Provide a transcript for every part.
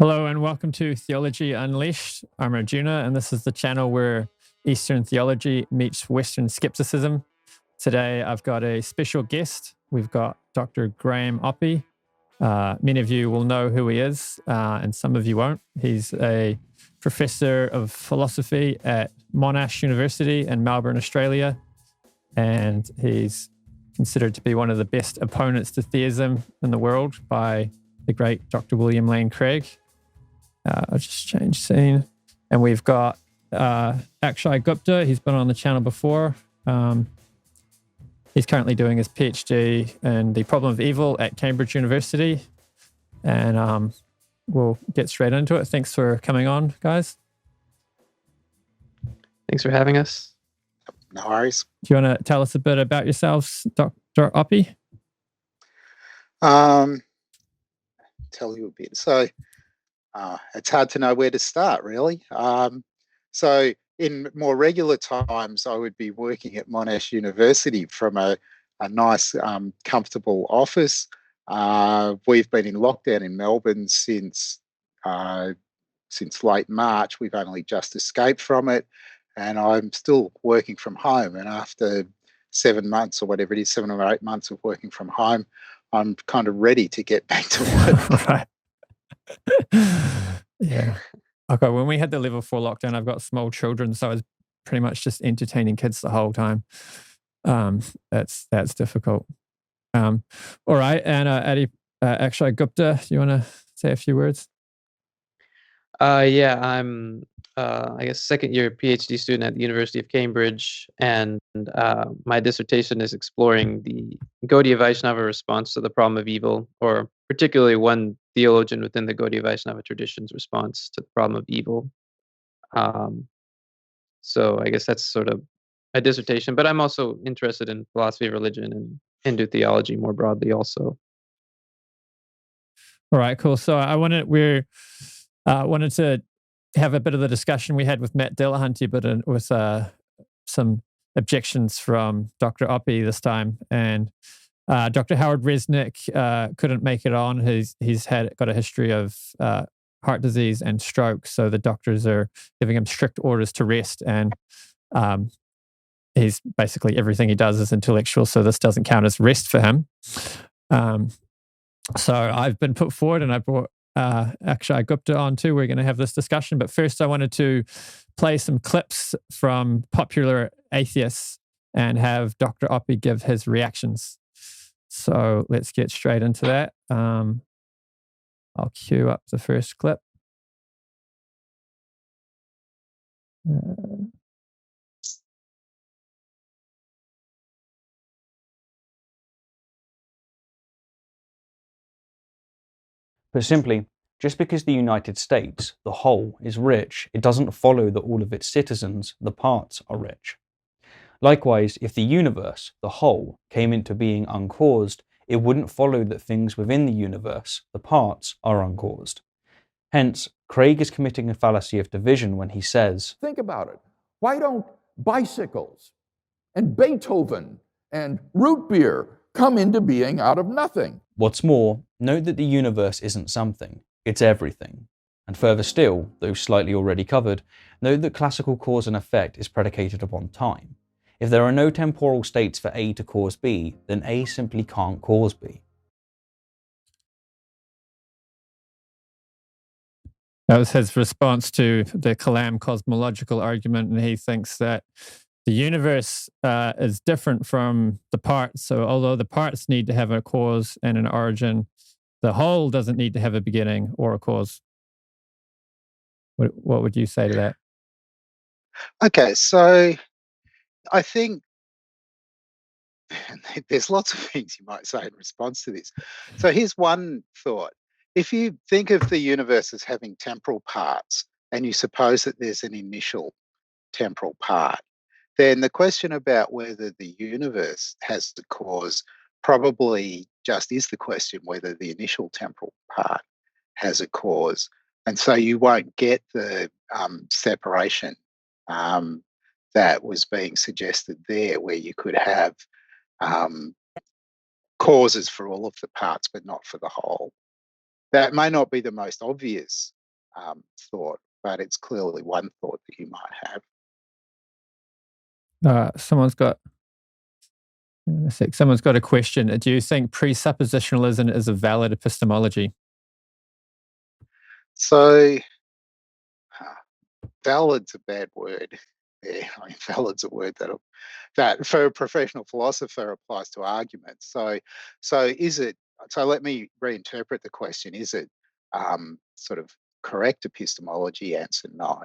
Hello and welcome to Theology Unleashed. I'm Arjuna, and this is the channel where Eastern theology meets Western skepticism. Today, I've got a special guest. We've got Dr. Graham Oppy. Many of you will know who he is, and some of you won't. He's a professor of philosophy at Monash University in Melbourne, Australia, and he's considered to be one of the best opponents to theism in the world by the great Dr. William Lane Craig. I'll just change scene. And we've got Akshay Gupta. He's been on the channel before. He's currently doing his PhD in the problem of evil at Cambridge University. And we'll get straight into it. Thanks for coming on, guys. Thanks for having us. No worries. Do you want to tell us a bit about yourselves, Dr. Oppy? Tell you a bit. So it's hard to know where to start, really. So in more regular times, I would be working at Monash University from a nice, comfortable office. We've been in lockdown in Melbourne since late March. We've only just escaped from it, and I'm still working from home. And after 7 months or whatever it is, 7 or 8 months of working from home, I'm kind of ready to get back to work. Right. Yeah. Okay. When we had the level 4 lockdown, I've got small children, so I was pretty much just entertaining kids the whole time. That's difficult. All right. And Akshay Gupta, do you want to say a few words? Yeah, I'm I guess second year PhD student at the University of Cambridge, and my dissertation is exploring the Gaudiya Vaishnava response to the problem of evil, or particularly one theologian within the Gaudiya Vaishnava tradition's response to the problem of evil. So I guess that's sort of my dissertation, but I'm also interested in philosophy of religion and Hindu theology more broadly also. All right, cool. So wanted to have a bit of the discussion we had with Matt Delahunty, but with some objections from Dr. Oppy this time. And Dr. Howard Resnick couldn't make it on. He's got a history of heart disease and stroke, so the doctors are giving him strict orders to rest. And he's basically everything he does is intellectual, so this doesn't count as rest for him. So I've been put forward, and I brought Akshay Gupta on too. We're going to have this discussion, but first I wanted to play some clips from popular atheists and have Dr. Oppy give his reactions. So let's get straight into that. I'll cue up the first clip. But simply, just because the United States, the whole, is rich, it doesn't follow that all of its citizens, the parts, are rich. Likewise, if the universe, the whole, came into being uncaused, it wouldn't follow that things within the universe, the parts, are uncaused. Hence, Craig is committing a fallacy of division when he says, think about it. Why don't bicycles and Beethoven and root beer come into being out of nothing? What's more, note that the universe isn't something, it's everything. And further still, though slightly already covered, note that classical cause and effect is predicated upon time. If there are no temporal states for A to cause B, then A simply can't cause B. That was his response to the Kalam cosmological argument, and he thinks that the universe is different from the parts. So although the parts need to have a cause and an origin, the whole doesn't need to have a beginning or a cause. What would you say to that? Okay, so I think there's lots of things you might say in response to this. So here's one thought. If you think of the universe as having temporal parts, and you suppose that there's an initial temporal part, then the question about whether the universe has the cause probably just is the question whether the initial temporal part has a cause. And so you won't get the separation that was being suggested there, where you could have causes for all of the parts but not for the whole. That may not be the most obvious thought, but it's clearly one thought that you might have. Someone's got a question. Do you think presuppositionalism is a valid epistemology? So, valid's a bad word. Yeah, I mean, valid's a word that for a professional philosopher applies to arguments. So is it? So let me reinterpret the question. Is it sort of correct epistemology? Answer no.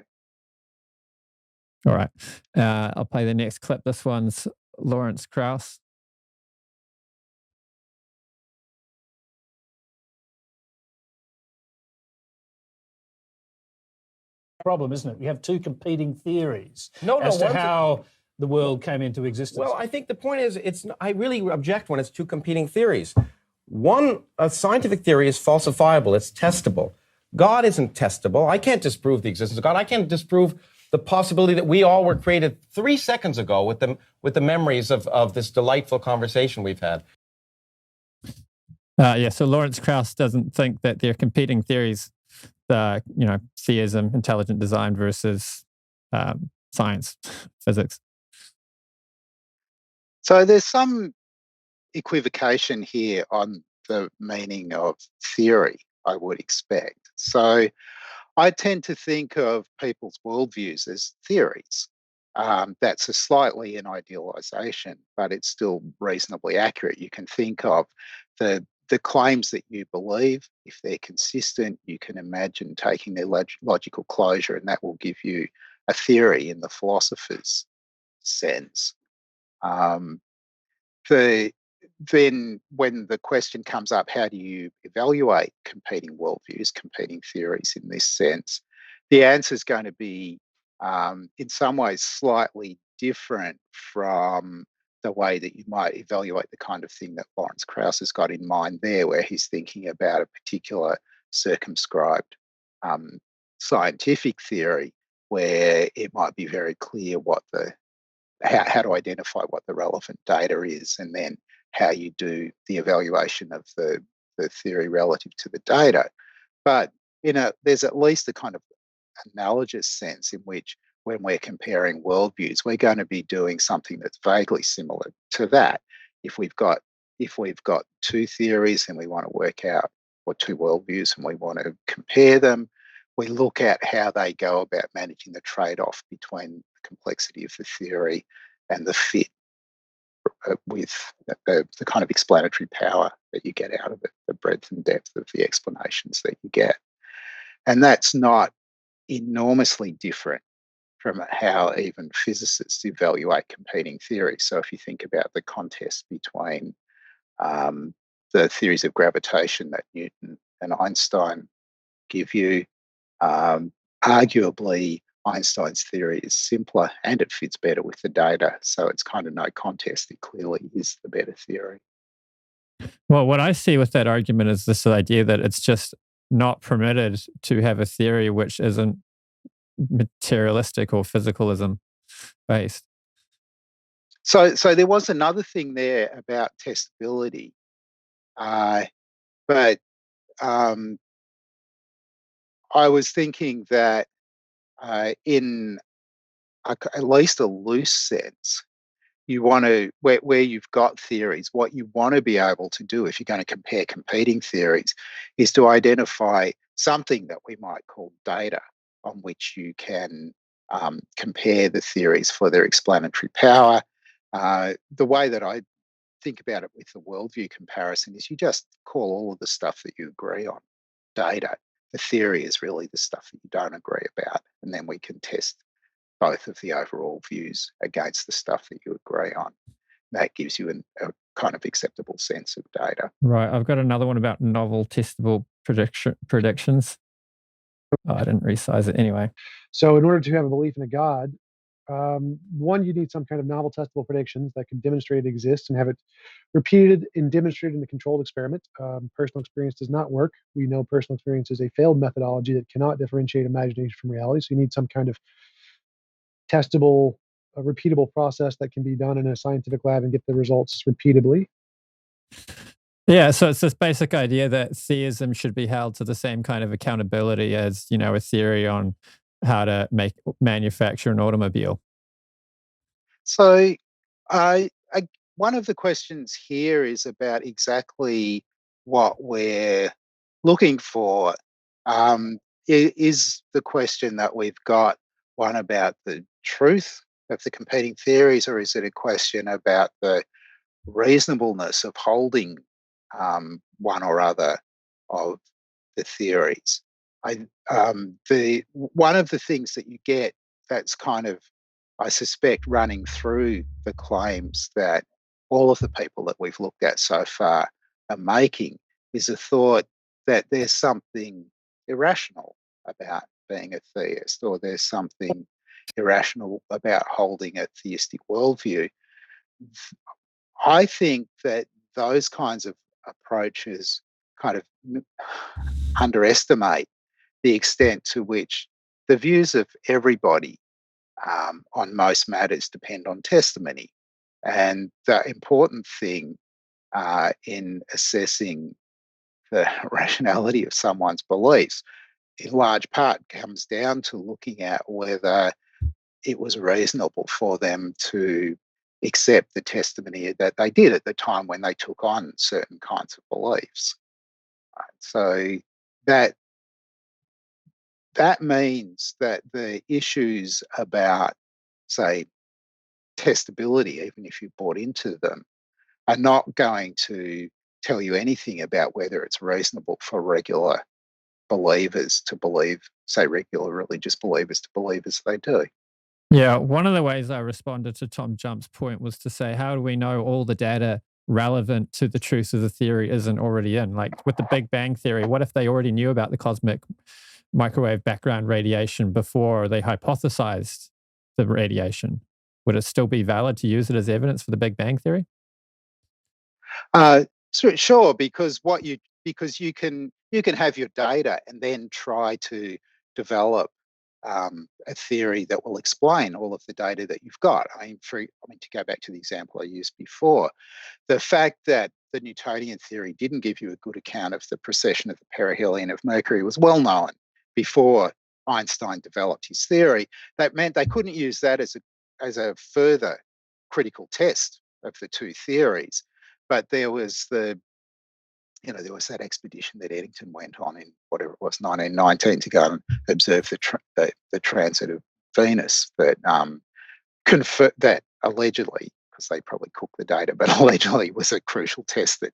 All right. I'll play the next clip. This one's Lawrence Krauss. Problem, isn't it? We have two competing theories as to how the world came into existence. Well, I think the point is, I really object when it's two competing theories. A scientific theory is falsifiable, it's testable. God isn't testable. I can't disprove the existence of God. I can't disprove the possibility that we all were created 3 seconds ago with the memories of this delightful conversation we've had. So Lawrence Krauss doesn't think that they're competing theories. Theism, intelligent design versus science, physics. So there's some equivocation here on the meaning of theory, I would expect. So I tend to think of people's worldviews as theories. That's slightly an idealization, but it's still reasonably accurate. You can think of the claims that you believe. If they're consistent, you can imagine taking their logical closure, and that will give you a theory in the philosopher's sense. Then when the question comes up, how do you evaluate competing worldviews, competing theories in this sense? The answer is going to be, in some ways, slightly different from the way that you might evaluate the kind of thing that Lawrence Krauss has got in mind there, where he's thinking about a particular circumscribed scientific theory, where it might be very clear how to identify what the relevant data is, and then how you do the evaluation of the theory relative to the data. But there's at least a kind of analogous sense in which, when we're comparing worldviews, we're going to be doing something that's vaguely similar to that. If we've got two theories and we want to work out, or two worldviews and we want to compare them, we look at how they go about managing the trade-off between the complexity of the theory and the fit with the kind of explanatory power that you get out of it, the breadth and depth of the explanations that you get. And that's not enormously different from how even physicists evaluate competing theories. So if you think about the contest between the theories of gravitation that Newton and Einstein give you, arguably Einstein's theory is simpler and it fits better with the data. So it's kind of no contest. It clearly is the better theory. Well, what I see with that argument is this idea that it's just not permitted to have a theory which isn't materialistic or physicalism based. So there was another thing there about testability, but I was thinking that in at least a loose sense, you want to, where you've got theories, what you want to be able to do if you're going to compare competing theories is to identify something that we might call data on which you can compare the theories for their explanatory power. The way that I think about it with the worldview comparison is you just call all of the stuff that you agree on data. The theory is really the stuff that you don't agree about, and then we can test both of the overall views against the stuff that you agree on. That gives you a kind of acceptable sense of data. Right. I've got another one about novel testable predictions. I didn't resize it anyway. So in order to have a belief in a God, one, you need some kind of novel testable predictions that can demonstrate it exists and have it repeated and demonstrated in a controlled experiment. Personal experience does not work. We know personal experience is a failed methodology that cannot differentiate imagination from reality. So you need some kind of testable, repeatable process that can be done in a scientific lab and get the results repeatably. Yeah, so it's this basic idea that theism should be held to the same kind of accountability as, a theory on how to manufacture an automobile. So, one of the questions here is about exactly what we're looking for. Is the question that we've got one about the truth of the competing theories, or is it a question about the reasonableness of holding one or other of the theories? One of the things that you get that's kind of, I suspect, running through the claims that all of the people that we've looked at so far are making is a thought that there's something irrational about being a theist, or there's something irrational about holding a theistic worldview. I think that those kinds of approaches kind of underestimate the extent to which the views of everybody on most matters depend on testimony. And the important thing in assessing the rationality of someone's beliefs, in large part, comes down to looking at whether it was reasonable for them to accept the testimony that they did at the time when they took on certain kinds of beliefs. So that means that the issues about, say, testability, even if you bought into them, are not going to tell you anything about whether it's reasonable for regular believers to believe, say, regular religious believers to believe as they do. Yeah, one of the ways I responded to Tom Jump's point was to say, how do we know all the data relevant to the truth of the theory isn't already in? Like with the Big Bang Theory, what if they already knew about the cosmic microwave background radiation before they hypothesized the radiation? Would it still be valid to use it as evidence for the Big Bang Theory? Sure, because you can have your data and then try to develop a theory that will explain all of the data that you've got. To go back to the example I used before, the fact that the Newtonian theory didn't give you a good account of the precession of the perihelion of Mercury was well known before Einstein developed his theory. That meant they couldn't use that as a further critical test of the two theories. But there was that expedition that Eddington went on in whatever it was, 1919, to go and observe the transit of Venus that that allegedly, because they probably cooked the data, but allegedly was a crucial test that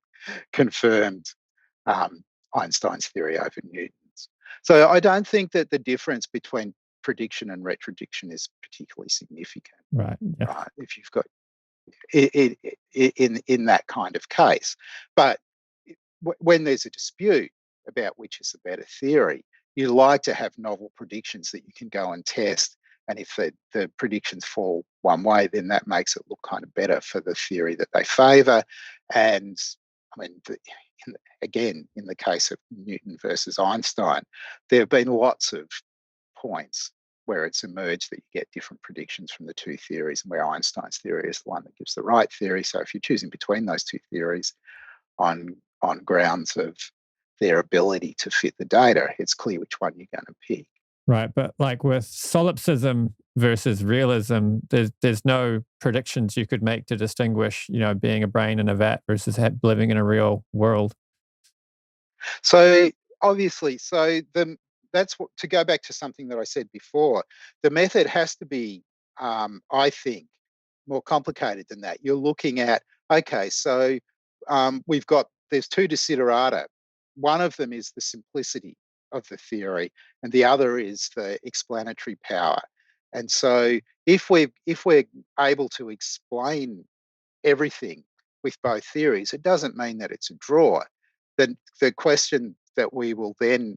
confirmed Einstein's theory over Newton's. So I don't think that the difference between prediction and retrodiction is particularly significant. Right. Yeah. Right? If you've got in that kind of case. But when there's a dispute about which is the better theory, you like to have novel predictions that you can go and test. And if the predictions fall one way, then that makes it look kind of better for the theory that they favour. And again, in the case of Newton versus Einstein, there have been lots of points where it's emerged that you get different predictions from the two theories, and where Einstein's theory is the one that gives the right theory. So if you're choosing between those two theories on grounds of their ability to fit the data, it's clear which one you're going to pick. Right, but like with solipsism versus realism, there's no predictions you could make to distinguish, being a brain in a vat versus living in a real world. So obviously, that's what, to go back to something that I said before, the method has to be, I think, more complicated than that. You're looking at, okay, so there's two desiderata. One of them is the simplicity of the theory, and the other is the explanatory power. And so if we're able to explain everything with both theories, it doesn't mean that it's a draw. The question that we will then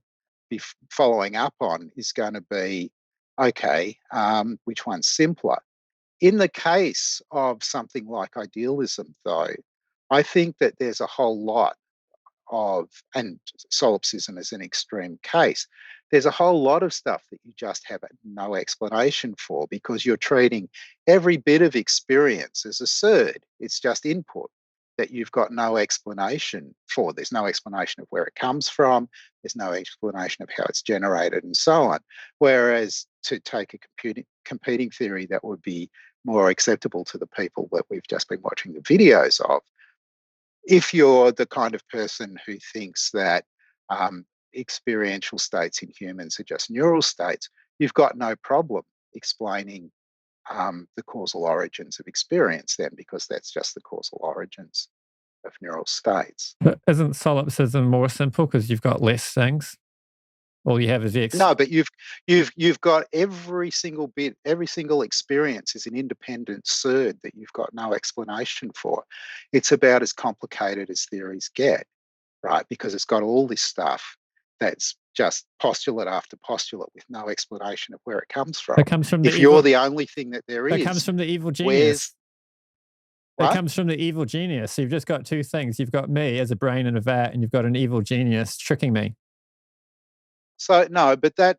be following up on is going to be, okay, which one's simpler? In the case of something like idealism, though, I think that there's a whole lot of, and solipsism is an extreme case, there's a whole lot of stuff that you just have no explanation for, because you're treating every bit of experience as absurd. It's just input. that you've got no explanation for. There's no explanation of where it comes from. There's no explanation of how it's generated and so on. Whereas to take a competing theory that would be more acceptable to the people that we've just been watching the videos of, if you're the kind of person who thinks that experiential states in humans are just neural states, you've got no problem explaining the causal origins of experience then, because that's just the causal origins of neural states. But isn't solipsism more simple because you've got less things? All you have is X. No, but you've got every single bit, every single experience is an independent surd that you've got no explanation for. It's about as complicated as theories get, right? Because it's got all this stuff that's just postulate after postulate with no explanation of where it comes from. It comes from the if you're the only thing that there is, it comes from the evil genius. It comes from the evil genius. So you've just got two things. You've got me as a brain in a vat, and you've got an evil genius tricking me. So no, but that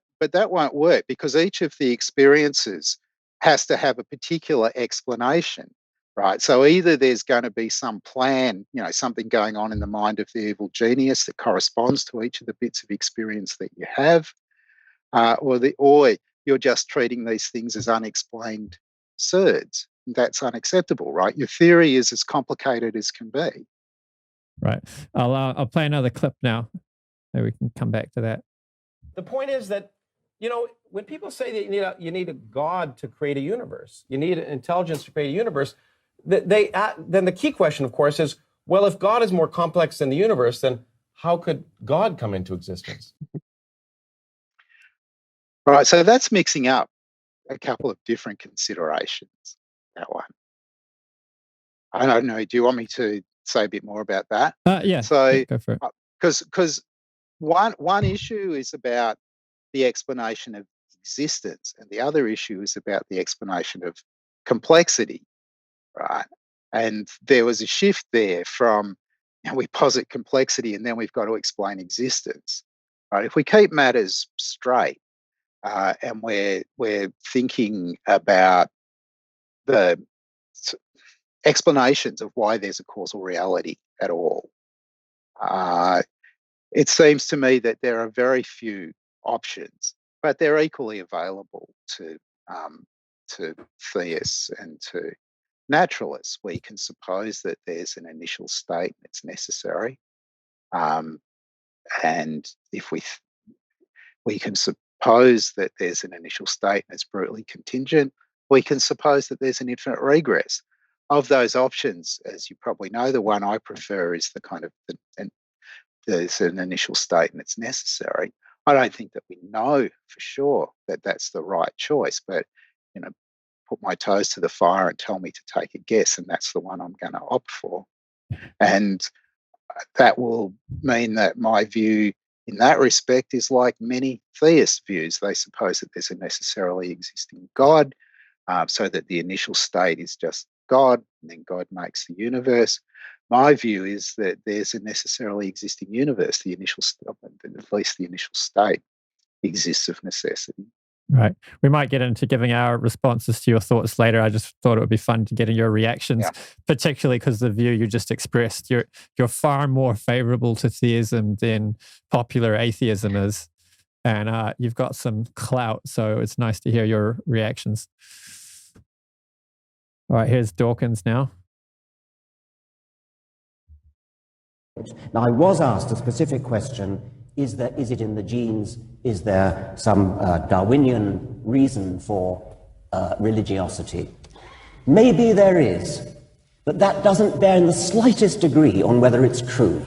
won't work, because each of the experiences has to have a particular explanation, right? So either there's going to be some plan, something going on in the mind of the evil genius that corresponds to each of the bits of experience that you have, or you're just treating these things as unexplained surds. That's unacceptable, right? Your theory is as complicated as can be. Right. I'll play another clip now. Maybe we can come back to that. The point is that, when people say that you need a God to create a universe, you need an intelligence to create a universe, then the key question, of course, is, well, if God is more complex than the universe, then how could God come into existence? All right, so that's mixing up a couple of different considerations, that one. I don't know, do you want me to say a bit more about that? Yeah, so go for it. Because one issue is about the explanation of existence, and the other issue is about the explanation of complexity, right? And there was a shift there from we posit complexity and then we've got to explain existence, right? If we keep matters straight and we're thinking about the explanations of why there's a causal reality at all, it seems to me that there are very few options, but they're equally available to theists and to naturalists. We can suppose that there's an initial state that's necessary, and if we can suppose that there's an initial state that's brutally contingent, we can suppose that there's an infinite regress. Of those options, as you probably know, the one I prefer is the kind of there's an initial state and it's necessary. I don't think that we know for sure that that's the right choice, but put my toes to the fire and tell me to take a guess, and that's the one I'm going to opt for. And that will mean that my view in that respect is like many theist views. They suppose that there's a necessarily existing God, so that the initial state is just God, and then God makes the universe. My view is that there's a necessarily existing universe. The initial, at least the initial state, exists of necessity. Right. We might get into giving our responses to your thoughts later. I just thought it would be fun to get your reactions, particularly because the view you just expressed. You're far more favourable to theism than popular atheism is, and you've got some clout. So it's nice to hear your reactions. All right. Here's Dawkins now. Now, I was asked a specific question, is it in the genes? Is there some Darwinian reason for religiosity? Maybe there is, but that doesn't bear in the slightest degree on whether it's true.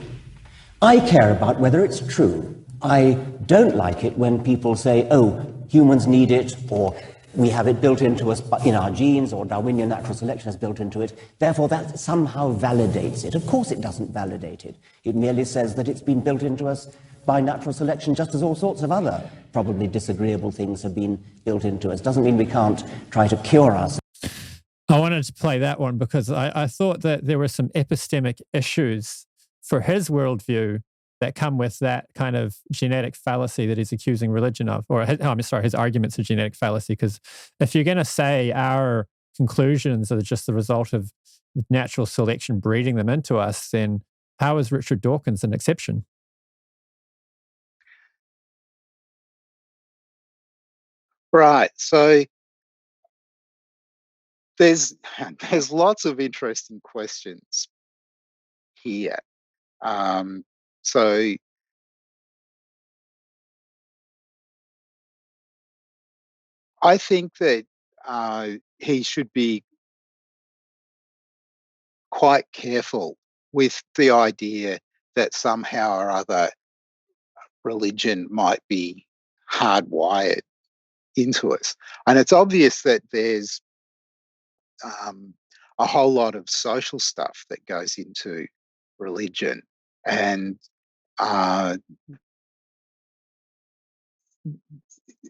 I care about whether it's true. I don't like it when people say, oh, humans need it, or we have it built into us in our genes, or Darwinian natural selection has built into it. Therefore, that somehow validates it. Of course it doesn't validate it. It merely says that it's been built into us by natural selection, just as all sorts of other probably disagreeable things have been built into us. Doesn't mean we can't try to cure ourselves. I wanted to play that one because I thought that there were some epistemic issues for his worldview that come with that kind of genetic fallacy that he's accusing religion of, or his arguments of genetic fallacy. Because if you're going to say our conclusions are just the result of natural selection breeding them into us, then how is Richard Dawkins an exception? Right. So there's lots of interesting questions here. So I think that he should be quite careful with the idea that somehow or other religion might be hardwired into us. And it's obvious that there's a whole lot of social stuff that goes into religion, and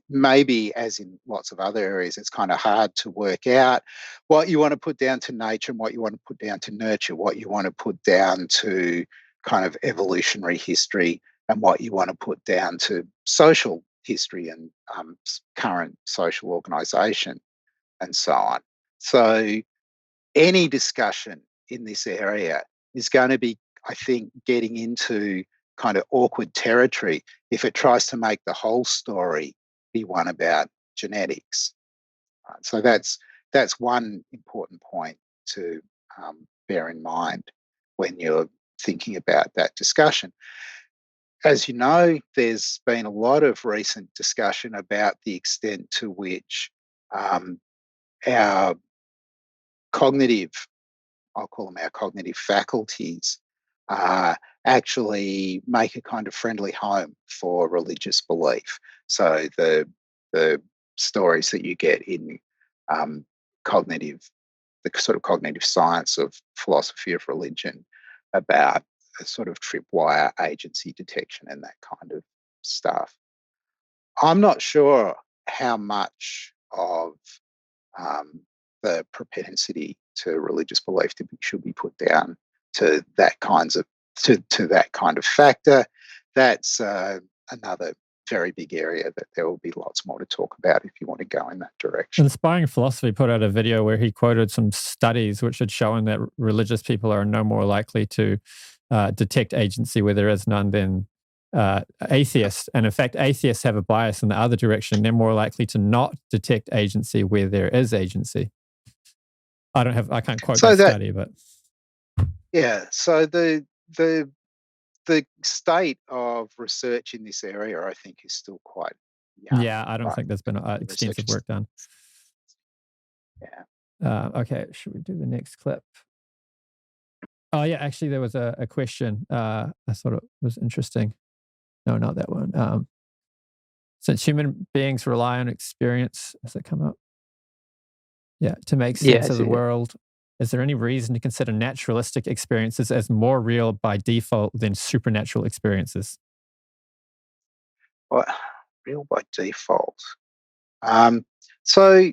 maybe, as in lots of other areas, it's kind of hard to work out what you want to put down to nature and what you want to put down to nurture, what you want to put down to kind of evolutionary history and what you want to put down to social history and current social organisation and so on. So any discussion in this area is going to be, I think, getting into kind of awkward territory if it tries to make the whole story be one about genetics. So that's one important point to bear in mind when you're thinking about that discussion. As you know, there's been a lot of recent discussion about the extent to which our cognitive, I'll call them our cognitive faculties, actually make a kind of friendly home for religious belief. So the stories that you get in the sort of cognitive science of philosophy of religion about a sort of tripwire agency detection and that kind of stuff. I'm not sure how much of the propensity to religious belief should be put down to that kind of factor. That's another very big area that there will be lots more to talk about if you want to go in that direction. Inspiring Philosophy put out a video where he quoted some studies which had shown that religious people are no more likely to detect agency where there is none than atheists. And in fact, atheists have a bias in the other direction. They're more likely to not detect agency where there is agency. I can't quote that study, but yeah. So the state of research in this area, I think, is still quite young. Yeah, I don't think there's been extensive work done. Yeah. Okay, should we do the next clip? Oh yeah, actually there was a question. I thought it was interesting. No, not that one. Since human beings rely on experience, does it come up? Yeah, to make sense of the world, is there any reason to consider naturalistic experiences as more real by default than supernatural experiences? Well, real by default. So,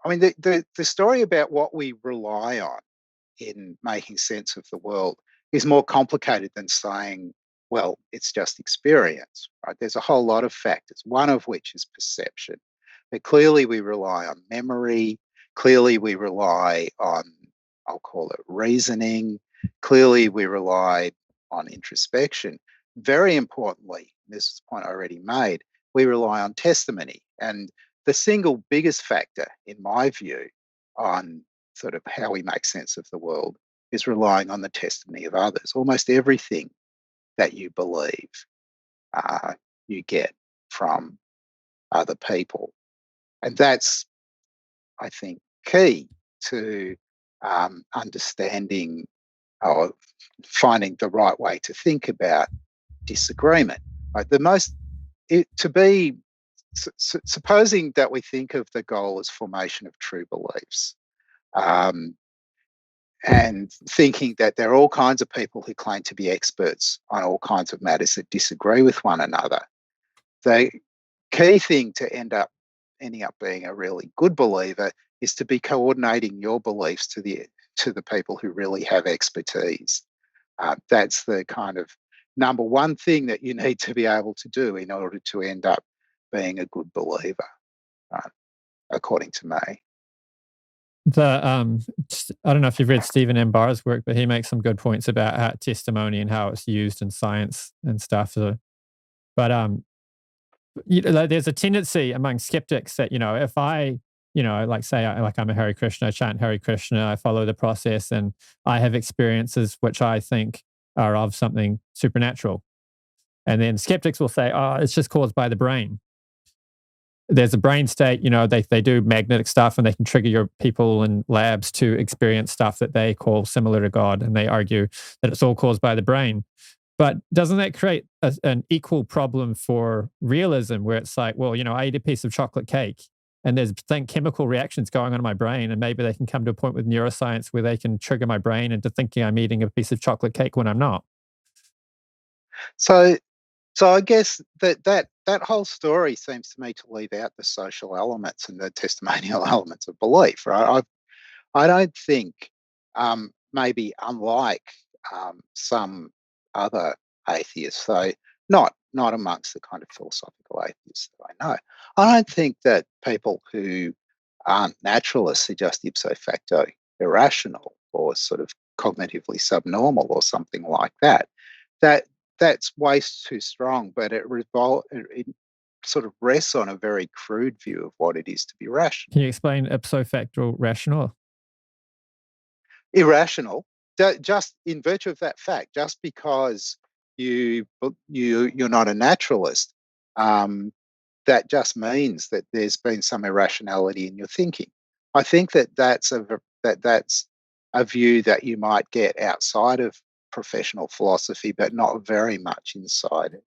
I mean, the story about what we rely on in making sense of the world is more complicated than saying, well, it's just experience, right? There's a whole lot of factors, one of which is perception. But clearly we rely on memory. Clearly we rely on, I'll call it reasoning. Clearly we rely on introspection. Very importantly, this is a point I already made, we rely on testimony. And the single biggest factor, in my view, on sort of how we make sense of the world is relying on the testimony of others. Almost everything that you believe, you get from other people. And that's, I think, key to understanding or finding the right way to think about disagreement. Right? Supposing that we think of the goal as formation of true beliefs, and thinking that there are all kinds of people who claim to be experts on all kinds of matters that disagree with one another. The key thing to ending up being a really good believer is to be coordinating your beliefs to the people who really have expertise. That's the kind of number one thing that you need to be able to do in order to end up being a good believer, according to me. I don't know if you've read Stephen M. Barr's work, but he makes some good points about testimony and how it's used in science and stuff. But there's a tendency among skeptics that, if I, like say, I'm a Hare Krishna, I chant Hare Krishna, I follow the process, and I have experiences which I think are of something supernatural. And then skeptics will say, oh, it's just caused by the brain. There's a brain state, they do magnetic stuff and they can trigger your people in labs to experience stuff that they call similar to God. And they argue that it's all caused by the brain. But doesn't that create an equal problem for realism where it's like, well, I eat a piece of chocolate cake and there's chemical reactions going on in my brain, and maybe they can come to a point with neuroscience where they can trigger my brain into thinking I'm eating a piece of chocolate cake when I'm not. So I guess that whole story seems to me to leave out the social elements and the testimonial elements of belief, right? I don't think, maybe unlike some other atheists, though not amongst the kind of philosophical atheists that I know, I don't think that people who aren't naturalists are just ipso facto irrational or sort of cognitively subnormal or something like that. That's way too strong, but it sort of rests on a very crude view of what it is to be rational. Can you explain ipso facto rational? Irrational, just in virtue of that fact, just because you're not a naturalist, that just means that there's been some irrationality in your thinking. I think that's a view that you might get outside of professional philosophy, but not very much inside it.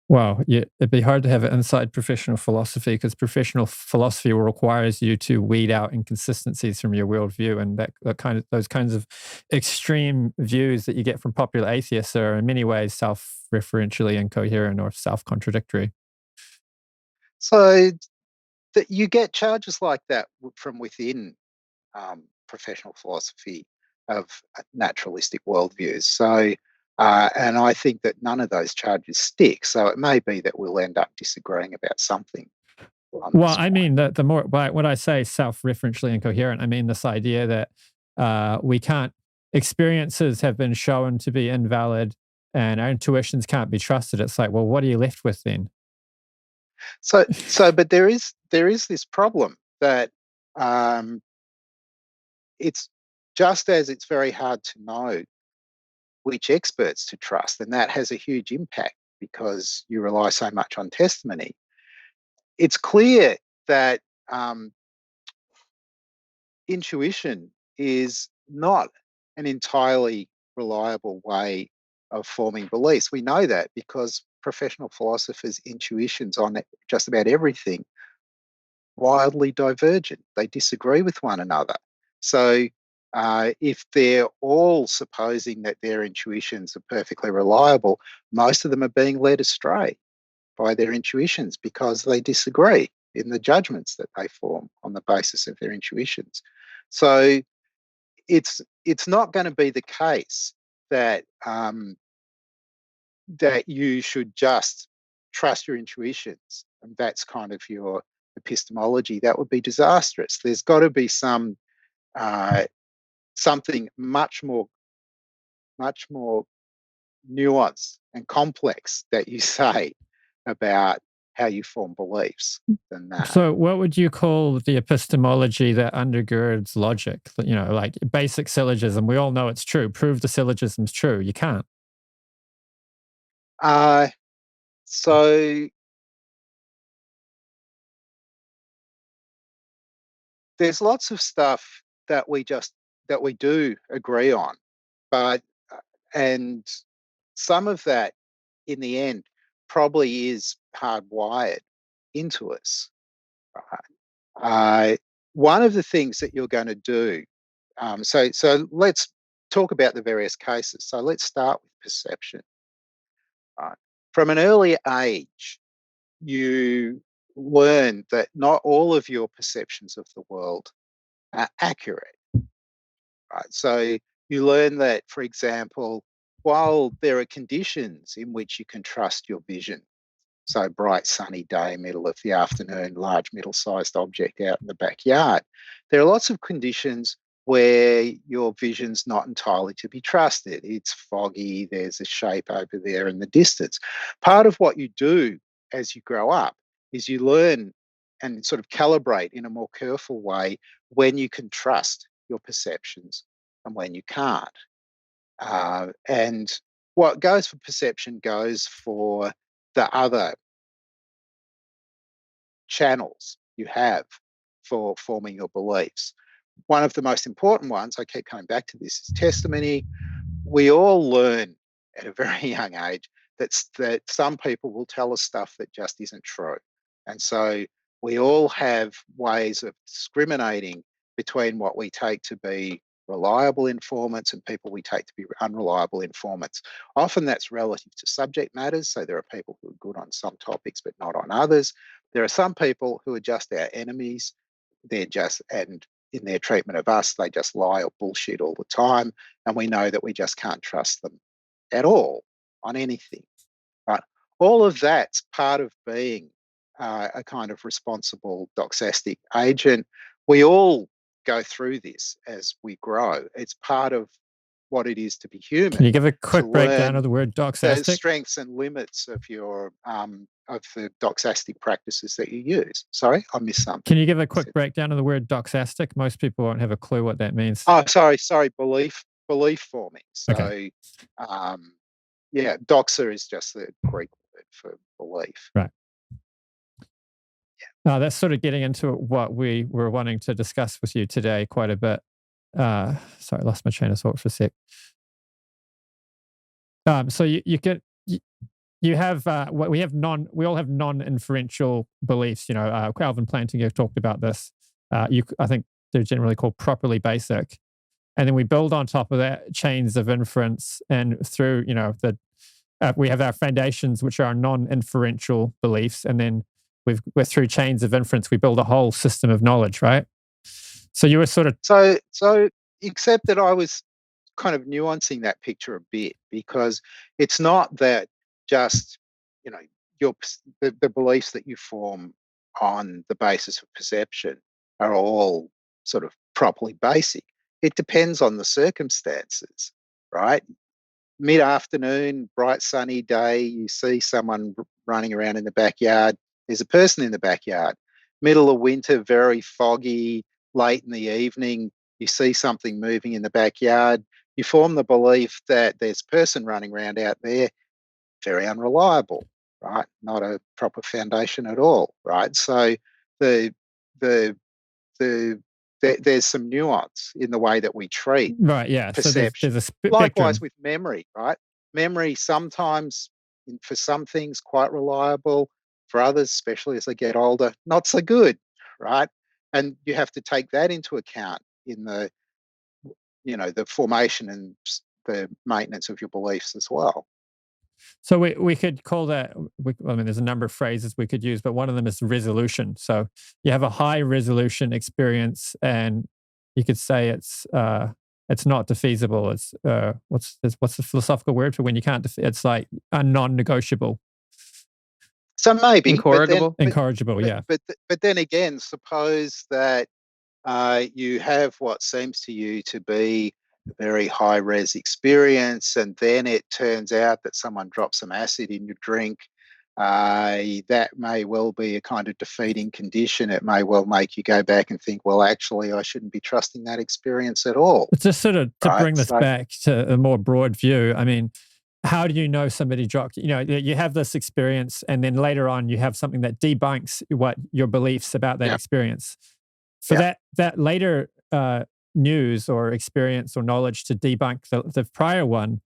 Well, yeah, it'd be hard to have it inside professional philosophy because professional philosophy requires you to weed out inconsistencies from your worldview, and those kinds of extreme views that you get from popular atheists are in many ways self-referentially incoherent or self-contradictory. So that you get charges like that from within professional philosophy of naturalistic worldviews. So, and I think that none of those charges stick. So it may be that we'll end up disagreeing about something. Well, I mean, the more, when I say self-referentially incoherent, I mean this idea that we can't, experiences have been shown to be invalid and our intuitions can't be trusted. It's like, well, what are you left with then? So, but there is this problem that it's just as it's very hard to know which experts to trust, and that has a huge impact because you rely so much on testimony. It's clear that intuition is not an entirely reliable way of forming beliefs. We know that because professional philosophers' intuitions on just about everything wildly divergent. They disagree with one another. So if they're all supposing that their intuitions are perfectly reliable, most of them are being led astray by their intuitions because they disagree in the judgments that they form on the basis of their intuitions. So it's not going to be the case that that you should just trust your intuitions and that's kind of your epistemology. That would be disastrous. There's got to be something much more nuanced and complex that you say about how you form beliefs than that. So what would you call the epistemology that undergirds logic? Like basic syllogism. We all know it's true. Prove the syllogism's true. You can't. So there's lots of stuff that we do agree on, and some of that in the end probably is hardwired into us. One of the things that you're going to do, so let's talk about the various cases. So let's start with perception. From an early age, you learn that not all of your perceptions of the world are accurate. Right? So you learn that, for example, while there are conditions in which you can trust your vision, So bright sunny day, middle of the afternoon, large middle-sized object out in the backyard. There are lots of conditions where your vision's not entirely to be trusted. It's foggy, there's a shape over there in the distance. Part of what you do as you grow up is you learn and sort of calibrate in a more careful way when you can trust your perceptions and when you can't. And what goes for perception goes for the other channels you have for forming your beliefs. One of the most important ones, I keep coming back to this, is testimony. We all learn at a very young age that some people will tell us stuff that just isn't true. And so we all have ways of discriminating between what we take to be reliable informants and people we take to be unreliable informants. Often that's relative to subject matters. So there are people who are good on some topics but not on others. There are some people who are just our enemies. And in their treatment of us, they just lie or bullshit all the time. And we know that we just can't trust them at all on anything. Right? All of that's part of being a kind of responsible doxastic agent. We all go through this as we grow. It's part of what it is to be human. Can you give a quick breakdown of the word doxastic? The strengths and limits of your of the doxastic practices that you use. Sorry, I missed something. Can you give a quick breakdown of the word doxastic? Most people won't have a clue what that means. Oh, sorry, belief forming. So, okay. Yeah, doxa is just the Greek word for belief. Right. That's sort of getting into what we were wanting to discuss with you today quite a bit. Sorry, I lost my train of thought for a sec. So we all have non-inferential beliefs. Calvin Plantinga talked about this. I think they're generally called properly basic, and then we build on top of that chains of inference, and through we have our foundations, which are non-inferential beliefs, and then we're through chains of inference, we build a whole system of knowledge, right? So you were sort of so except that I was kind of nuancing that picture a bit, because it's not that just the beliefs that you form on the basis of perception are all sort of properly basic. It depends on the circumstances, right? Mid-afternoon, bright sunny day, you see someone running around in the backyard. There's a person in the backyard. Middle of winter, very foggy, late in the evening, you see something moving in the backyard. You form the belief that there's a person running around out there. Very unreliable, right? Not a proper foundation at all, right? So there's some nuance in the way that we treat perception. So there's Likewise with memory, right? Memory sometimes, for some things, quite reliable. For others, especially as they get older, not so good, right? And you have to take that into account in the formation and the maintenance of your beliefs as well. So we could call that, there's a number of phrases we could use, but one of them is resolution. So you have a high resolution experience, and you could say it's not defeasible. It's what's the philosophical word for when you can't it's like a non-negotiable. So maybe incorrigible. Incorrigible, yeah. But then again, suppose that you have what seems to you to be a very high-res experience, and then it turns out that someone drops some acid in your drink. That may well be a kind of defeating condition. It may well make you go back and think, well, actually, I shouldn't be trusting that experience at all. It's just sort of to bring this back to a more broad view. I mean, how do you know somebody dropped? You have this experience, and then later on, you have something that debunks what your beliefs about that experience. For that later news or experience or knowledge to debunk the prior one,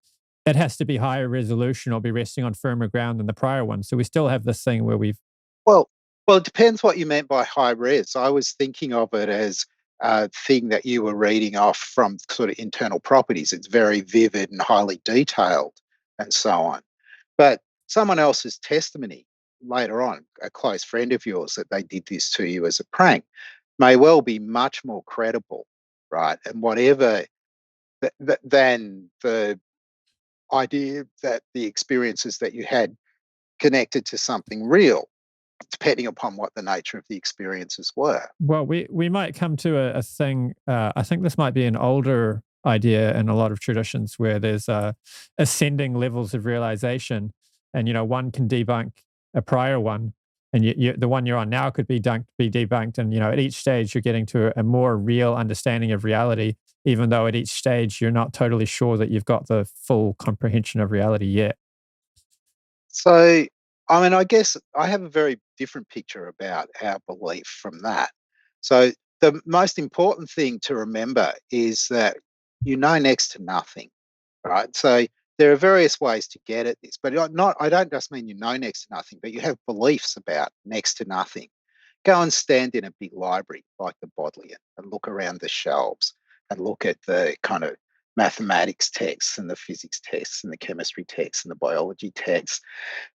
it has to be higher resolution or be resting on firmer ground than the prior one. So we still have this thing where we've... Well, it depends what you meant by high res. I was thinking of it as a thing that you were reading off from sort of internal properties. It's very vivid and highly detailed and so on. But someone else's testimony later on, a close friend of yours, that they did this to you as a prank, may well be much more credible, right? And whatever than the idea that the experiences that you had connected to something real, depending upon what the nature of the experiences were. Well, we might come to a thing. I think this might be an older idea in a lot of traditions where there's ascending levels of realization, and one can debunk a prior one, and the one you're on now could be debunked, and at each stage you're getting to a more real understanding of reality, even though at each stage you're not totally sure that you've got the full comprehension of reality yet. So, I guess I have a very different picture about our belief from that. So the most important thing to remember is that you know next to nothing, right? So there are various ways to get at this, but I don't just mean you know next to nothing, but you have beliefs about next to nothing. Go and stand in a big library like the Bodleian and look around the shelves and look at the kind of mathematics texts and the physics texts and the chemistry texts and the biology texts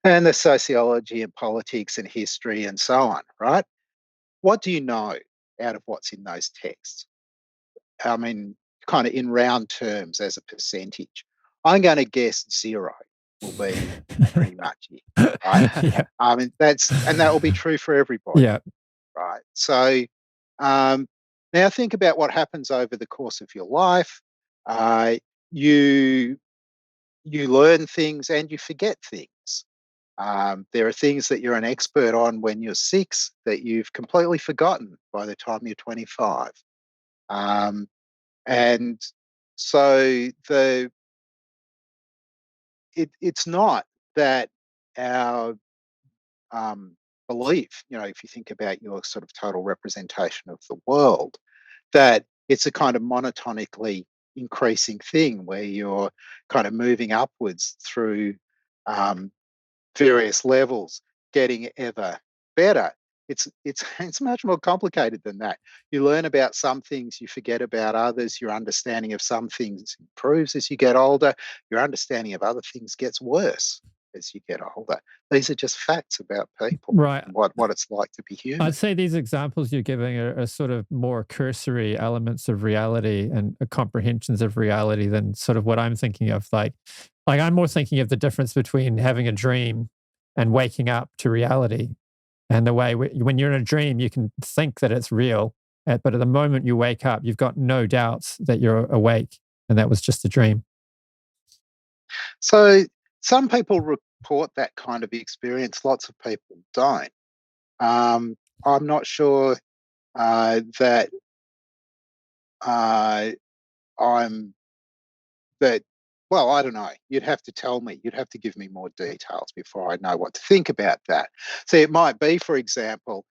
and the sociology and politics and history and so on, right? What do you know out of what's in those texts? Kind of in round terms as a percentage. I'm going to guess 0 will be pretty much it, right? Yeah. That will be true for everybody. Yeah. Right. So now think about what happens over the course of your life. You learn things and you forget things. There are things that you're an expert on when you're 6 that you've completely forgotten by the time you're 25. And so it's not that our belief, if you think about your sort of total representation of the world, that it's a kind of monotonically increasing thing where you're kind of moving upwards through various levels, getting ever better. It's much more complicated than that. You learn about some things, you forget about others. Your understanding of some things improves as you get older. Your understanding of other things gets worse as you get older. These are just facts about people, right? And what it's like to be human. I'd say these examples you're giving are sort of more cursory elements of reality and comprehensions of reality than sort of what I'm thinking of. Like I'm more thinking of the difference between having a dream and waking up to reality. And the way when you're in a dream, you can think that it's real, but at the moment you wake up, you've got no doubts that you're awake and that was just a dream. So some people report that kind of experience. Lots of people don't. I'm not sure that well, I don't know. You'd have to tell me. You'd have to give me more details before I know what to think about that. So it might be, for example,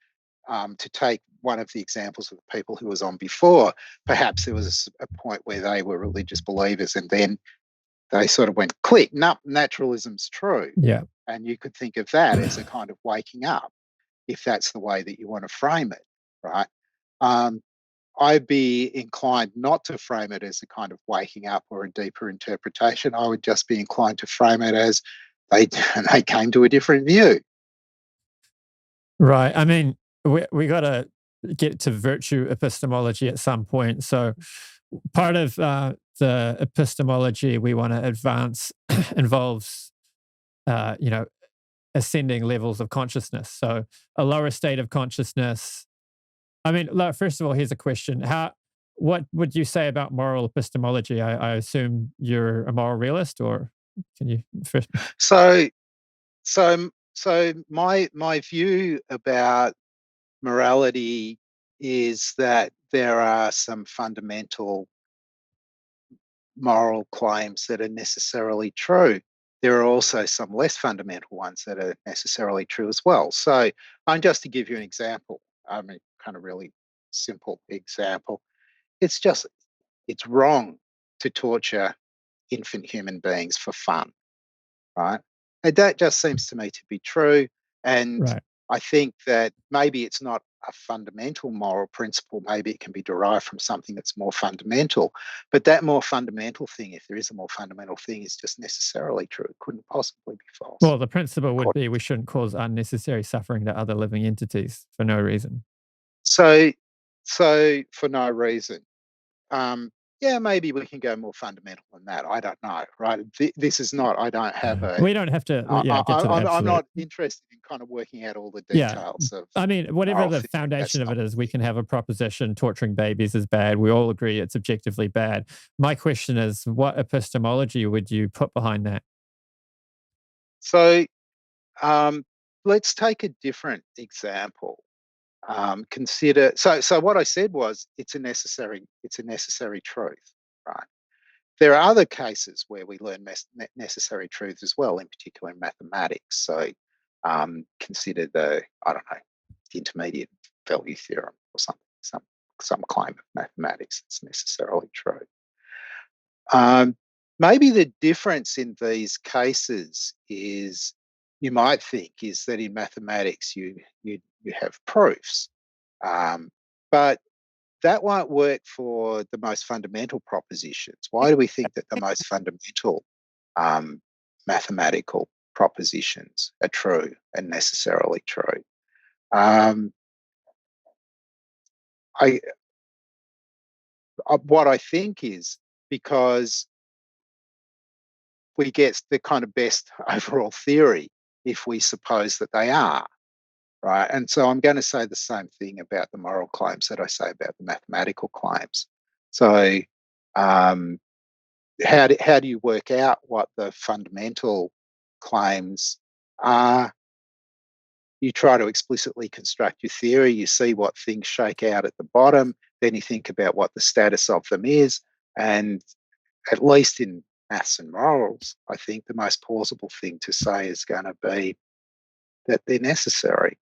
to take one of the examples of the people who was on before, perhaps there was a point where they were religious believers and then they sort of went, click, naturalism's true. Yeah. And you could think of that as a kind of waking up, if that's the way that you want to frame it, right? I'd be inclined not to frame it as a kind of waking up or a deeper interpretation. I would just be inclined to frame it as they came to a different view. Right. I mean, we got to get to virtue epistemology at some point. So part of the epistemology we want to advance involves, ascending levels of consciousness. So a lower state of consciousness. I mean, first of all, here's a question. What would you say about moral epistemology? I assume you're a moral realist, or can you first? So my view about morality is that there are some fundamental moral claims that are necessarily true. There are also some less fundamental ones that are necessarily true as well. So just to give you an example, kind of really simple example. It's wrong to torture infant human beings for fun, right? And that just seems to me to be true. And right. I think that maybe it's not a fundamental moral principle. Maybe it can be derived from something that's more fundamental. But that more fundamental thing, if there is a more fundamental thing, is just necessarily true. It couldn't possibly be false. Well, the principle would be we shouldn't cause unnecessary suffering to other living entities for no reason. So for no reason. yeah, maybe we can go more fundamental than that. I don't know, right? This is not. I don't have a. We don't have to. Get to the absolute. I'm not interested in kind of working out all the details of. I mean, whatever the foundation of it is, we can have a proposition: torturing babies is bad. We all agree it's objectively bad. My question is, what epistemology would you put behind that? So, let's take a different example. Consider so what I said was it's a necessary truth, right? There are other cases where we learn necessary truth as well, in particular in mathematics. So consider the intermediate value theorem or something, some claim of mathematics that's necessarily true. Maybe the difference in these cases is, you might think, is that in mathematics you have proofs, but that won't work for the most fundamental propositions. Why do we think that the most fundamental mathematical propositions are true and necessarily true? What I think is because we get the kind of best overall theory if we suppose that they are, right? And so I'm going to say the same thing about the moral claims that I say about the mathematical claims. So how do you work out what the fundamental claims are? You try to explicitly construct your theory. You see what things shake out at the bottom. Then you think about what the status of them is. And at least in maths and morals, I think the most plausible thing to say is going to be that they're necessary.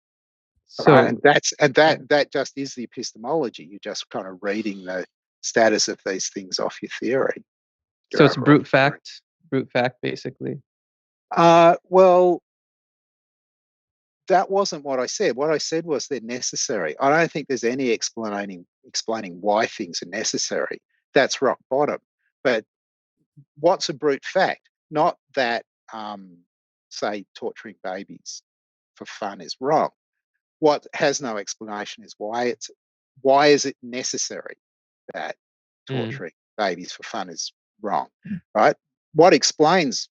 So, right? And that just is the epistemology. You're just kind of reading the status of these things off your theory. So it's brute fact, basically. Well, that wasn't what I said. What I said was they're necessary. I don't think there's any explaining why things are necessary. That's rock bottom. But what's a brute fact? Not that, say, torturing babies for fun is wrong. What has no explanation is why is it necessary that torturing babies for fun is wrong, right? What explains,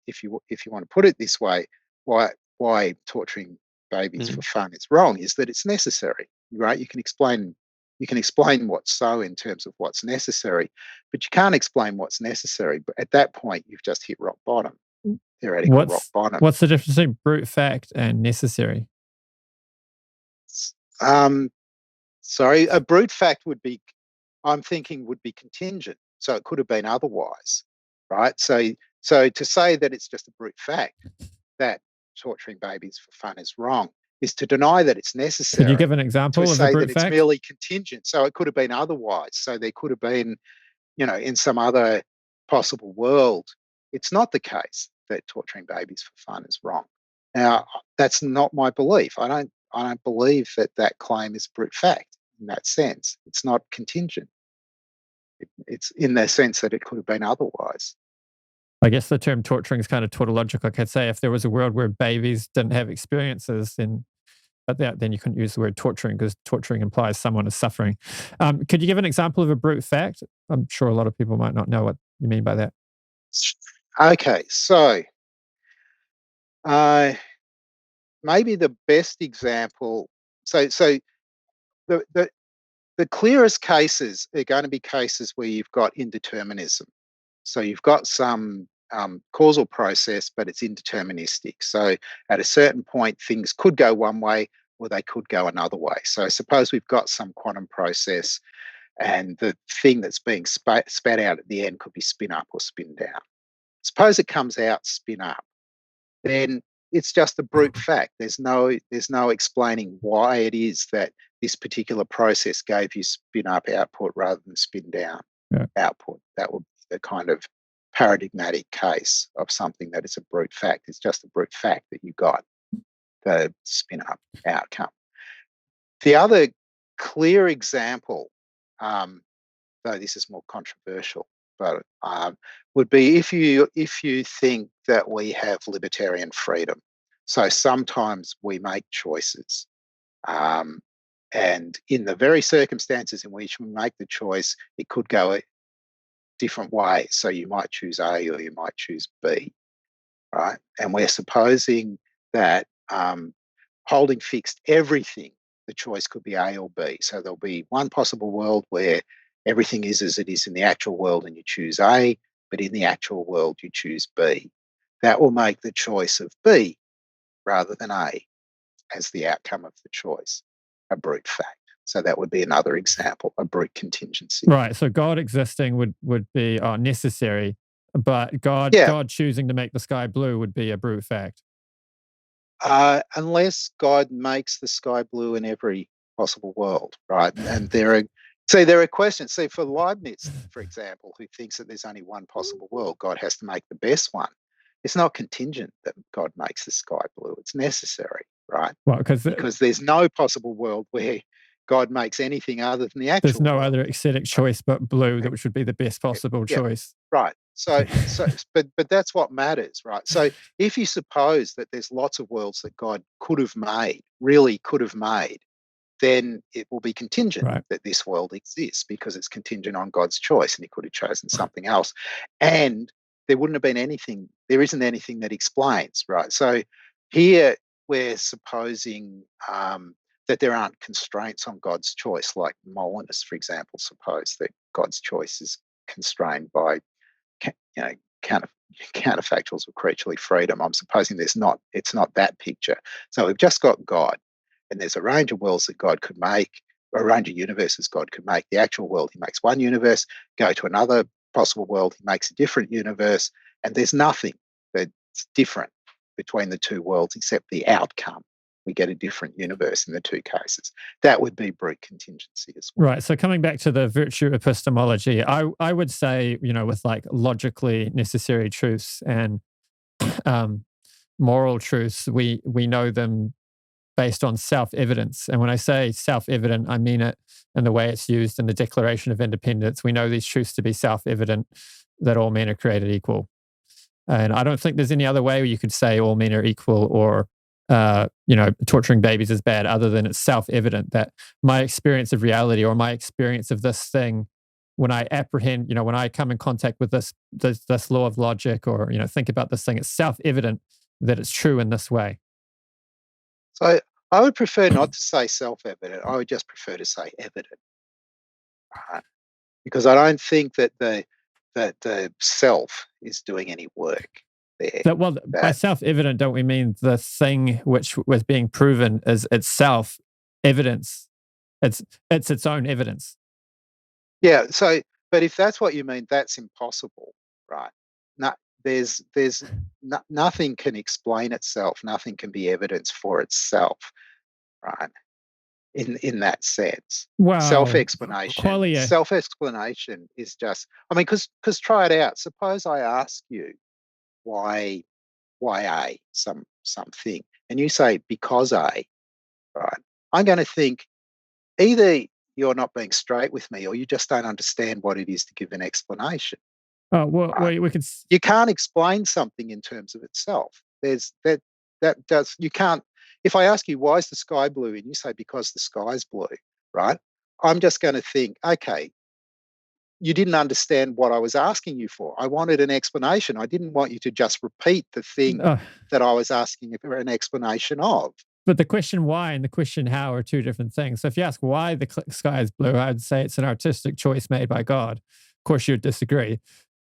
if you want to put it this way, why torturing babies for fun is wrong is that it's necessary, right? You can explain what's so in terms of what's necessary, but you can't explain what's necessary. But at that point, you've just hit rock bottom, theoretical rock bottom. What's the difference between brute fact and necessary? Sorry, a brute fact would be contingent. So it could have been otherwise, right? So to say that it's just a brute fact that torturing babies for fun is wrong is to deny that it's necessary. Could you give an example of a brute fact? It's merely contingent. So it could have been otherwise. So there could have been, in some other possible world, it's not the case that torturing babies for fun is wrong. Now, that's not my belief. I don't believe that claim is brute fact in that sense. It's not contingent. It's in the sense that it could have been otherwise. I guess the term torturing is kind of tautological. I could say if there was a world where babies didn't have experiences, then you couldn't use the word torturing because torturing implies someone is suffering. Could you give an example of a brute fact? I'm sure a lot of people might not know what you mean by that. Okay, so maybe the best example. So the clearest cases are going to be cases where you've got indeterminism. So you've got some causal process, but it's indeterministic. So at a certain point, things could go one way or they could go another way. So suppose we've got some quantum process and the thing that's being spat out at the end could be spin up or spin down. Suppose it comes out spin up. Then it's just a brute fact. There's no explaining why it is that this particular process gave you spin up output rather than spin down output. That would be the kind of paradigmatic case of something that is a brute fact. It's just a brute fact that you got the spin up outcome. The other clear example, though this is more controversial, but would be if you think that we have libertarian freedom. So sometimes we make choices, and in the very circumstances in which we make the choice, it could go different ways. So you might choose A or you might choose B, right? And we're supposing that holding fixed everything, the choice could be A or B. So there'll be one possible world where everything is as it is in the actual world and you choose A, but in the actual world you choose B. That will make the choice of B rather than A as the outcome of the choice a brute fact. So that would be another example, a brute contingency. Right. So God existing would be necessary, but God choosing to make the sky blue would be a brute fact. Unless God makes the sky blue in every possible world, right? And there are questions. See, for Leibniz, for example, who thinks that there's only one possible world, God has to make the best one. It's not contingent that God makes the sky blue. It's necessary, right? Well, because there's no possible world where God makes anything other than the actual There's no world. other aesthetic choice but blue, which would be the best possible choice. Right. But that's what matters, right? So if you suppose that there's lots of worlds that God could have made, really could have made, then it will be contingent that this world exists because it's contingent on God's choice, and he could have chosen something else. And there wouldn't have been anything, there isn't anything that explains, right? So here we're supposing that there aren't constraints on God's choice, like Molinists, for example, suppose that God's choice is constrained by counterfactuals of creaturely freedom. I'm supposing it's not that picture. So we've just got God, and there's a range of worlds that God could make, a range of universes God could make. The actual world, he makes one universe, go to another possible world, he makes a different universe, and there's nothing that's different between the two worlds except the outcome. We get a different universe in the two cases. That would be brute contingency as well. Right. So coming back to the virtue epistemology, I would say, with like logically necessary truths and moral truths, we know them based on self-evidence. And when I say self-evident, I mean it in the way it's used in the Declaration of Independence. We know these truths to be self-evident, that all men are created equal. And I don't think there's any other way where you could say all men are equal or torturing babies is bad, other than it's self-evident that my experience of reality or my experience of this thing, when I apprehend, when I come in contact with this law of logic or, think about this thing, it's self-evident that it's true in this way. So I would prefer not to say self-evident. I would just prefer to say evident. Because I don't think that the self is doing any work there. By self-evident, don't we mean the thing which was being proven is itself evidence? It's its own evidence. Yeah. So, but if that's what you mean, that's impossible, right? Nothing can explain itself. Nothing can be evidence for itself, right? In that sense, wow. Self-explanation is just. I mean, because try it out. Suppose I ask you why A something, and you say because A, right? I'm going to think either you're not being straight with me, or you just don't understand what it is to give an explanation. Oh well, right? We could. You can't explain something in terms of itself. You can't. If I ask you why is the sky blue, and you say because the sky's blue, right? I'm just going to think, okay, you didn't understand what I was asking you for. I wanted an explanation. I didn't want you to just repeat the thing that I was asking for an explanation of. But the question why and the question how are two different things. So if you ask why the sky is blue, I'd say it's an artistic choice made by God. Of course, you'd disagree,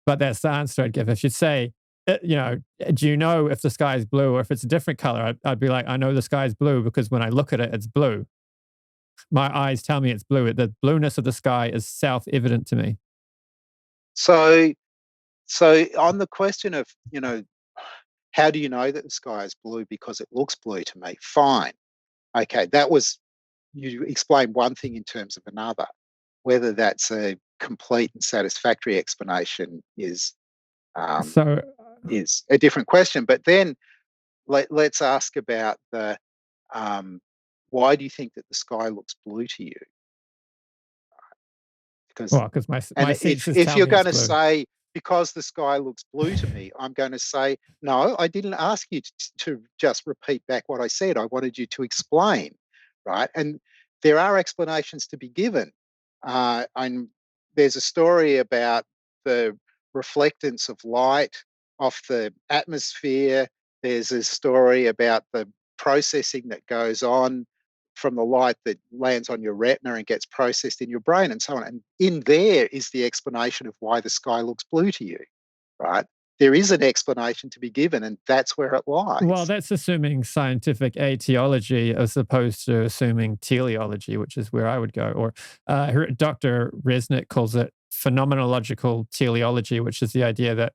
but that's the answer I'd give. If you'd say, do you know if the sky is blue or if it's a different color? I'd be like, I know the sky is blue because when I look at it, it's blue. My eyes tell me it's blue. The blueness of the sky is self-evident to me. So on the question of, how do you know that the sky is blue? Because it looks blue to me. Fine. Okay, you explained one thing in terms of another. Whether that's a complete and satisfactory explanation is a different question. But then let's ask about the why do you think that the sky looks blue to you? Because my if you're going to say because the sky looks blue to me, I'm going to say no. I didn't ask you to just repeat back what I said. I wanted you to explain, right? And there are explanations to be given. And there's a story about the reflectance of light off the atmosphere. There's a story about the processing that goes on from the light that lands on your retina and gets processed in your brain and so on. And in there is the explanation of why the sky looks blue to you, right? There is an explanation to be given, and that's where it lies. Well, that's assuming scientific atheology as opposed to assuming teleology, which is where I would go. Or Dr. Resnick calls it phenomenological teleology, which is the idea that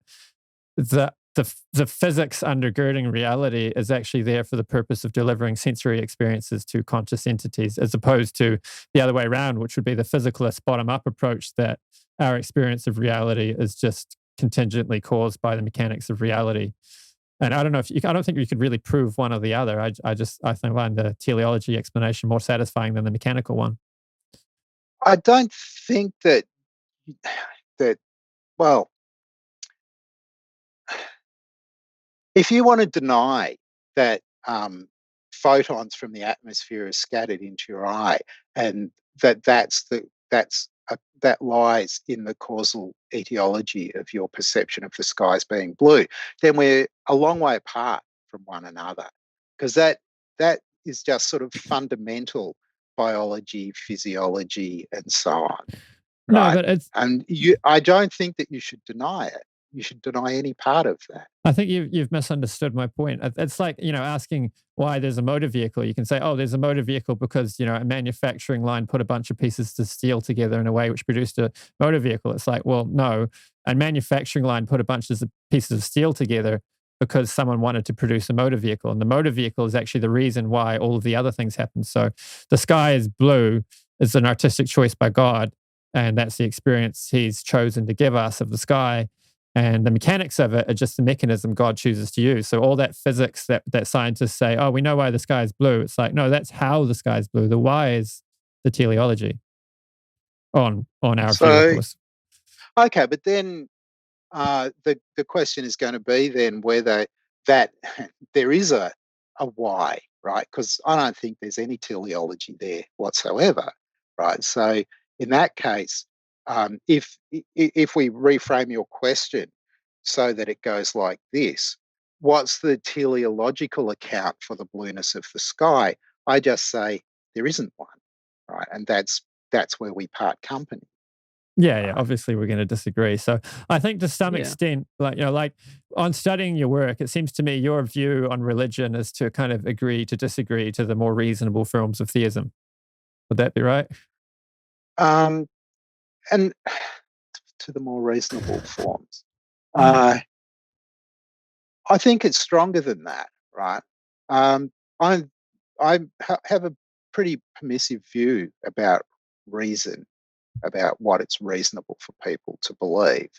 the physics undergirding reality is actually there for the purpose of delivering sensory experiences to conscious entities, as opposed to the other way around, which would be the physicalist bottom-up approach that our experience of reality is just contingently caused by the mechanics of reality. And I don't know I don't think you could really prove one or the other. I find the teleology explanation more satisfying than the mechanical one. I don't think that well, if you want to deny that photons from the atmosphere are scattered into your eye, and that lies in the causal etiology of your perception of the skies being blue, then we're a long way apart from one another, because that is just sort of fundamental biology, physiology, and so on. Right? No, but I don't think that you should deny it. You should deny any part of that. I think you've misunderstood my point. It's like, asking why there's a motor vehicle. You can say, oh, there's a motor vehicle because, a manufacturing line put a bunch of pieces of steel together in a way which produced a motor vehicle. It's like, well, no, a manufacturing line put a bunch of pieces of steel together because someone wanted to produce a motor vehicle. And the motor vehicle is actually the reason why all of the other things happen. So the sky is blue is an artistic choice by God. And that's the experience he's chosen to give us of the sky. And the mechanics of it are just the mechanism God chooses to use. So all that physics that scientists say, oh, we know why the sky is blue. It's like, no, that's how the sky is blue. The why is the teleology on our view, of course. Okay, but then the question is going to be then whether that there is a why, right? Because I don't think there's any teleology there whatsoever, right? So in that case, if we reframe your question so that it goes like this, what's the teleological account for the blueness of the sky? I just say there isn't one, right? And that's where we part company. Yeah. Obviously, we're going to disagree. So I think to some extent, like on studying your work, it seems to me your view on religion is to kind of agree to disagree to the more reasonable forms of theism. Would that be right? And to the more reasonable forms. I think it's stronger than that, right? I have a pretty permissive view about reason, about what it's reasonable for people to believe.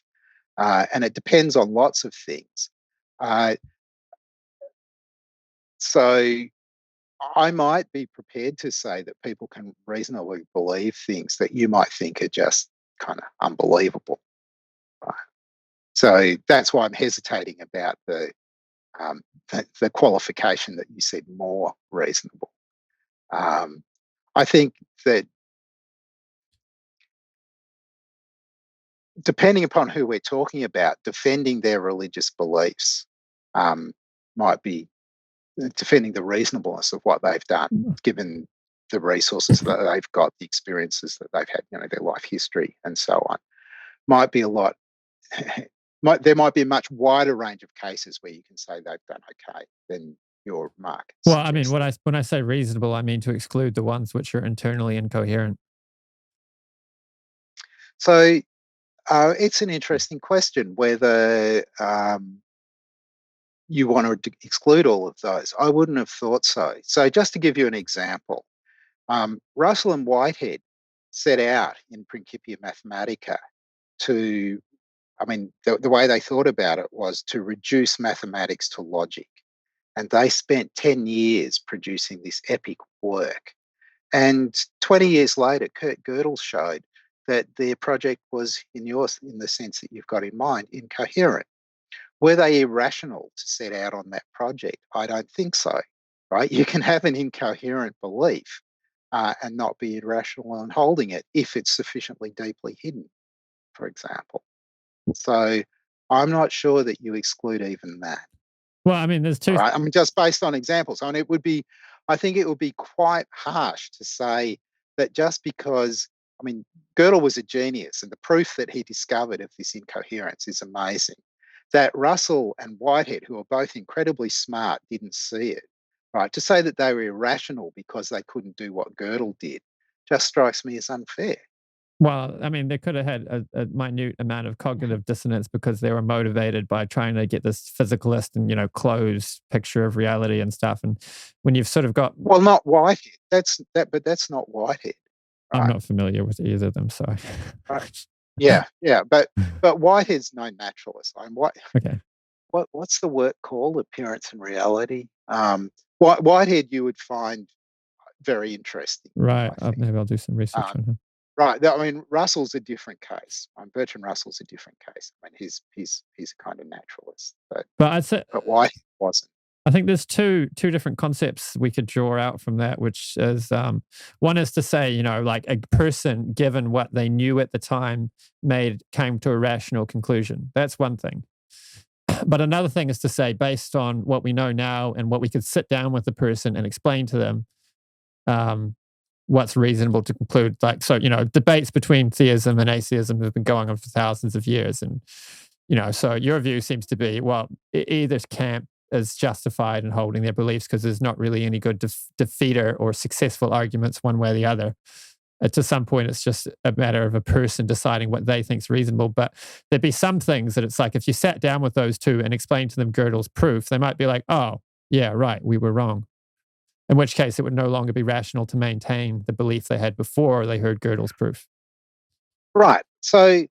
And it depends on lots of things. So I might be prepared to say that people can reasonably believe things that you might think are just kind of unbelievable. Right? So that's why I'm hesitating about the qualification that you said, more reasonable. I think that depending upon who we're talking about, defending their religious beliefs might be defending the reasonableness of what they've done, given the resources that they've got, the experiences that they've had, their life history and so on. Might be a lot. There might be a much wider range of cases where you can say they've done okay than your remark. Well, I mean, when I say reasonable, I mean to exclude the ones which are internally incoherent. So it's an interesting question whether you want to exclude all of those. I wouldn't have thought so. So just to give you an example, Russell and Whitehead set out in Principia Mathematica to, the way they thought about it was to reduce mathematics to logic. And they spent 10 years producing this epic work. And 20 years later, Kurt Gödel showed that their project was, in the sense that you've got in mind, incoherent. Were they irrational to set out on that project? I don't think so, right? You can have an incoherent belief and not be irrational in holding it if it's sufficiently deeply hidden, for example. So I'm not sure that you exclude even that. Well, I mean, there's two. Right? I mean, just based on examples. I mean, I think it would be quite harsh to say that just because, I mean, Gödel was a genius, and the proof that he discovered of this incoherence is amazing. That Russell and Whitehead, who are both incredibly smart, didn't see it. Right? To say that they were irrational because they couldn't do what Gödel did just strikes me as unfair. Well, I mean, they could have had a minute amount of cognitive dissonance because they were motivated by trying to get this physicalist and, closed picture of reality and stuff. And when you've sort of got... Well, not Whitehead. But that's not Whitehead. Right? I'm not familiar with either of them, so... Right. Yeah. But Whitehead's no naturalist. Okay. What's the work called? Appearance and Reality. Whitehead you would find very interesting. Right. Maybe I'll do some research on him. Right. I mean, Russell's a different case. Bertrand Russell's a different case. I mean, he's a kind of naturalist, but I'd say, but Whitehead wasn't. I think there's two different concepts we could draw out from that, which is one is to say, like a person, given what they knew at the time, came to a rational conclusion. That's one thing. But another thing is to say, based on what we know now and what we could sit down with the person and explain to them, what's reasonable to conclude. Like, so, debates between theism and atheism have been going on for thousands of years. And, so your view seems to be, well, either camp is justified in holding their beliefs because there's not really any good defeater or successful arguments one way or the other. To some point, it's just a matter of a person deciding what they think is reasonable. But there'd be some things that it's like, if you sat down with those two and explained to them Gödel's proof, they might be like, oh, yeah, right, we were wrong. In which case, it would no longer be rational to maintain the belief they had before they heard Gödel's proof. Right. So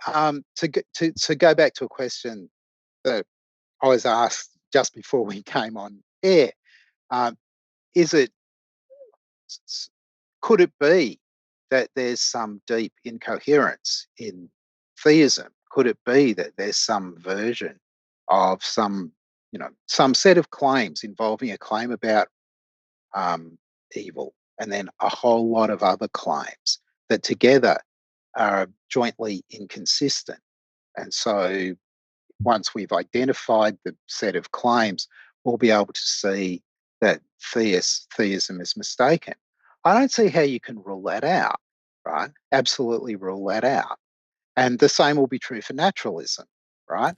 to go back to a question that I was asked just before we came on air, could it be that there's some deep incoherence in theism? Could it be that there's some version of some set of claims involving a claim about evil and then a whole lot of other claims that together are jointly inconsistent? And so once we've identified the set of claims, we'll be able to see that theism is mistaken. I don't see how you can rule that out, right? Absolutely rule that out. And the same will be true for naturalism, right?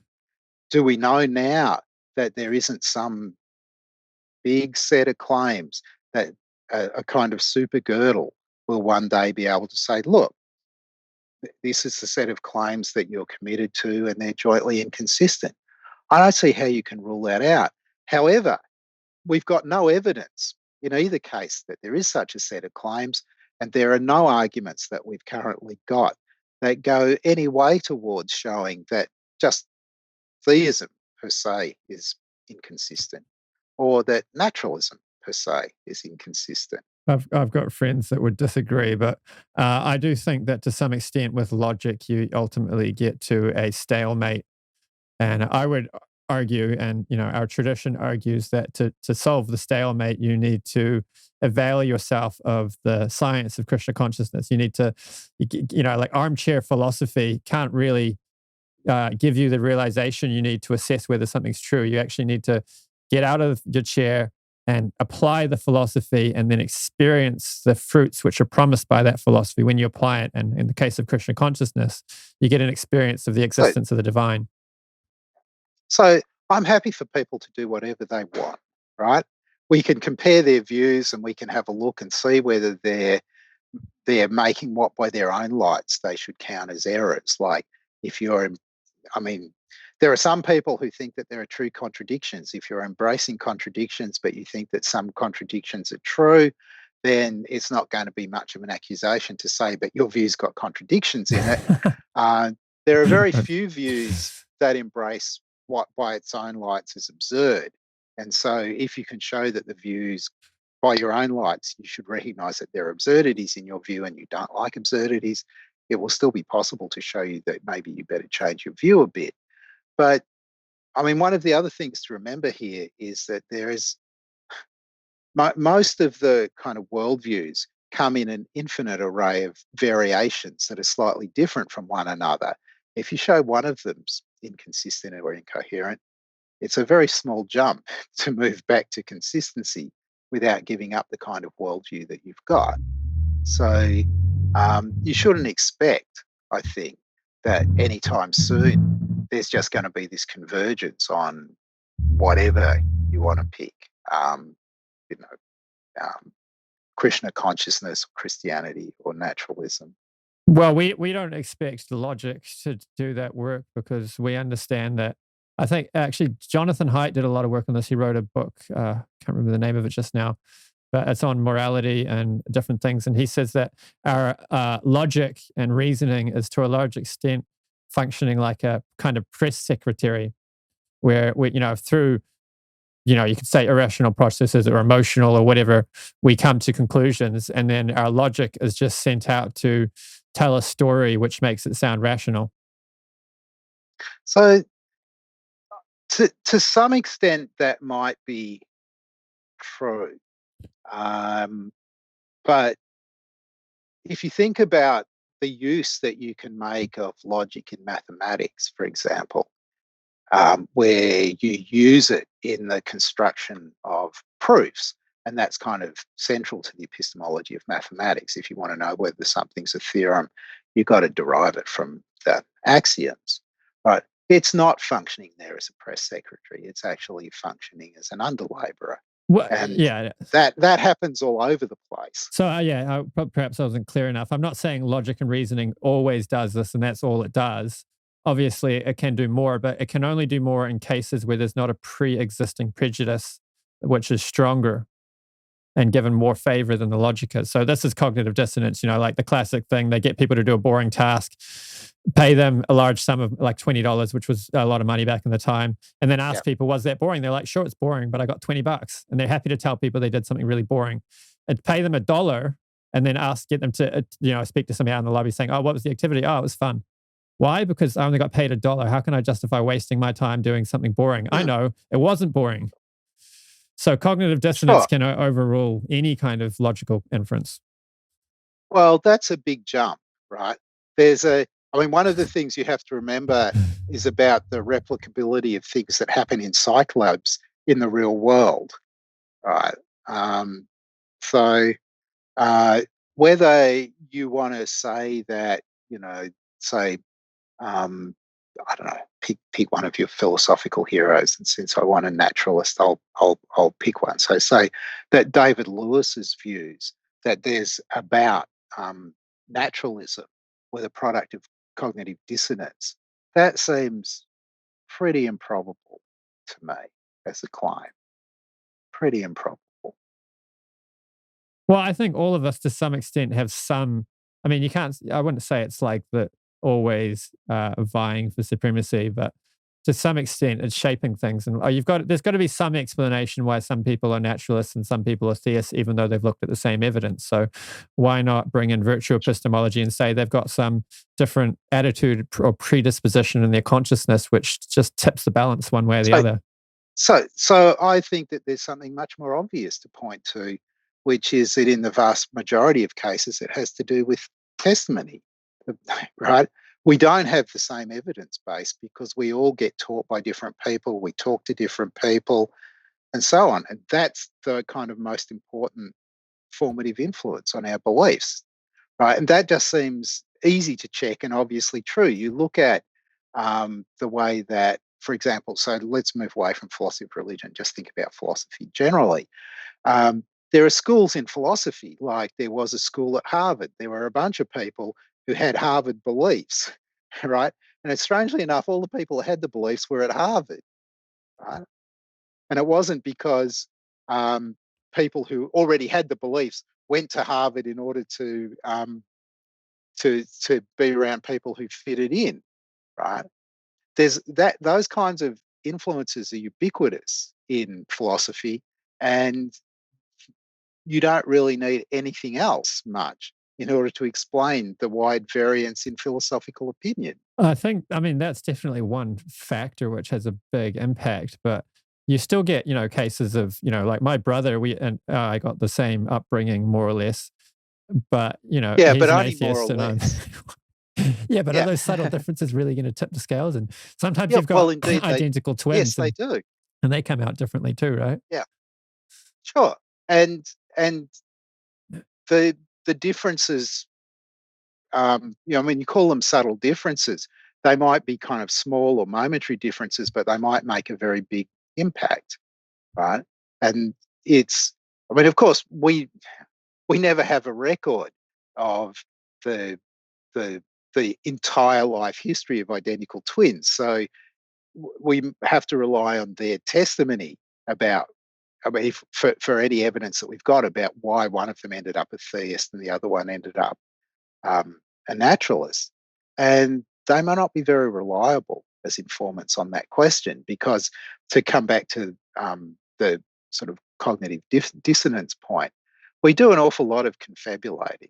Do we know now that there isn't some big set of claims that a kind of super Gödel will one day be able to say, look, this is the set of claims that you're committed to and they're jointly inconsistent? I don't see how you can rule that out. However, we've got no evidence in either case that there is such a set of claims, and there are no arguments that we've currently got that go any way towards showing that just theism per se is inconsistent or that naturalism per se is inconsistent. I've got friends that would disagree, but I do think that to some extent with logic, you ultimately get to a stalemate. And I would argue, and our tradition argues, that to solve the stalemate, you need to avail yourself of the science of Krishna consciousness. You need to, like armchair philosophy can't really give you the realization you need to assess whether something's true. You actually need to get out of your chair and apply the philosophy and then experience the fruits which are promised by that philosophy when you apply it. And in the case of Krishna consciousness, you get an experience of the existence of the divine. So I'm happy for people to do whatever they want, right? We can compare their views and we can have a look and see whether they're making what by their own lights they should count as errors. Like there are some people who think that there are true contradictions. If you're embracing contradictions, but you think that some contradictions are true, then it's not going to be much of an accusation to say, but your view's got contradictions in it. There are very few views that embrace what by its own lights is absurd. And so if you can show that the views by your own lights, you should recognize that there are absurdities in your view and you don't like absurdities, it will still be possible to show you that maybe you better change your view a bit. But one of the other things to remember here is that there is most of the kind of worldviews come in an infinite array of variations that are slightly different from one another. If you show one of them's inconsistent or incoherent, it's a very small jump to move back to consistency without giving up the kind of worldview that you've got. So you shouldn't expect, I think, that anytime soon there's just going to be this convergence on whatever you want to pick, Krishna consciousness, Christianity, or naturalism. Well, we don't expect logic to do that work because we understand that. I think actually Jonathan Haidt did a lot of work on this. He wrote a book, can't remember the name of it just now, but it's on morality and different things. And he says that our logic and reasoning is to a large extent functioning like a kind of press secretary where we, through, you could say irrational processes or emotional or whatever, we come to conclusions. And then our logic is just sent out to tell a story which makes it sound rational. So to some extent that might be true. But if you think about the use that you can make of logic in mathematics, for example, where you use it in the construction of proofs, and that's kind of central to the epistemology of mathematics. If you want to know whether something's a theorem, you've got to derive it from the axioms, right? It's not functioning there as a press secretary. It's actually functioning as an underlabourer. Well, and yeah, that happens all over the place. So perhaps I wasn't clear enough. I'm not saying logic and reasoning always does this and that's all it does. Obviously, it can do more, but it can only do more in cases where there's not a pre-existing prejudice which is stronger and given more favor than the logic is. So this is cognitive dissonance, like the classic thing. They get people to do a boring task, pay them a large sum of like $20, which was a lot of money back in the time, and then ask people, was that boring? They're like, sure, it's boring, but I got $20. And they're happy to tell people they did something really boring. And pay them $1 and then get them to, speak to somebody out in the lobby saying, oh, what was the activity? Oh, it was fun. Why? Because I only got paid $1. How can I justify wasting my time doing something boring? I know it wasn't boring. So cognitive dissonance can overrule any kind of logical inference. Well, that's a big jump, right? One of the things you have to remember is about the replicability of things that happen in psych labs in the real world, right? Whether you want to say that, I don't know, pick one of your philosophical heroes, and since I want a naturalist, I'll pick one. So say that David Lewis's views that there's about naturalism with a product of cognitive dissonance, that seems pretty improbable to me as a claim. Pretty improbable. Well, I think all of us to some extent have some, I wouldn't say it's like that always vying for supremacy, but to some extent it's shaping things. And there's got to be some explanation why some people are naturalists and some people are theists, even though they've looked at the same evidence. So why not bring in virtue epistemology and say they've got some different attitude or predisposition in their consciousness, which just tips the balance one way or the other. So I think that there's something much more obvious to point to, which is that in the vast majority of cases, it has to do with testimony. Right? We don't have the same evidence base because we all get taught by different people, we talk to different people, and so on. And that's the kind of most important formative influence on our beliefs, right? And that just seems easy to check and obviously true. You look at the way that, for example, so let's move away from philosophy of religion, just think about philosophy generally. There are schools in philosophy, like there was a school at Harvard. There were a bunch of people who had Harvard beliefs, right? And strangely enough, all the people who had the beliefs were at Harvard, right? And it wasn't because people who already had the beliefs went to Harvard in order to be around people who fitted in, right? Those kinds of influences are ubiquitous in philosophy, and you don't really need anything else much in order to explain the wide variance in philosophical opinion. That's definitely one factor which has a big impact, but you still get, cases of, like my brother, I got the same upbringing more or less, but, he's but an only atheist more or less. Yeah, but are those subtle differences really going to tip the scales? And sometimes you've got identical twins. Yes, they do. And they come out differently too, right? Yeah, sure. And the differences, you call them subtle differences. They might be kind of small or momentary differences, but they might make a very big impact, right? And of course, we never have a record of the entire life history of identical twins. So we have to rely on their testimony for any evidence that we've got about why one of them ended up a theist and the other one ended up a naturalist. And they may not be very reliable as informants on that question, because to come back to the sort of cognitive dissonance point, we do an awful lot of confabulating.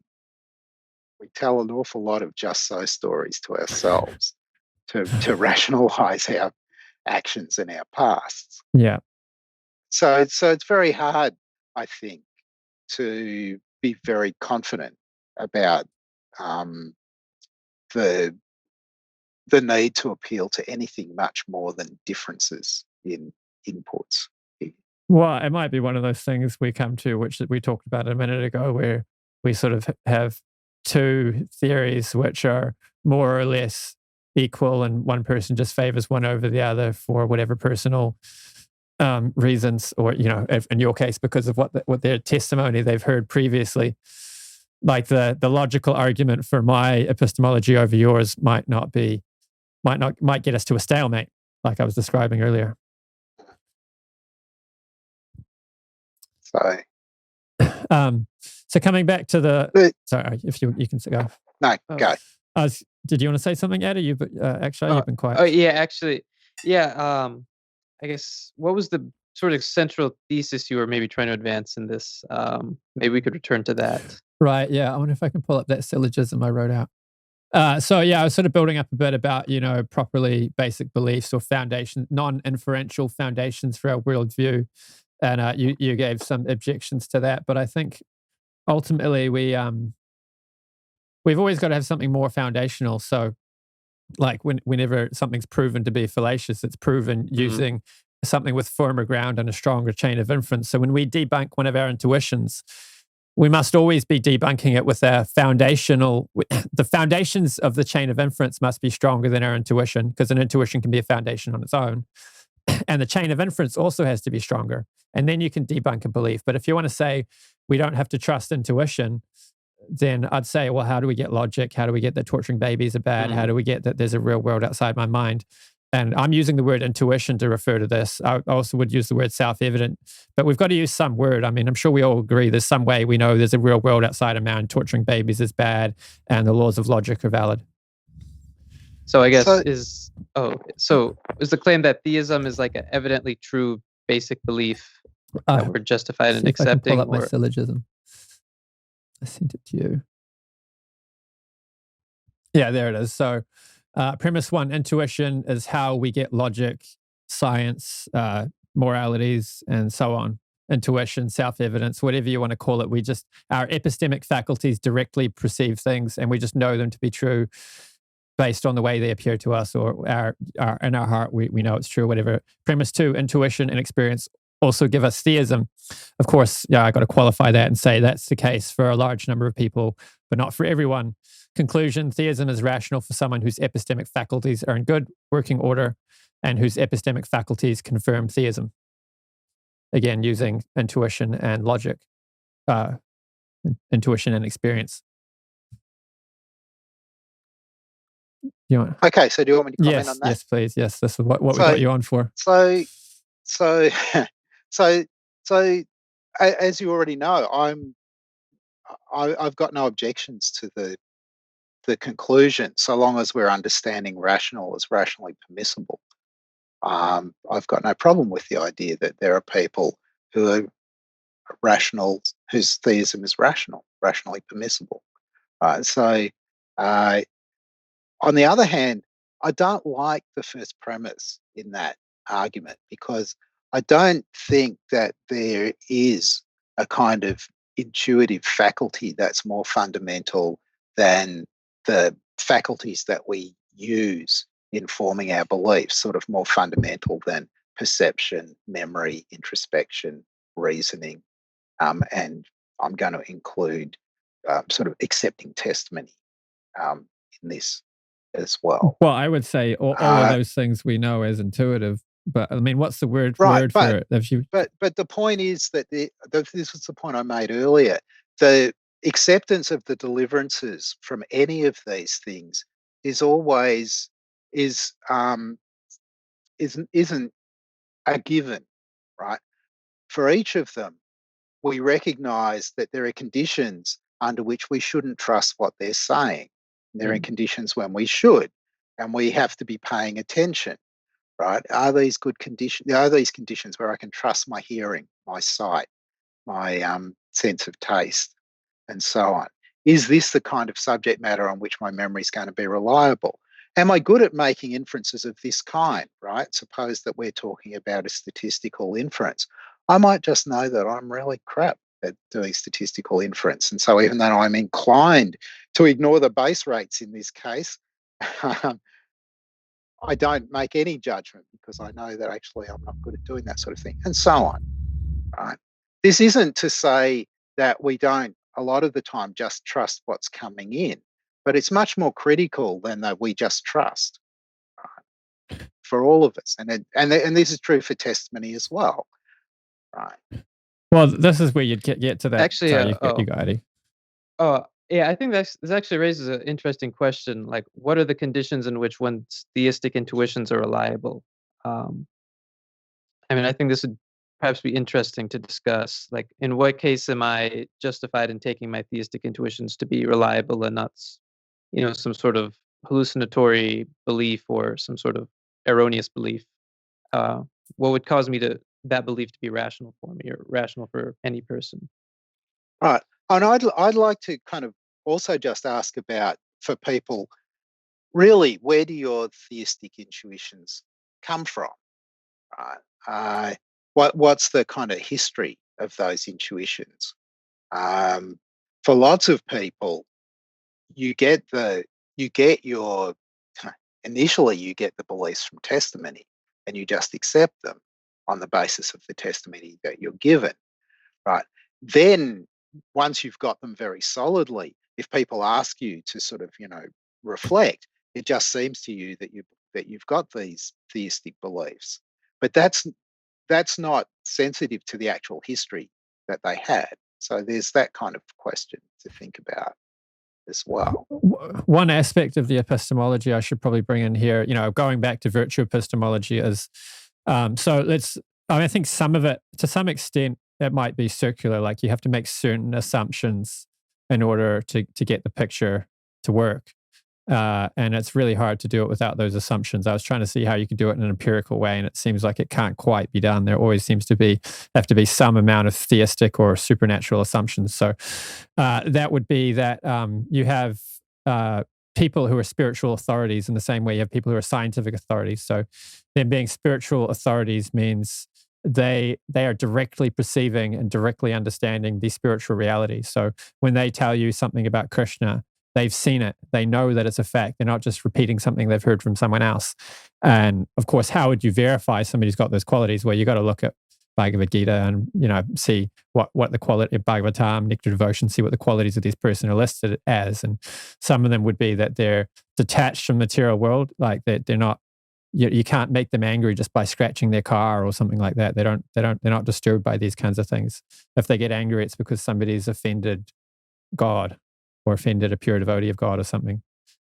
We tell an awful lot of just so stories to ourselves to rationalize our actions and our pasts. Yeah. So it's very hard, I think, to be very confident about the need to appeal to anything much more than differences in inputs. Well, it might be one of those things we come to, which we talked about a minute ago, where we sort of have two theories which are more or less equal, and one person just favors one over the other for whatever personal reasons, or if, in your case, because of what their testimony they've heard previously. Like the logical argument for my epistemology over yours might get us to a stalemate, like I was describing earlier. So coming back to sorry, if you can go. No, go. Did you want to say something, Eddie? You've been quiet. Oh yeah, actually, yeah. I guess what was the sort of central thesis you were maybe trying to advance in this? Maybe we could return to that. Right. Yeah. I wonder if I can pull up that syllogism I wrote out. So yeah, I was sort of building up a bit about properly basic beliefs or foundation, non-inferential foundations for our worldview, and you gave some objections to that. But I think ultimately we've always got to have something more foundational. So like whenever something's proven to be fallacious, it's proven using something with firmer ground and a stronger chain of inference. So when we debunk one of our intuitions, we must always be debunking it with the foundations of the chain of inference must be stronger than our intuition, because an intuition can be a foundation on its own. And the chain of inference also has to be stronger. And then you can debunk a belief. But if you want to say we don't have to trust intuition, then I'd say, well, how do we get logic? How do we get that torturing babies are bad? How do we get that there's a real world outside my mind? And I'm using the word intuition to refer to this. I also would use the word self-evident, but we've got to use some word. I mean, I'm sure we all agree there's some way we know there's a real world outside of man. Torturing babies is bad, and the laws of logic are valid. So I guess is the claim that theism is like an evidently true basic belief that we're justified in accepting? I can pull up my syllogism. I sent it to you. Yeah, there it is. So premise one, intuition is how we get logic, science, moralities, and so on. Intuition, self-evidence, whatever you want to call it. Our epistemic faculties directly perceive things, and we just know them to be true based on the way they appear to us, or in our heart, we know it's true, whatever. Premise two, intuition and experience also give us theism. Of course, I got to qualify that and say that's the case for a large number of people, but not for everyone. Conclusion, theism is rational for someone whose epistemic faculties are in good working order and whose epistemic faculties confirm theism. Again, using intuition and logic, intuition and experience. Okay, so do you want me to comment on that? Yes, please. Yes, this is what we got you on for. So, as you already know, I've got no objections to the conclusion, so long as we're understanding rational as rationally permissible. I've got no problem with the idea that there are people who are rational, whose theism is rationally permissible. On the other hand, I don't like the first premise in that argument, because I don't think that there is a kind of intuitive faculty that's more fundamental than the faculties that we use in forming our beliefs, sort of more fundamental than perception, memory, introspection, reasoning, and I'm going to include sort of accepting testimony in this as well. Well, I would say all of those things we know as intuitive, but I mean, what's the word for it? But the point is that this was the point I made earlier. The acceptance of the deliverances from any of these things isn't a given, right? For each of them, we recognise that there are conditions under which we shouldn't trust what they're saying. There are conditions when we should, and we have to be paying attention, right? Are these good conditions? Are these conditions where I can trust my hearing, my sight, my sense of taste, and so on? Is this the kind of subject matter on which my memory is going to be reliable? Am I good at making inferences of this kind, right? Suppose that we're talking about a statistical inference. I might just know that I'm really crap at doing statistical inference. And so even though I'm inclined to ignore the base rates in this case, I don't make any judgment because I know that actually I'm not good at doing that sort of thing, and so on, right? This isn't to say that we don't, a lot of the time, just trust what's coming in, but it's much more critical than that we just trust, right? For all of us. And this is true for testimony as well, right? Well, this is where you'd get to that. Actually, sorry, you got Eddie. Yeah, I think this actually raises an interesting question. Like, what are the conditions in which one's theistic intuitions are reliable? I mean, I think this would perhaps be interesting to discuss. Like, in what case am I justified in taking my theistic intuitions to be reliable and not, some sort of hallucinatory belief or some sort of erroneous belief? What would cause me that belief to be rational for me or rational for any person? Right. And I'd like to kind of also just ask about, for people, really, where do your theistic intuitions come from? Right. What's the kind of history of those intuitions? For lots of people, initially you get the beliefs from testimony, and you just accept them on the basis of the testimony that you're given, right? Then, once you've got them very solidly, if people ask you to sort of, reflect, it just seems to you that you've got these theistic beliefs. But that's not sensitive to the actual history that they had. So there's that kind of question to think about as well. One aspect of the epistemology I should probably bring in here, going back to virtue epistemology is, I think some of it, to some extent, it might be circular. Like, you have to make certain assumptions in order to get the picture to work. And it's really hard to do it without those assumptions. I was trying to see how you could do it in an empirical way, and it seems like it can't quite be done. There always seems to have to be some amount of theistic or supernatural assumptions. So that would be that you have people who are spiritual authorities in the same way you have people who are scientific authorities. So them being spiritual authorities means they are directly perceiving and directly understanding the spiritual reality. So when they tell you something about Krishna, they've seen it. They know that it's a fact. They're not just repeating something they've heard from someone else. And of course, how would you verify somebody's got those qualities? Well, you got to look at Bhagavad Gita and see what the quality of Bhagavatam, Nectar Devotion, see what the qualities of this person are listed as. And some of them would be that they're detached from the material world, like that they're not. You can't make them angry just by scratching their car or something like that. They're not disturbed by these kinds of things. If they get angry, it's because somebody's offended God or offended a pure devotee of God or something.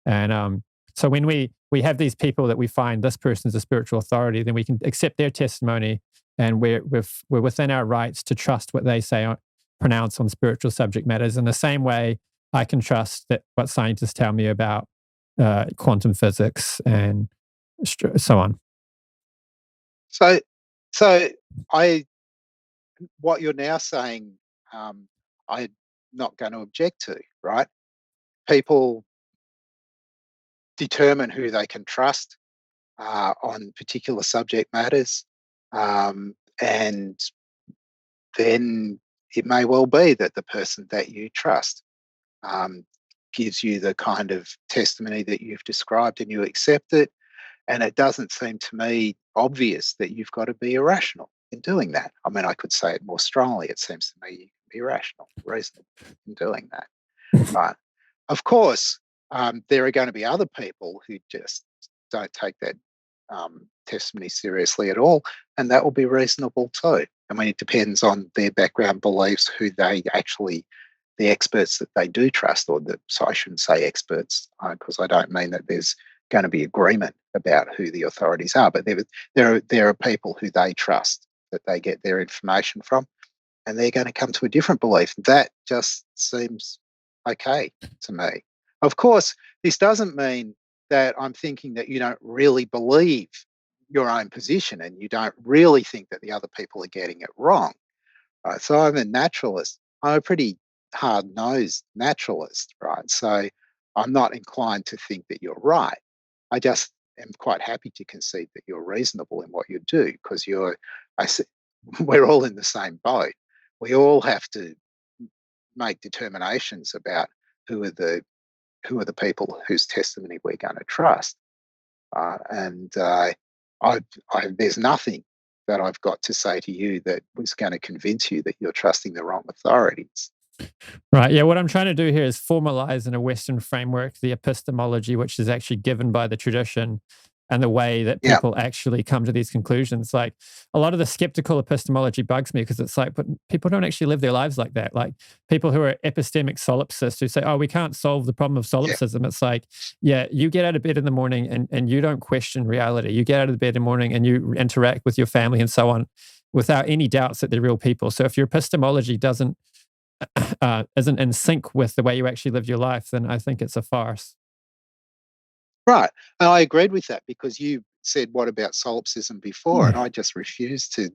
And so when we have these people that we find this person's a spiritual authority, then we can accept their testimony, and we're within our rights to trust what they say, pronounce on spiritual subject matters. In the same way, I can trust that what scientists tell me about quantum physics and so on. So what you're now saying, I'm not going to object to, right? People determine who they can trust on particular subject matters, and then it may well be that the person that you trust gives you the kind of testimony that you've described and you accept it. And it doesn't seem to me obvious that you've got to be irrational in doing that. I mean, I could say it more strongly. It seems to me you can be rational, reasonable in doing that. Right. Of course, there are going to be other people who just don't take that testimony seriously at all, and that will be reasonable too. I mean, it depends on their background beliefs, who they actually, the experts that they do trust, so I shouldn't say experts, because I don't mean that there's going to be agreement about who the authorities are, but there are people who they trust, that they get their information from, and they're going to come to a different belief. That just seems okay to me. Of course, this doesn't mean that I'm thinking that you don't really believe your own position and you don't really think that the other people are getting it wrong. Right? So I'm a naturalist. I'm a pretty hard-nosed naturalist, right? So I'm not inclined to think that you're right. I just am quite happy to concede that you're reasonable in what you do, because we're all in the same boat. We all have to make determinations about who are the people whose testimony we're going to trust. There's nothing that I've got to say to you that was going to convince you that you're trusting the wrong authorities. Right. Yeah. What I'm trying to do here is formalize in a Western framework the epistemology, which is actually given by the tradition, and the way that people actually come to these conclusions. Like, a lot of the skeptical epistemology bugs me, because it's like, but people don't actually live their lives like that. Like, people who are epistemic solipsists who say, oh, we can't solve the problem of solipsism. It's like, you get out of bed in the morning and you don't question reality. You get out of bed in the morning and you interact with your family and so on without any doubts that they're real people. So if your epistemology isn't in sync with the way you actually live your life, then I think it's a farce. Right. And I agreed with that, because you said, what about solipsism before? And I just refused to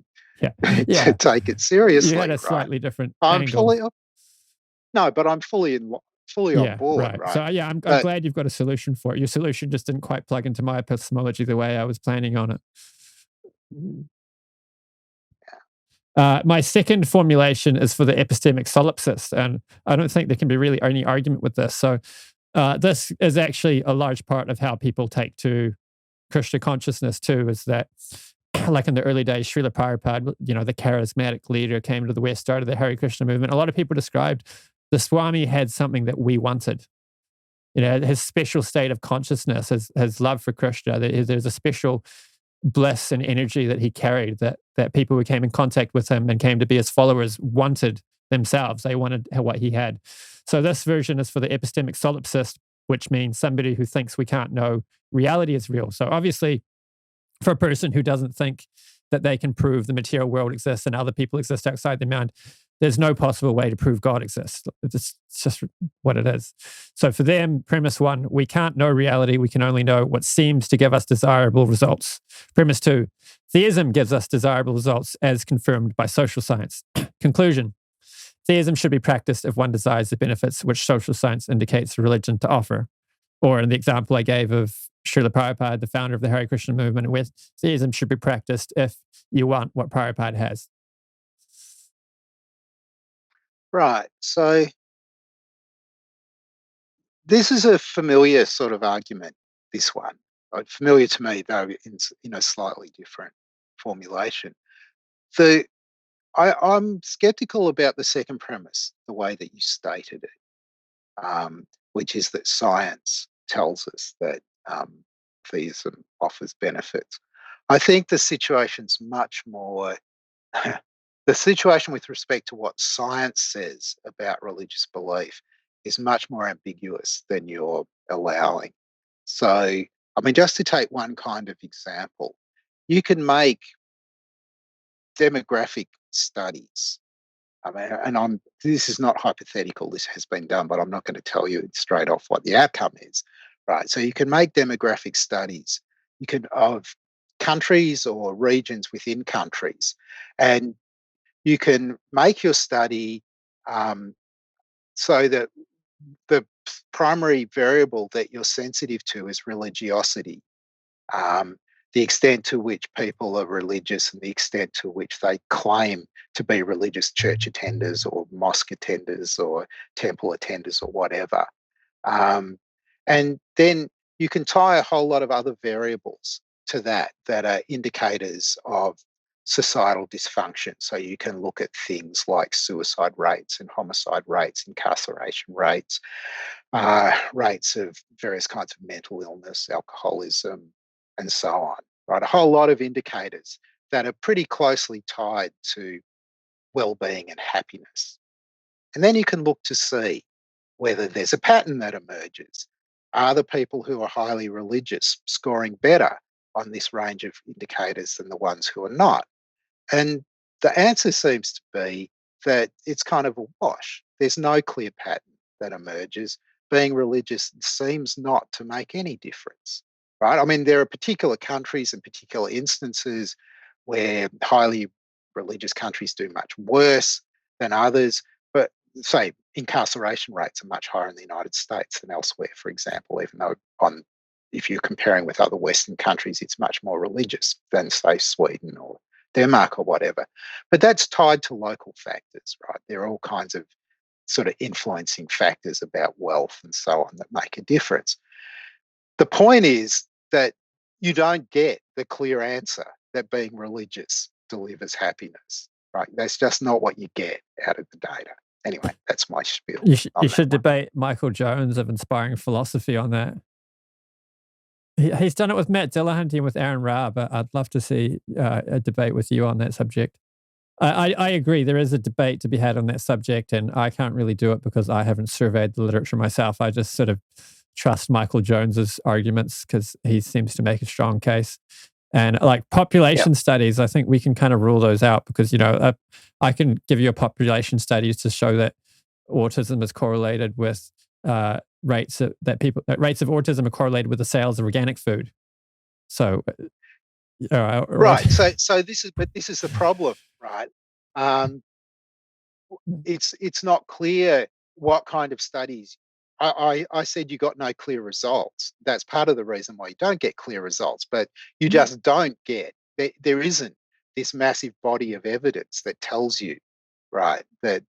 take it seriously. You had a slightly different I'm angle. I'm fully on board. Right. So I'm glad you've got a solution for it. Your solution just didn't quite plug into my epistemology the way I was planning on it. My second formulation is for the epistemic solipsist, and I don't think there can be really any argument with this. So this is actually a large part of how people take to Krishna consciousness too, is that, like in the early days, Srila Prabhupada, the charismatic leader, came to the West, started the Hare Krishna movement. A lot of people described the Swami had something that we wanted. His special state of consciousness, his love for Krishna. There's a special bliss and energy that he carried that people who came in contact with him and came to be his followers wanted themselves. They wanted what he had. So this version is for the epistemic solipsist, which means somebody who thinks we can't know reality is real. So obviously, for a person who doesn't think that they can prove the material world exists and other people exist outside their mind, there's no possible way to prove God exists. It's just what it is. So for them, premise one, we can't know reality. We can only know what seems to give us desirable results. Premise two, theism gives us desirable results as confirmed by social science. Conclusion, theism should be practiced if one desires the benefits which social science indicates religion to offer. Or in the example I gave of Srila Prabhupada, the founder of the Hare Krishna movement, where theism should be practiced if you want what Prabhupada has. Right. So this is a familiar sort of argument, this one. Familiar to me, though, in a slightly different formulation. I'm skeptical about the second premise, the way that you stated it, which is that science tells us that theism offers benefits. I think the situation's much more... The situation with respect to what science says about religious belief is much more ambiguous than you're allowing. So, I mean, just to take one kind of example, you can make demographic studies. I mean, and this is not hypothetical, this has been done, but I'm not going to tell you straight off what the outcome is, right? So you can make demographic studies, of countries or regions within countries, and you can make your study so that the primary variable that you're sensitive to is religiosity, the extent to which people are religious and the extent to which they claim to be religious church attenders or mosque attenders or temple attenders or whatever. And then you can tie a whole lot of other variables to that are indicators of societal dysfunction. So you can look at things like suicide rates and homicide rates, incarceration rates, rates of various kinds of mental illness, alcoholism, and so on. Right, a whole lot of indicators that are pretty closely tied to well-being and happiness. And then you can look to see whether there's a pattern that emerges. Are the people who are highly religious scoring better on this range of indicators than the ones who are not? And the answer seems to be that it's kind of a wash. There's no clear pattern that emerges. Being religious seems not to make any difference, right? I mean, there are particular countries and particular instances where highly religious countries do much worse than others, but say incarceration rates are much higher in the United States than elsewhere, for example, even though if you're comparing with other Western countries, it's much more religious than, say, Sweden or Denmark or whatever. But that's tied to local factors, right? There are all kinds of sort of influencing factors about wealth and so on that make a difference. The point is that you don't get the clear answer that being religious delivers happiness, right? That's just not what you get out of the data. Anyway, that's my spiel. You should debate Michael Jones of Inspiring Philosophy on that. He's done it with Matt Dillahunty and with Aaron Ra, but I'd love to see a debate with you on that subject. I agree. There is a debate to be had on that subject, and I can't really do it because I haven't surveyed the literature myself. I just sort of trust Michael Jones's arguments because he seems to make a strong case. And like population studies, I think we can kind of rule those out because, I can give you a population studies to show that autism is correlated with rates of autism are correlated with the sales of organic food. So, right. So this is the problem, right? It's not clear what kind of studies. I said you got no clear results. That's part of the reason why you don't get clear results, but you just don't get. There isn't this massive body of evidence that tells you, right, that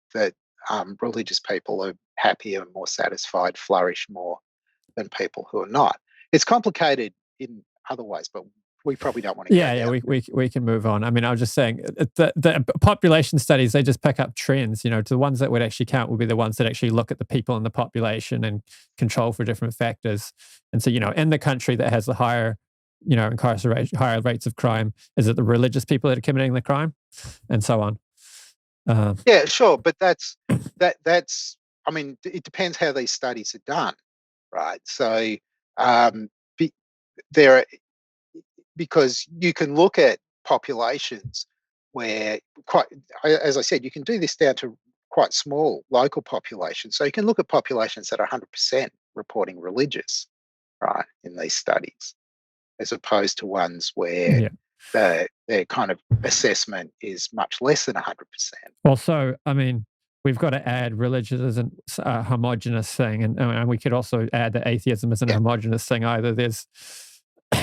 religious people are happier, more satisfied, flourish more than people who are not. It's complicated in other ways, but we probably don't want to. We can move on. I mean, I was just saying the population studies, they just pick up trends. The ones that would actually count would be the ones that actually look at the people in the population and control for different factors. And so, in the country that has the higher, incarceration, higher rates of crime, is it the religious people that are committing the crime, and so on. Yeah, sure, but that's. I mean, it depends how these studies are done, right? So because you can look at populations where as I said, you can do this down to quite small local populations. So you can look at populations that are 100% reporting religious, right, in these studies, as opposed to ones where their kind of assessment is much less than 100%. Well, so, I mean, we've got to add religion isn't a homogenous thing. And we could also add that atheism isn't a homogenous thing either. There's,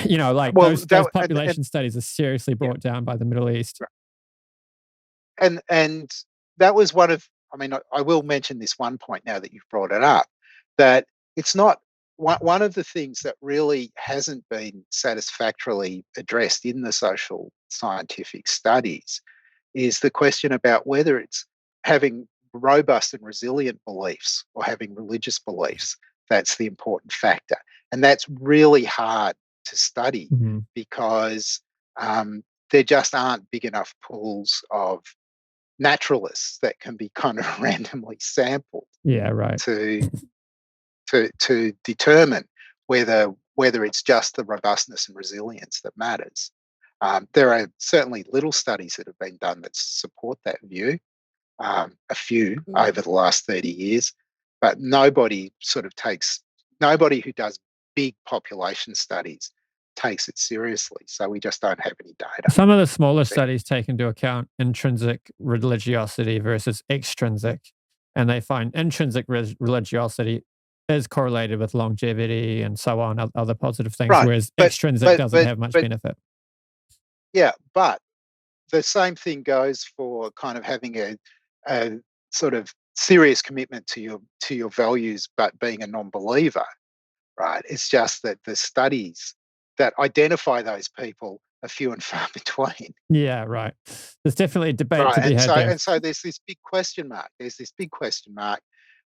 those population studies are seriously brought down by the Middle East. And that was one of, I will mention this one point now that you've brought it up, that it's not, one of the things that really hasn't been satisfactorily addressed in the social scientific studies is the question about whether it's having robust and resilient beliefs or having religious beliefs that's the important factor. And that's really hard to study because there just aren't big enough pools of naturalists that can be kind of randomly sampled to determine whether it's just the robustness and resilience that matters. There are certainly little studies that have been done that support that view, a few over the last 30 years, but nobody who does big population studies takes it seriously. So we just don't have any data. Some of the smaller studies take into account intrinsic religiosity versus extrinsic, and they find intrinsic religiosity is correlated with longevity and so on, other positive things, whereas extrinsic doesn't have much benefit. Yeah, but the same thing goes for kind of having a sort of serious commitment to your values, but being a non-believer, right? It's just that the studies that identify those people are few and far between. Yeah, right. There's definitely a debate Right, to be had there. and so there's this big question mark. There's this big question mark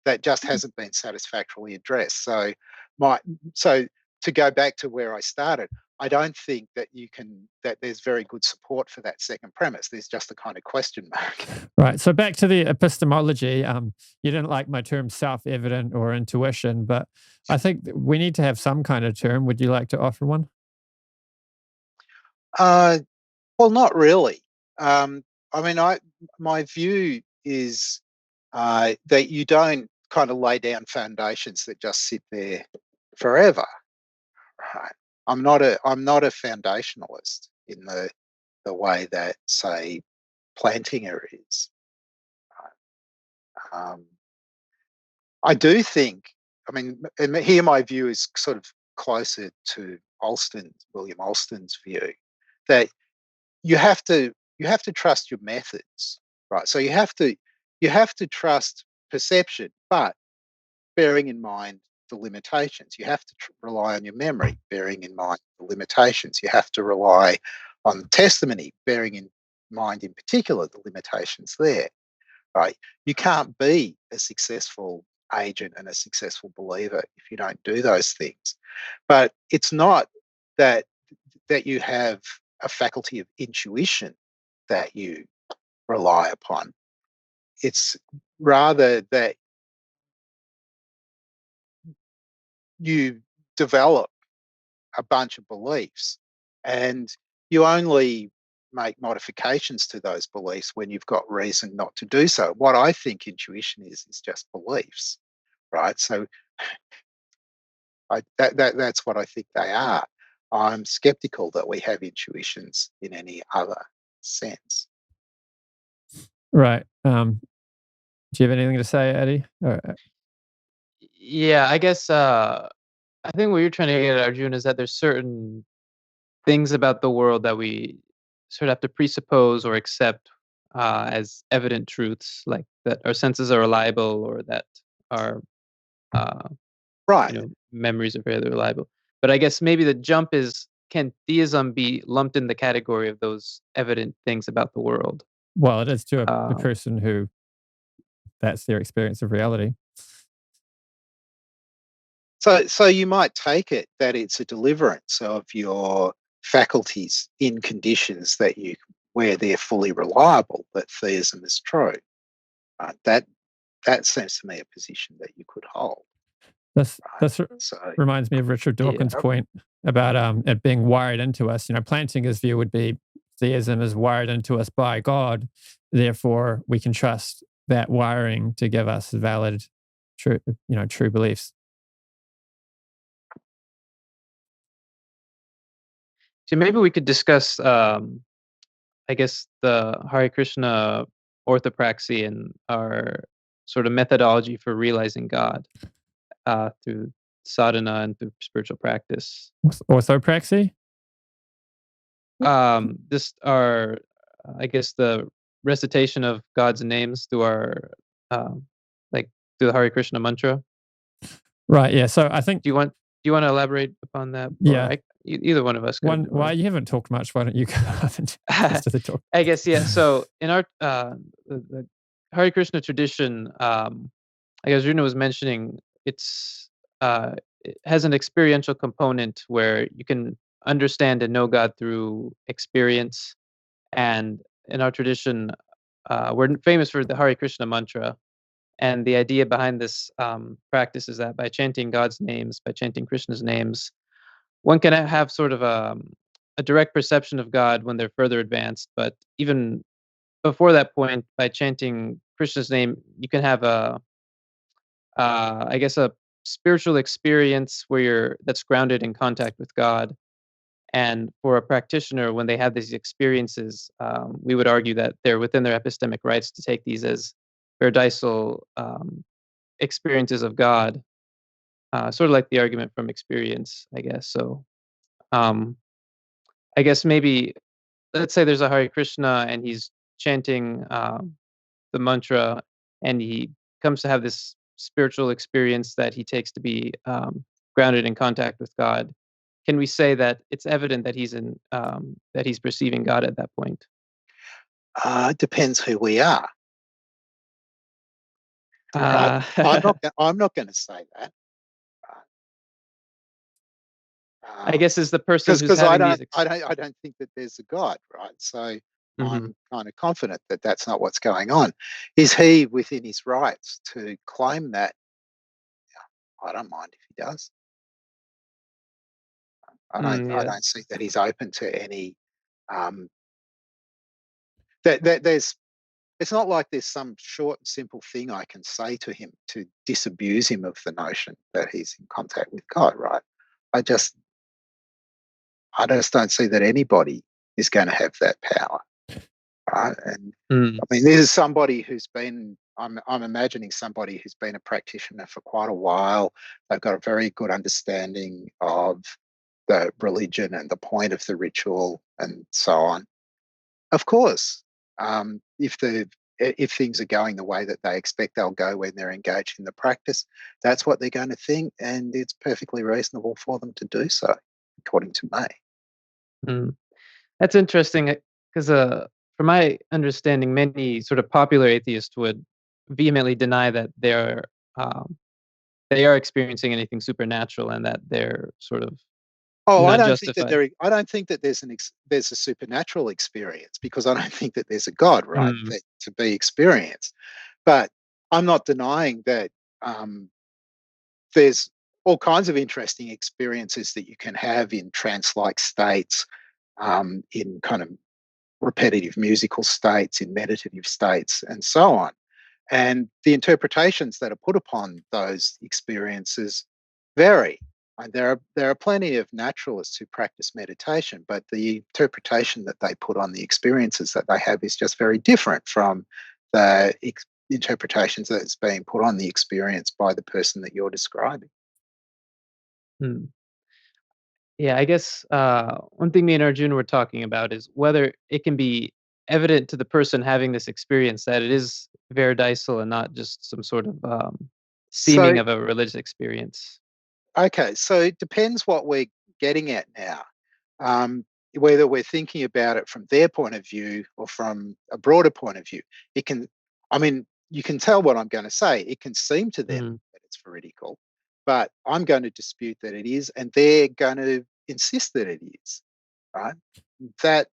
that just hasn't been satisfactorily addressed. So to go back to where I started, I don't think that there's very good support for that second premise. There's just a kind of question mark. Right. So back to the epistemology. You didn't like my term self-evident or intuition, but I think we need to have some kind of term. Would you like to offer one? Well, not really. My view is that you don't kind of lay down foundations that just sit there forever. Right. I'm not a foundationalist in the way that, say, Plantinga is. I do think, and here my view is sort of closer to William Alston's view, that you have to trust your methods, right? So you have to trust perception, but bearing in mind the limitations. You have to rely on your memory, bearing in mind the limitations. You have to rely on testimony, bearing in mind in particular the limitations there, right? You can't be a successful agent and a successful believer if you don't do those things. But it's not that you have a faculty of intuition that you rely upon. It's rather that you develop a bunch of beliefs and you only make modifications to those beliefs when you've got reason not to do so. What I think intuition is just beliefs, right? So that's what I think they are. I'm skeptical that we have intuitions in any other sense. Right. Do you have anything to say, Eddie? Yeah, I guess I think what you're trying to get at, Arjuna, is that there's certain things about the world that we sort of have to presuppose or accept as evident truths, like that our senses are reliable or that our right. Memories are fairly reliable. But I guess maybe the jump is, can theism be lumped in the category of those evident things about the world? Well, it is to a person who that's their experience of reality. So you might take it that it's a deliverance of your faculties in conditions where they're fully reliable, that theism is true. That seems to me a position that you could hold. Reminds me of Richard Dawkins' point about it being wired into us. Plantinga's view would be theism is wired into us by God, therefore we can trust that wiring to give us valid, true beliefs. So maybe we could discuss, I guess, the Hare Krishna orthopraxy and our sort of methodology for realizing God through sadhana and through spiritual practice. Orthopraxy? I guess, the recitation of God's names through our, through the Hare Krishna mantra. Right. Yeah. So I think. Do you want to elaborate upon that? Yeah. Either one of us. Why you haven't talked much? Why don't you go up and to the talk? I guess, yeah. So in our the Hare Krishna tradition, I guess Runa was mentioning, it has an experiential component where you can understand and know God through experience. And in our tradition, we're famous for the Hare Krishna mantra. And the idea behind this practice is that by chanting God's names, by chanting Krishna's names, one can have sort of a direct perception of God when they're further advanced. But even before that point, by chanting Krishna's name, you can have I guess, a spiritual experience that's grounded in contact with God. And for a practitioner, when they have these experiences, we would argue that they're within their epistemic rights to take these as paradisal experiences of God, sort of like the argument from experience, I guess. So I guess maybe, let's say there's a Hare Krishna and he's chanting the mantra and he comes to have this spiritual experience that he takes to be grounded in contact with God, can we say that it's evident that he's perceiving God at that point? It depends who we are. Right? I'm not going to say that. I guess is the person who's because I having don't think that there's a God, right? So Mhm. I'm kind of confident that that's not what's going on. Is he within his rights to claim that? I don't mind if he does. I don't see that he's open to any. There's. It's not like there's some short and simple thing I can say to him to disabuse him of the notion that he's in contact with God, right? I just don't see that anybody is going to have that power, right? And I mean, this is somebody who's been. I'm imagining somebody who's been a practitioner for quite a while. They've got a very good understanding of the religion and the point of the ritual and so on. Of course, if things are going the way that they expect they'll go when they're engaged in the practice, that's what they're going to think, and it's perfectly reasonable for them to do so, according to me. That's interesting because, from my understanding, many sort of popular atheists would vehemently deny that they are experiencing anything supernatural and that they're sort of I not don't think that justified. I don't think that there's a supernatural experience, because I don't think that there's a God, right, to be experienced. But I'm not denying that there's all kinds of interesting experiences that you can have in trance-like states, in kind of repetitive musical states, in meditative states, and so on. And the interpretations that are put upon those experiences vary. And there are plenty of naturalists who practice meditation, but the interpretation that they put on the experiences that they have is just very different from the interpretations that's being put on the experience by the person that you're describing. Yeah, I guess one thing me and Arjuna were talking about is whether it can be evident to the person having this experience that it is veridicil and not just some sort of seeming of a religious experience. Okay, so it depends what we're getting at now. Whether we're thinking about it from their point of view or from a broader point of view. You can tell what I'm going to say. It can seem to them that it's veridical, but I'm going to dispute that it is, and they're going to insist that it is, right? That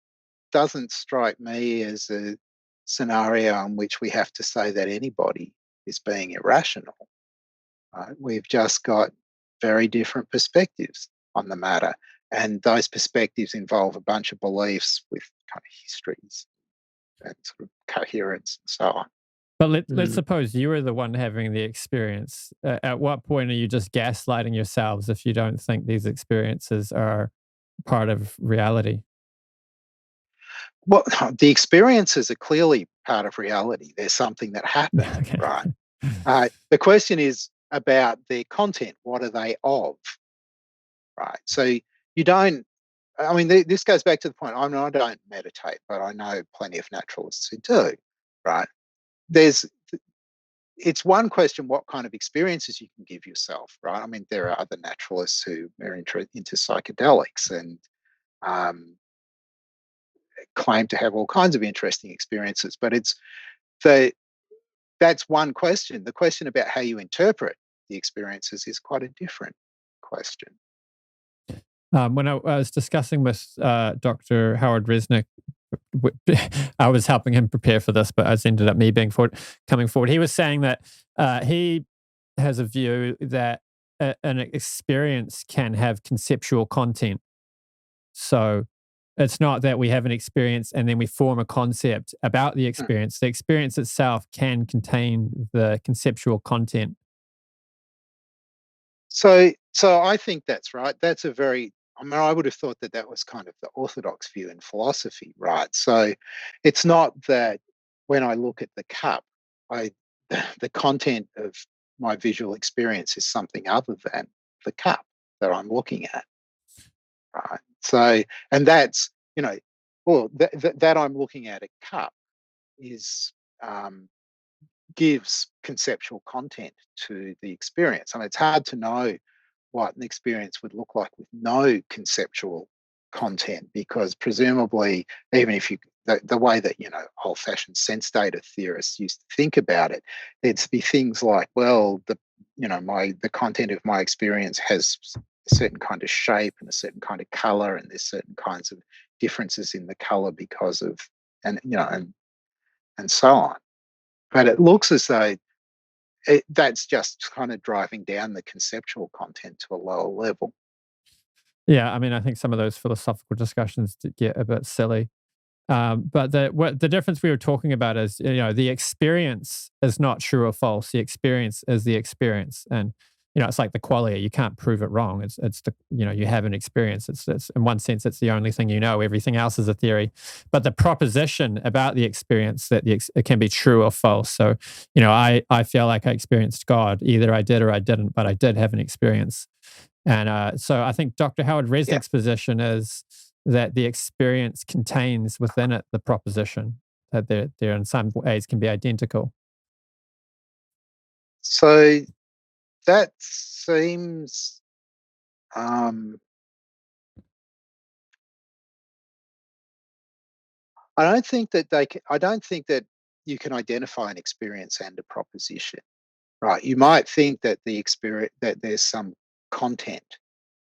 doesn't strike me as a scenario in which we have to say that anybody is being irrational. Right? We've just got very different perspectives on the matter, and those perspectives involve a bunch of beliefs with kind of histories and sort of coherence and so on. But let's suppose you were the one having the experience. At what point are you just gaslighting yourselves if you don't think these experiences are part of reality? Well, the experiences are clearly part of reality. There's something that happened, right? The question is about their content. What are they of? Right. So you don't. I mean, this goes back to the point. I don't meditate, but I know plenty of naturalists who do. Right. It's one question what kind of experiences you can give yourself. Right. I mean, there are other naturalists who are into psychedelics and claim to have all kinds of interesting experiences, but that's one question. The question about how you interpret the experiences is quite a different question. When I was discussing with Dr. Howard Resnick, I was helping him prepare for this, but it ended up me coming forward. He was saying that he has a view that an experience can have conceptual content. So it's not that we have an experience and then we form a concept about the experience. The experience itself can contain the conceptual content. So I think that's right. That's I would have thought that was kind of the orthodox view in philosophy, right? So it's not that when I look at the cup, the content of my visual experience is something other than the cup that I'm looking at, right? So, and that's, that I'm looking at a cup is gives conceptual content to the experience. I mean, it's hard to know what an experience would look like with no conceptual content, because presumably, even if you the way that old-fashioned sense data theorists used to think about it, there'd be things like, well, the content of my experience has a certain kind of shape and a certain kind of color, and there's certain kinds of differences in the color because of and so on. But it looks as though that's just kind of driving down the conceptual content to a lower level. Yeah, I mean, I think some of those philosophical discussions get a bit silly. But the difference we were talking about is, the experience is not true or false. The experience is the experience, and it's like the qualia. You can't prove it wrong. It's the you have an experience. It's in one sense, it's the only thing you know. Everything else is a theory. But the proposition about the experience that it can be true or false. So I feel like I experienced God. Either I did or I didn't, but I did have an experience. And so I think Dr. Howard Resnick's position is that the experience contains within it the proposition, that they're in some ways can be identical. So that seems I don't think that you can identify an experience and a proposition, right? You might think that that there's some content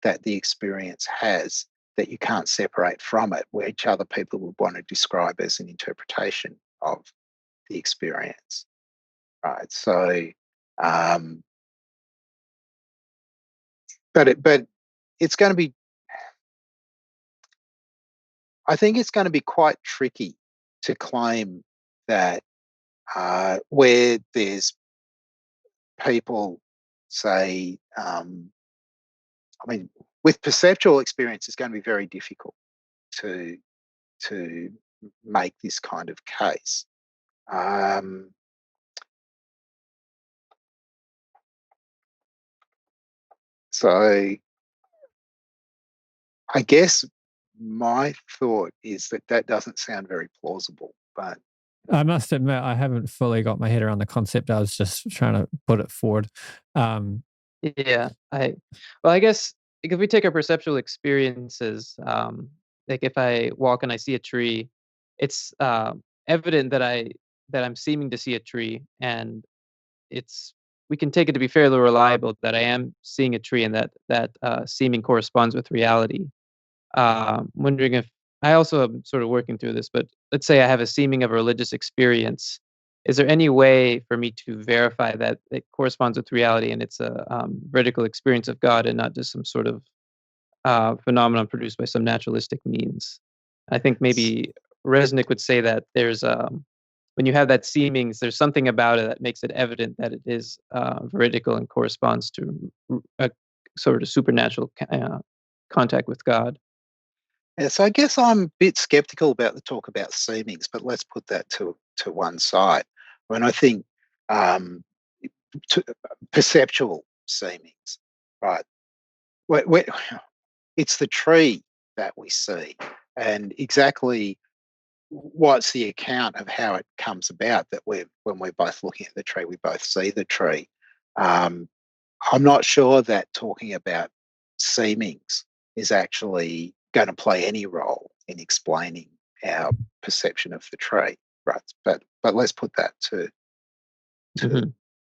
that the experience has that you can't separate from it, which other people would want to describe as an interpretation of the experience, right? So, but it's going to be, I think it's going to be quite tricky to claim that where there's people say, with perceptual experience, it's going to be very difficult to make this kind of case. So I guess my thought is that doesn't sound very plausible, but I must admit, I haven't fully got my head around the concept. I was just trying to put it forward. Yeah, I guess if we take our perceptual experiences, like if I walk and I see a tree, it's evident that I'm seeming to see a tree, and we can take it to be fairly reliable that I am seeing a tree, and that seeming corresponds with reality. Wondering if I also am sort of working through this, but let's say I have a seeming of a religious experience. Is there any way for me to verify that it corresponds with reality and it's a vertical experience of God and not just some sort of phenomenon produced by some naturalistic means? I think maybe Resnick would say that there's when you have that seemings, there's something about it that makes it evident that it is veridical and corresponds to a sort of supernatural contact with God. yeah, so I guess I'm a bit skeptical about the talk about seemings, but let's put that to one side. When I think perceptual seemings, right? It's the tree that we see, and exactly what's the account of how it comes about that when we're both looking at the tree, we both see the tree. I'm not sure that talking about seemings is actually going to play any role in explaining our perception of the tree, right? But let's put that to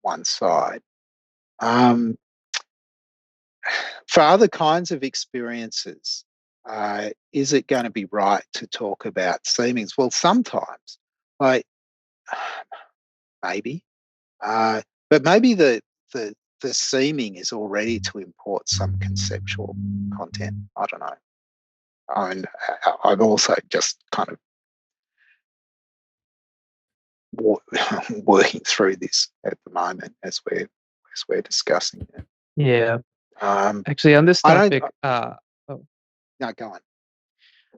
one side. For other kinds of experiences, is it going to be right to talk about seemings? Well, sometimes, like maybe, but maybe the seeming is already to import some conceptual content. I don't know. And I'm also just kind of working through this at the moment as we're discussing it. Yeah. Actually, on this topic, no, go on.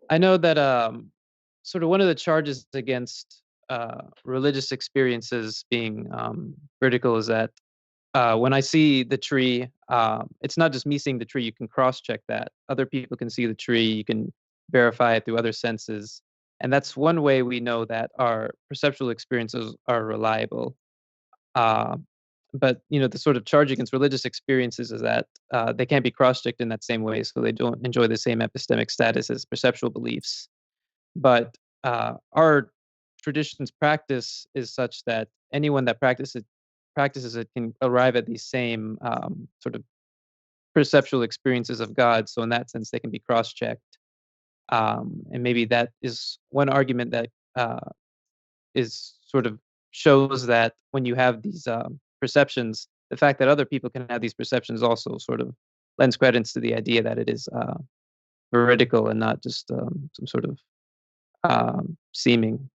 I know that sort of one of the charges against religious experiences being vertical is that when I see the tree, it's not just me seeing the tree. You can cross-check that. Other people can see the tree. You can verify it through other senses. And that's one way we know that our perceptual experiences are reliable. But the sort of charge against religious experiences is that they can't be cross-checked in that same way, so they don't enjoy the same epistemic status as perceptual beliefs. But our tradition's practice is such that anyone that practices it can arrive at these same sort of perceptual experiences of God. So in that sense, they can be cross-checked. And maybe that is one argument that is sort of shows that when you have these perceptions, the fact that other people can have these perceptions also sort of lends credence to the idea that it is veridical and not just some sort of seeming.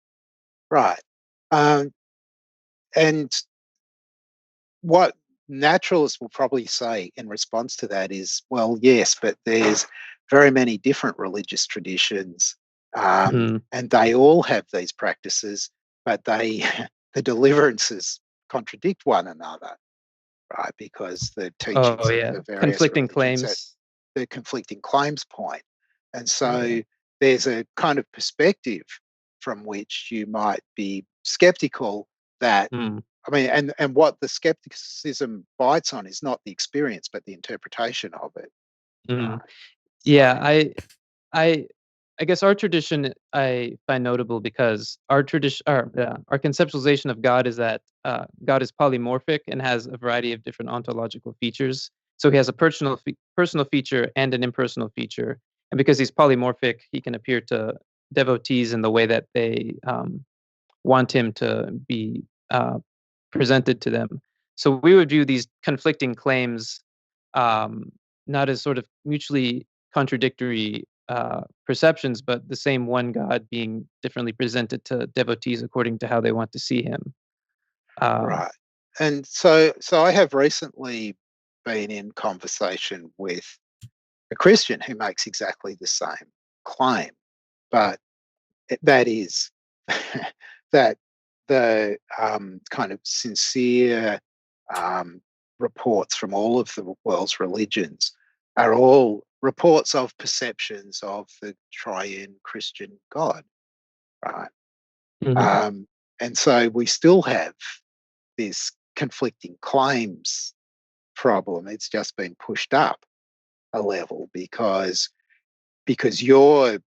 Right. And what naturalists will probably say in response to that is, well, yes, but there's very many different religious traditions, and they all have these practices, but the deliverances contradict one another, right? Because the teachings of the various conflicting claims, the conflicting claims point, and so there's a kind of perspective from which you might be skeptical that. I mean, and what the skepticism bites on is not the experience, but the interpretation of it. Yeah, I guess our tradition I find notable because our tradition, our conceptualization of God is that God is polymorphic and has a variety of different ontological features. So he has a personal feature and an impersonal feature, and because he's polymorphic, he can appear to devotees in the way that they want him to be presented to them. So we would view these conflicting claims not as sort of mutually contradictory perceptions, but the same one God being differently presented to devotees according to how they want to see him. Right. And so I have recently been in conversation with a Christian who makes exactly the same claim, but that is that the kind of sincere reports from all of the world's religions are all reports of perceptions of the triune Christian God, right? And so we still have this conflicting claims problem. It's just been pushed up a level because your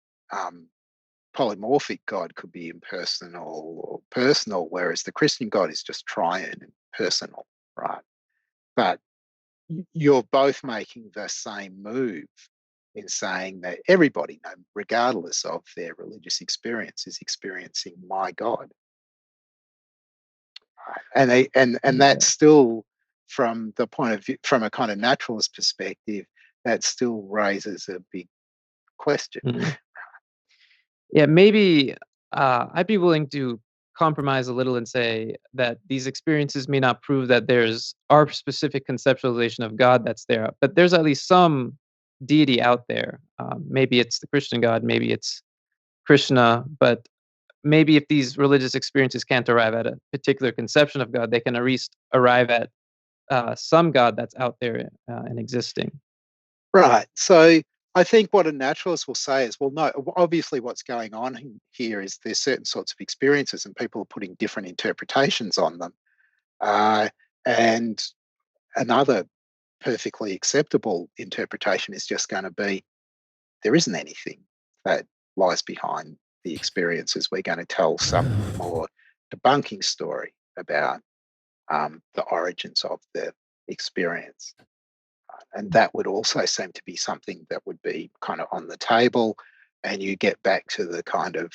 polymorphic God could be impersonal or personal, whereas the Christian God is just triune and personal, right? But you're both making the same move in saying that everybody, regardless of their religious experience, is experiencing my God. Right? And that's still, from the point of view, from a kind of naturalist perspective, that still raises a big question. Yeah, maybe I'd be willing to compromise a little and say that these experiences may not prove that there's our specific conceptualization of God that's there, but there's at least some deity out there. Maybe it's the Christian God, maybe it's Krishna, but maybe if these religious experiences can't arrive at a particular conception of God, they can at least arrive at some God that's out there and existing. Right. So I think what a naturalist will say is, well, no, obviously what's going on here is there's certain sorts of experiences and people are putting different interpretations on them. And another perfectly acceptable interpretation is just going to be, there isn't anything that lies behind the experiences. We're going to tell some more debunking story about the origins of the experience. And that would also seem to be something that would be kind of on the table, and you get back to the kind of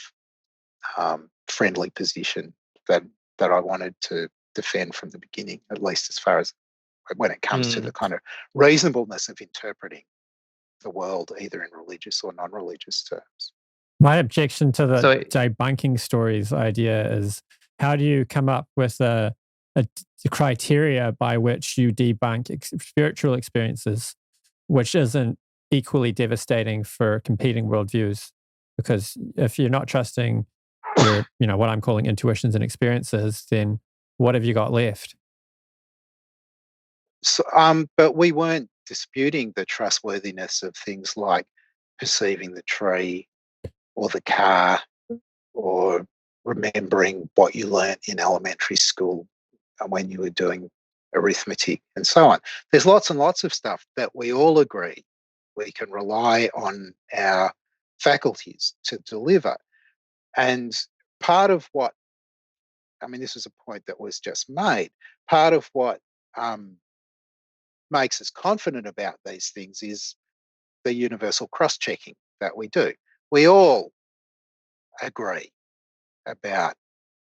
friendly position that I wanted to defend from the beginning, at least as far as when it comes to the kind of reasonableness of interpreting the world, either in religious or non-religious terms. My objection to the debunking stories idea is, how do you come up with a criteria by which you debunk spiritual experiences, which isn't equally devastating for competing worldviews? Because if you're not trusting your, what I'm calling intuitions and experiences, then what have you got left? So, but we weren't disputing the trustworthiness of things like perceiving the tree or the car or remembering what you learnt in elementary school when you were doing arithmetic and so on. There's lots and lots of stuff that we all agree we can rely on our faculties to deliver. And part of what, I mean, this is a point that was just made, part of what makes us confident about these things is the universal cross-checking that we do. We all agree about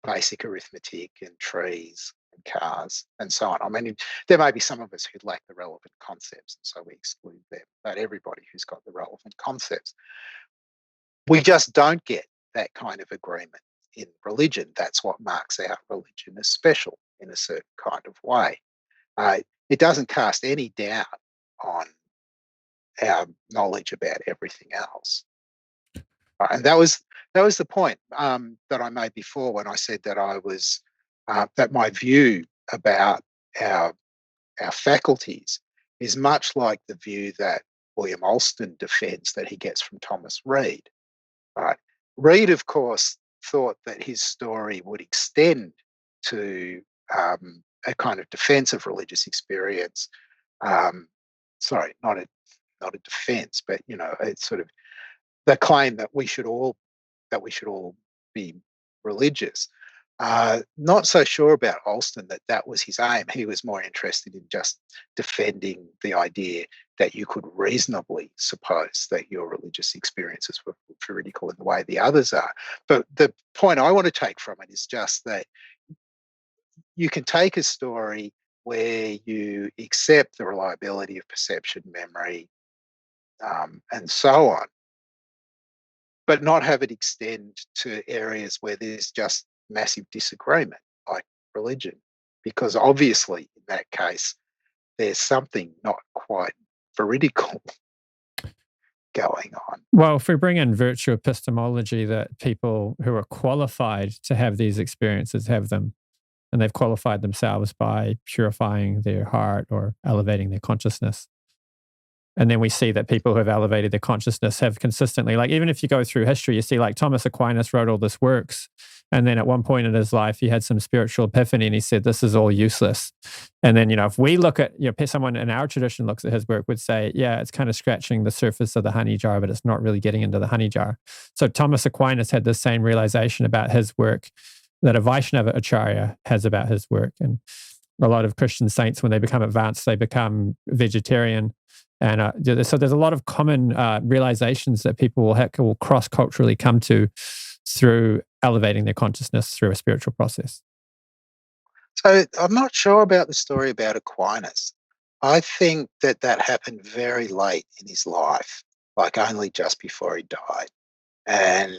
basic arithmetic and trees and cars and so on. I mean, there may be some of us who lack the relevant concepts, and so we exclude them, but everybody who's got the relevant concepts. We just don't get that kind of agreement in religion. That's what marks out religion as special in a certain kind of way. It doesn't cast any doubt on our knowledge about everything else. And that was the point that I made before when I said that I was that my view about our faculties is much like the view that William Alston defends that he gets from Thomas Reid. Right? Reid, of course, thought that his story would extend to a kind of defense of religious experience. Sorry, not a defense, but it's sort of the claim that we should all be religious. Not so sure about Alston that was his aim. He was more interested in just defending the idea that you could reasonably suppose that your religious experiences were veridical in the way the others are. But the point I want to take from it is just that you can take a story where you accept the reliability of perception, memory, and so on, but not have it extend to areas where there's just massive disagreement, like religion, because obviously in that case there's something not quite veridical going on. Well, if we bring in virtue epistemology, that people who are qualified to have these experiences have them, and they've qualified themselves by purifying their heart or elevating their consciousness. And then we see that people who have elevated their consciousness have consistently, like even if you go through history, you see like Thomas Aquinas wrote all this works. And then at one point in his life, he had some spiritual epiphany and he said, this is all useless. And then, if we look at, someone in our tradition looks at his work would say, yeah, it's kind of scratching the surface of the honey jar, but it's not really getting into the honey jar. So Thomas Aquinas had this same realization about his work that a Vaishnava Acharya has about his work. And a lot of Christian saints, when they become advanced, they become vegetarian. And so there's a lot of common realizations that people will cross-culturally come to through elevating their consciousness through a spiritual process. So I'm not sure about the story about Aquinas. I think that happened very late in his life, like only just before he died. And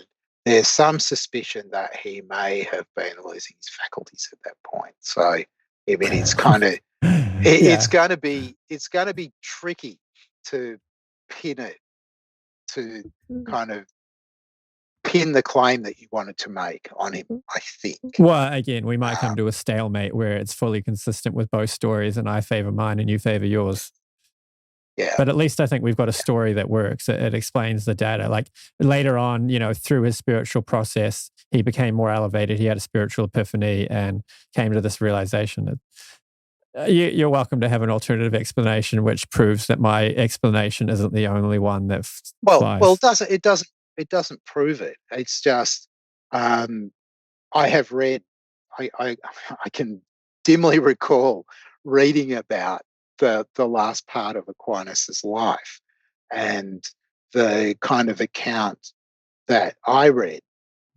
there's some suspicion that he may have been losing his faculties at that point. So I mean, it's kind of it's going to be tricky to pin it, to kind of pin the claim that you wanted to make on him, I think. Well, again, we might come to a stalemate where it's fully consistent with both stories and I favor mine and you favor yours. Yeah. But at least I think we've got a story that works. It explains the data. Like later on, through his spiritual process, he became more elevated. He had a spiritual epiphany and came to this realization that you're welcome to have an alternative explanation, which proves that my explanation isn't the only one that flies. Well, it doesn't prove it. It's just I have read. I can dimly recall reading about the last part of Aquinas' life, and the kind of account that I read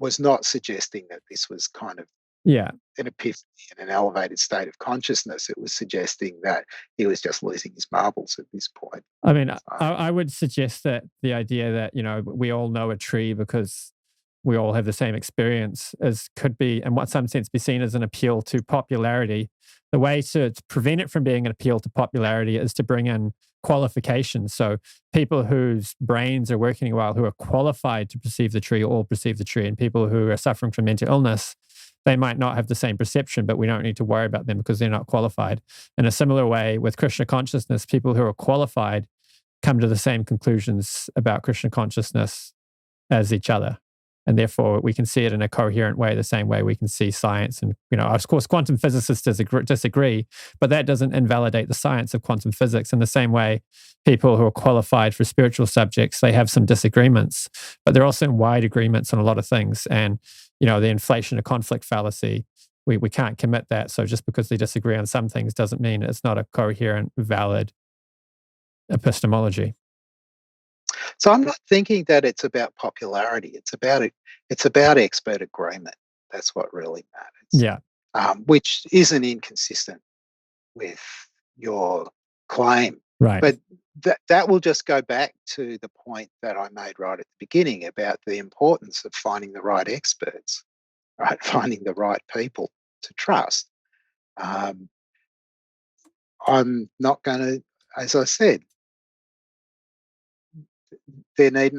was not suggesting that this was kind of an epiphany and an elevated state of consciousness. It was suggesting that he was just losing his marbles at this point. I mean, I would suggest that the idea that, we all know a tree because we all have the same experience could be, in some sense, be seen as an appeal to popularity. The way to prevent it from being an appeal to popularity is to bring in qualifications. So people whose brains are working well, who are qualified to perceive the tree, all perceive the tree. And people who are suffering from mental illness, they might not have the same perception, but we don't need to worry about them because they're not qualified. In a similar way, with Krishna consciousness, people who are qualified come to the same conclusions about Krishna consciousness as each other. and therefore we can see it in a coherent way, the same way we can see science. And, of course, quantum physicists disagree, but that doesn't invalidate the science of quantum physics. In the same way, people who are qualified for spiritual subjects, they have some disagreements, but they're also in wide agreements on a lot of things. And, the inflation of conflict fallacy, we can't commit that. So just because they disagree on some things doesn't mean it's not a coherent, valid epistemology. So I'm not thinking that it's about popularity. It's about expert agreement. That's what really matters. Yeah. Which isn't inconsistent with your claim. Right. But that will just go back to the point that I made right at the beginning about the importance of finding the right experts, right? Finding the right people to trust. I'm not going to, as I said, I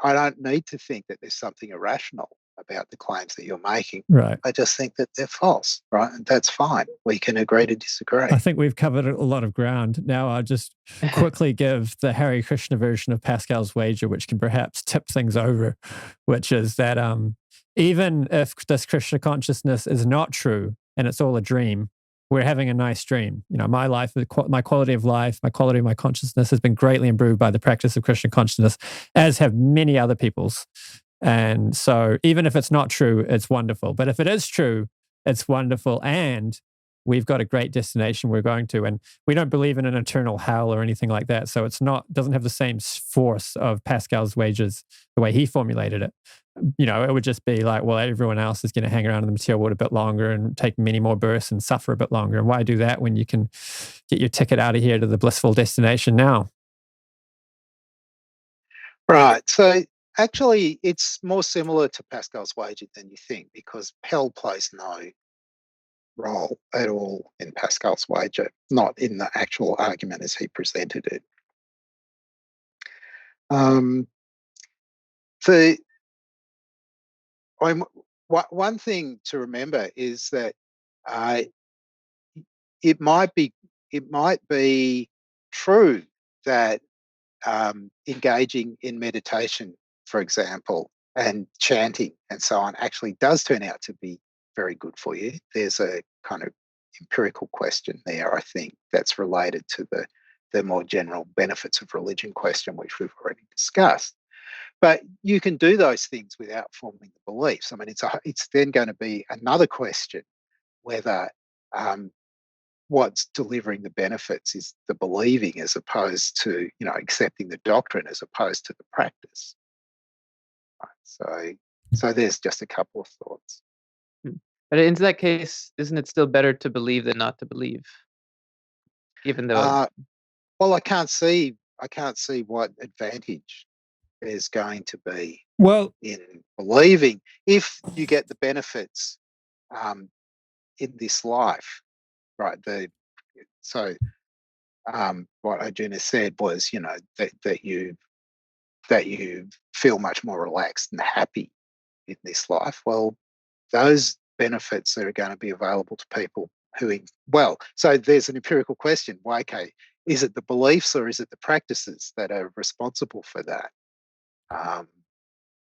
don't need to think that there's something irrational about the claims that you're making. Right. I just think that they're false, right? And that's fine. We can agree to disagree. I think we've covered a lot of ground. Now I'll just quickly give the Hare Krishna version of Pascal's wager, which can perhaps tip things over, which is that even if this Krishna consciousness is not true and it's all a dream, we're having a nice dream. My life, my quality of life, my quality of my consciousness has been greatly improved by the practice of Krishna consciousness, as have many other people's. And so even if it's not true, it's wonderful. But if it is true, it's wonderful. And we've got a great destination we're going to. And we don't believe in an eternal hell or anything like that. So doesn't have the same force of Pascal's wagers, the way he formulated it. It would just be like, well, everyone else is going to hang around in the material world a bit longer and take many more births and suffer a bit longer. And why do that when you can get your ticket out of here to the blissful destination now? Right. So actually, it's more similar to Pascal's wager than you think, because hell plays no role at all in Pascal's wager, not in the actual argument as he presented it. One thing to remember is that it might be true that engaging in meditation, for example, and chanting and so on actually does turn out to be very good for you. There's a kind of empirical question there, I think, that's related to the more general benefits of religion question, which we've already discussed. But you can do those things without forming the beliefs. I mean, it's then going to be another question whether what's delivering the benefits is the believing as opposed to, accepting the doctrine as opposed to the practice. Right, so there's just a couple of thoughts. But in that case, isn't it still better to believe than not to believe? Even though, well, I can't see what advantage there's going to be in believing if you get the benefits in this life, right? What Arjuna said was, that you feel much more relaxed and happy in this life. Well, those benefits are going to be available to people so there's an empirical question. Well, okay, is it the beliefs or is it the practices that are responsible for that?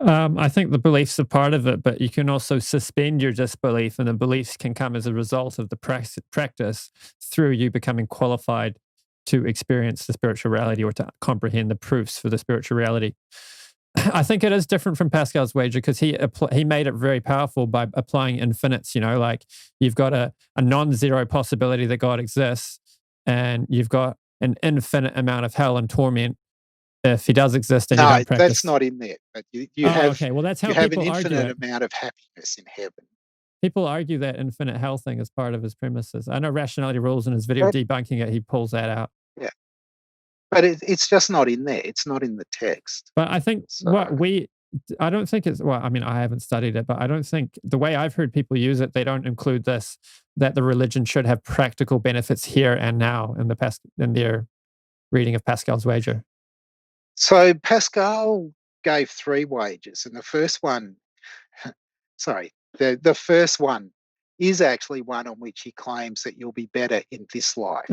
I think the beliefs are part of it, but you can also suspend your disbelief, and the beliefs can come as a result of the practice through you becoming qualified to experience the spiritual reality or to comprehend the proofs for the spiritual reality. I think it is different from Pascal's wager because he made it very powerful by applying infinites. Like you've got a non-zero possibility that God exists, and you've got an infinite amount of hell and torment if he does exist and you don't practice. That's not in there. But you have okay. Well, that's how you have an people argue infinite it. amount of happiness in heaven. People argue that infinite hell thing is part of his premises. I know Rationality Rules in his video debunking it, he pulls that out. Yeah. But it's just not in there. It's not in the text. But I think I don't think it's, I mean, I haven't studied it, but I don't think the way I've heard people use it, they don't include this, that the religion should have practical benefits here and now in their reading of Pascal's wager. So Pascal gave 3 wagers, and the first one, the first one is actually one on which he claims that you'll be better in this life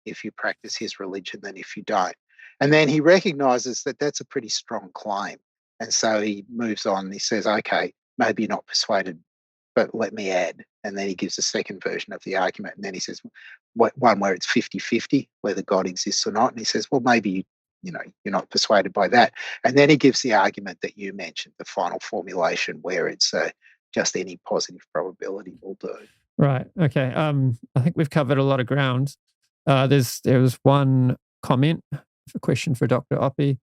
if you practice his religion than if you don't. And then he recognizes that that's a pretty strong claim, And so he moves on. He says, okay, maybe you're not persuaded, but let me add. And then he gives a second version of the argument. And then he says, one where it's 50-50, whether God exists or not. And he says, well, maybe you're not persuaded by that. And then he gives the argument that you mentioned, the final formulation, where it's just any positive probability will do. Right. Okay. I think we've covered a lot of ground. There was one comment, a question for Dr. Oppy.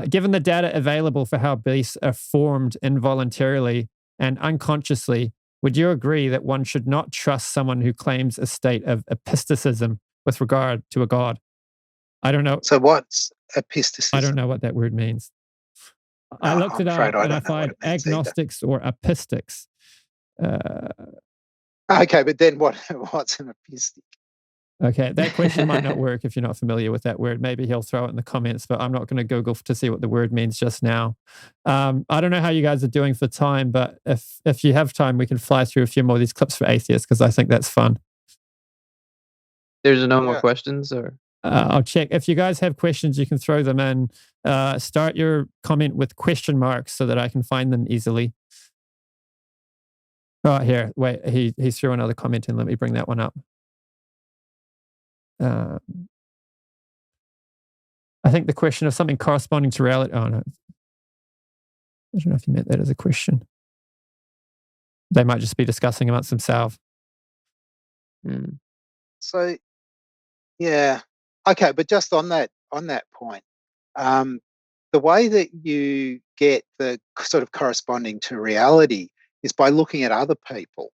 Given the data available for how beliefs are formed involuntarily and unconsciously, would you agree that one should not trust someone who claims a state of epistemicism with regard to a God? I don't know. So what's epistemicism? I don't know what that word means. I looked it up and I find agnostics or epistics. Okay, but then what's an epistic? Okay, that question might not work if you're not familiar with that word. Maybe he'll throw it in the comments, but I'm not going to Google to see what the word means just now. I don't know how you guys are doing for time, but if you have time, we can fly through a few more of these clips for atheists because I think that's fun. There's no more questions, or I'll check. If you guys have questions, you can throw them in. Start your comment with question marks so that I can find them easily. Oh, here. Wait, he threw another comment in. Let me bring that one up. I think the question of something corresponding to reality. Oh, no. I don't know if you meant that as a question. They might just be discussing amongst themselves. So, yeah. Okay, but just on that point, the way that you get the sort of corresponding to reality is by looking at other people,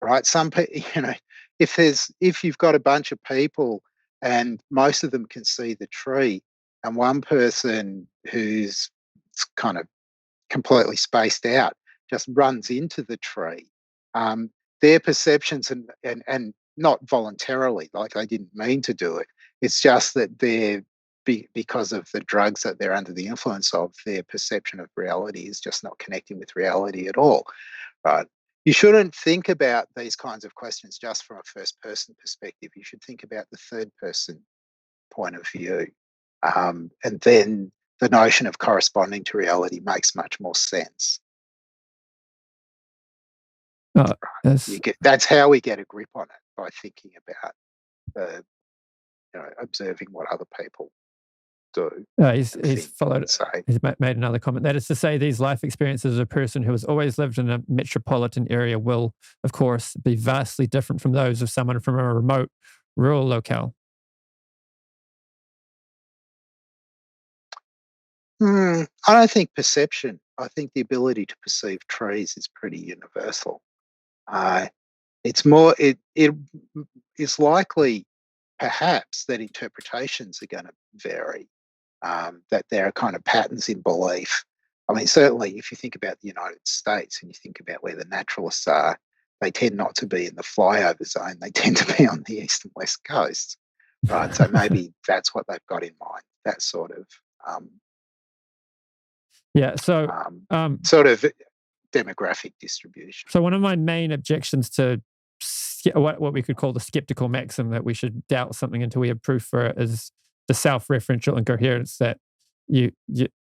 right? Some people, if you've got a bunch of people and most of them can see the tree, and one person who's kind of completely spaced out just runs into the tree, their perceptions and not voluntarily, like they didn't mean to do it. It's just that because of the drugs that they're under the influence of, their perception of reality is just not connecting with reality at all, right? You shouldn't think about these kinds of questions just from a first-person perspective. You should think about the third-person point of view. And then the notion of corresponding to reality makes much more sense. That's how we get a grip on it, by thinking about observing what other people do. He's made another comment. That is to say, these life experiences of a person who has always lived in a metropolitan area will, of course, be vastly different from those of someone from a remote rural locale. I don't think perception. I think the ability to perceive trees is pretty universal. It's more. It is likely, perhaps, that interpretations are going to vary. That there are kind of patterns in belief. I mean, certainly, if you think about the United States and you think about where the naturalists are, they tend not to be in the flyover zone. They tend to be on the east and west coasts, right? So maybe that's what they've got in mind. That sort of sort of demographic distribution. So one of my main objections to what we could call the skeptical maxim, that we should doubt something until we have proof for it, is the self-referential incoherence that the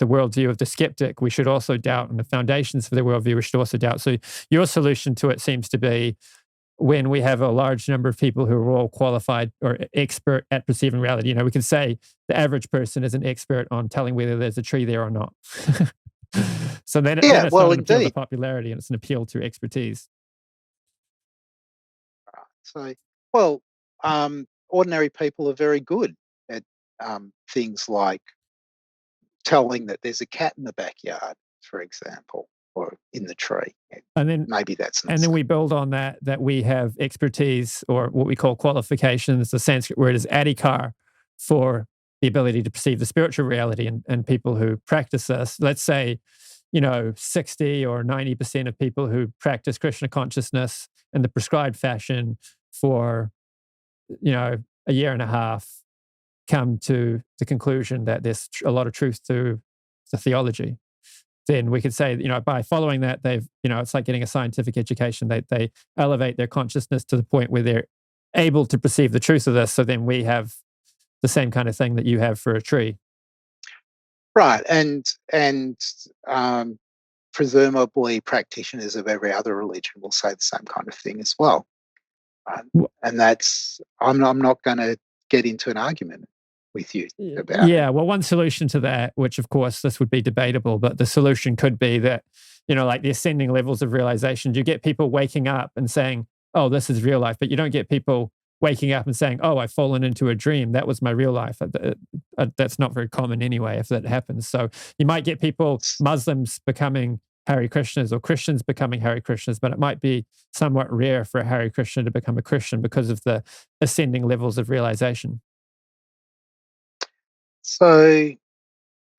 worldview of the skeptic we should also doubt, and the foundations for the worldview we should also doubt. So your solution to it seems to be, when we have a large number of people who are all qualified or expert at perceiving reality, we can say the average person is an expert on telling whether there's a tree there or not. So then it's not an appeal to popularity, and it's an appeal to expertise. So, ordinary people are very good at things like telling that there's a cat in the backyard, for example, or in the tree. And then maybe that's not. And then we build on that we have expertise, or what we call qualifications. The Sanskrit word is adhikar, for the ability to perceive the spiritual reality, and people who practice this. Let's say, 60 or 90% of people who practice Krishna consciousness in the prescribed fashion for, a year and a half, come to the conclusion that there's a lot of truth to the theology. Then we could say, by following that, they've, it's like getting a scientific education. They elevate their consciousness to the point where they're able to perceive the truth of this. So then we have the same kind of thing that you have for a tree. Right, and presumably practitioners of every other religion will say the same kind of thing as well. And that's I'm not going to get into an argument with you about it. Well, one solution to that, which of course this would be debatable, but the solution could be that, like the ascending levels of realization, you get people waking up and saying, oh, this is real life, but you don't get people waking up and saying, oh, I've fallen into a dream. That was my real life. That's not very common anyway, if that happens. So you might get people, Muslims becoming Hare Krishnas or Christians becoming Hare Krishnas, but it might be somewhat rare for a Hare Krishna to become a Christian because of the ascending levels of realization. So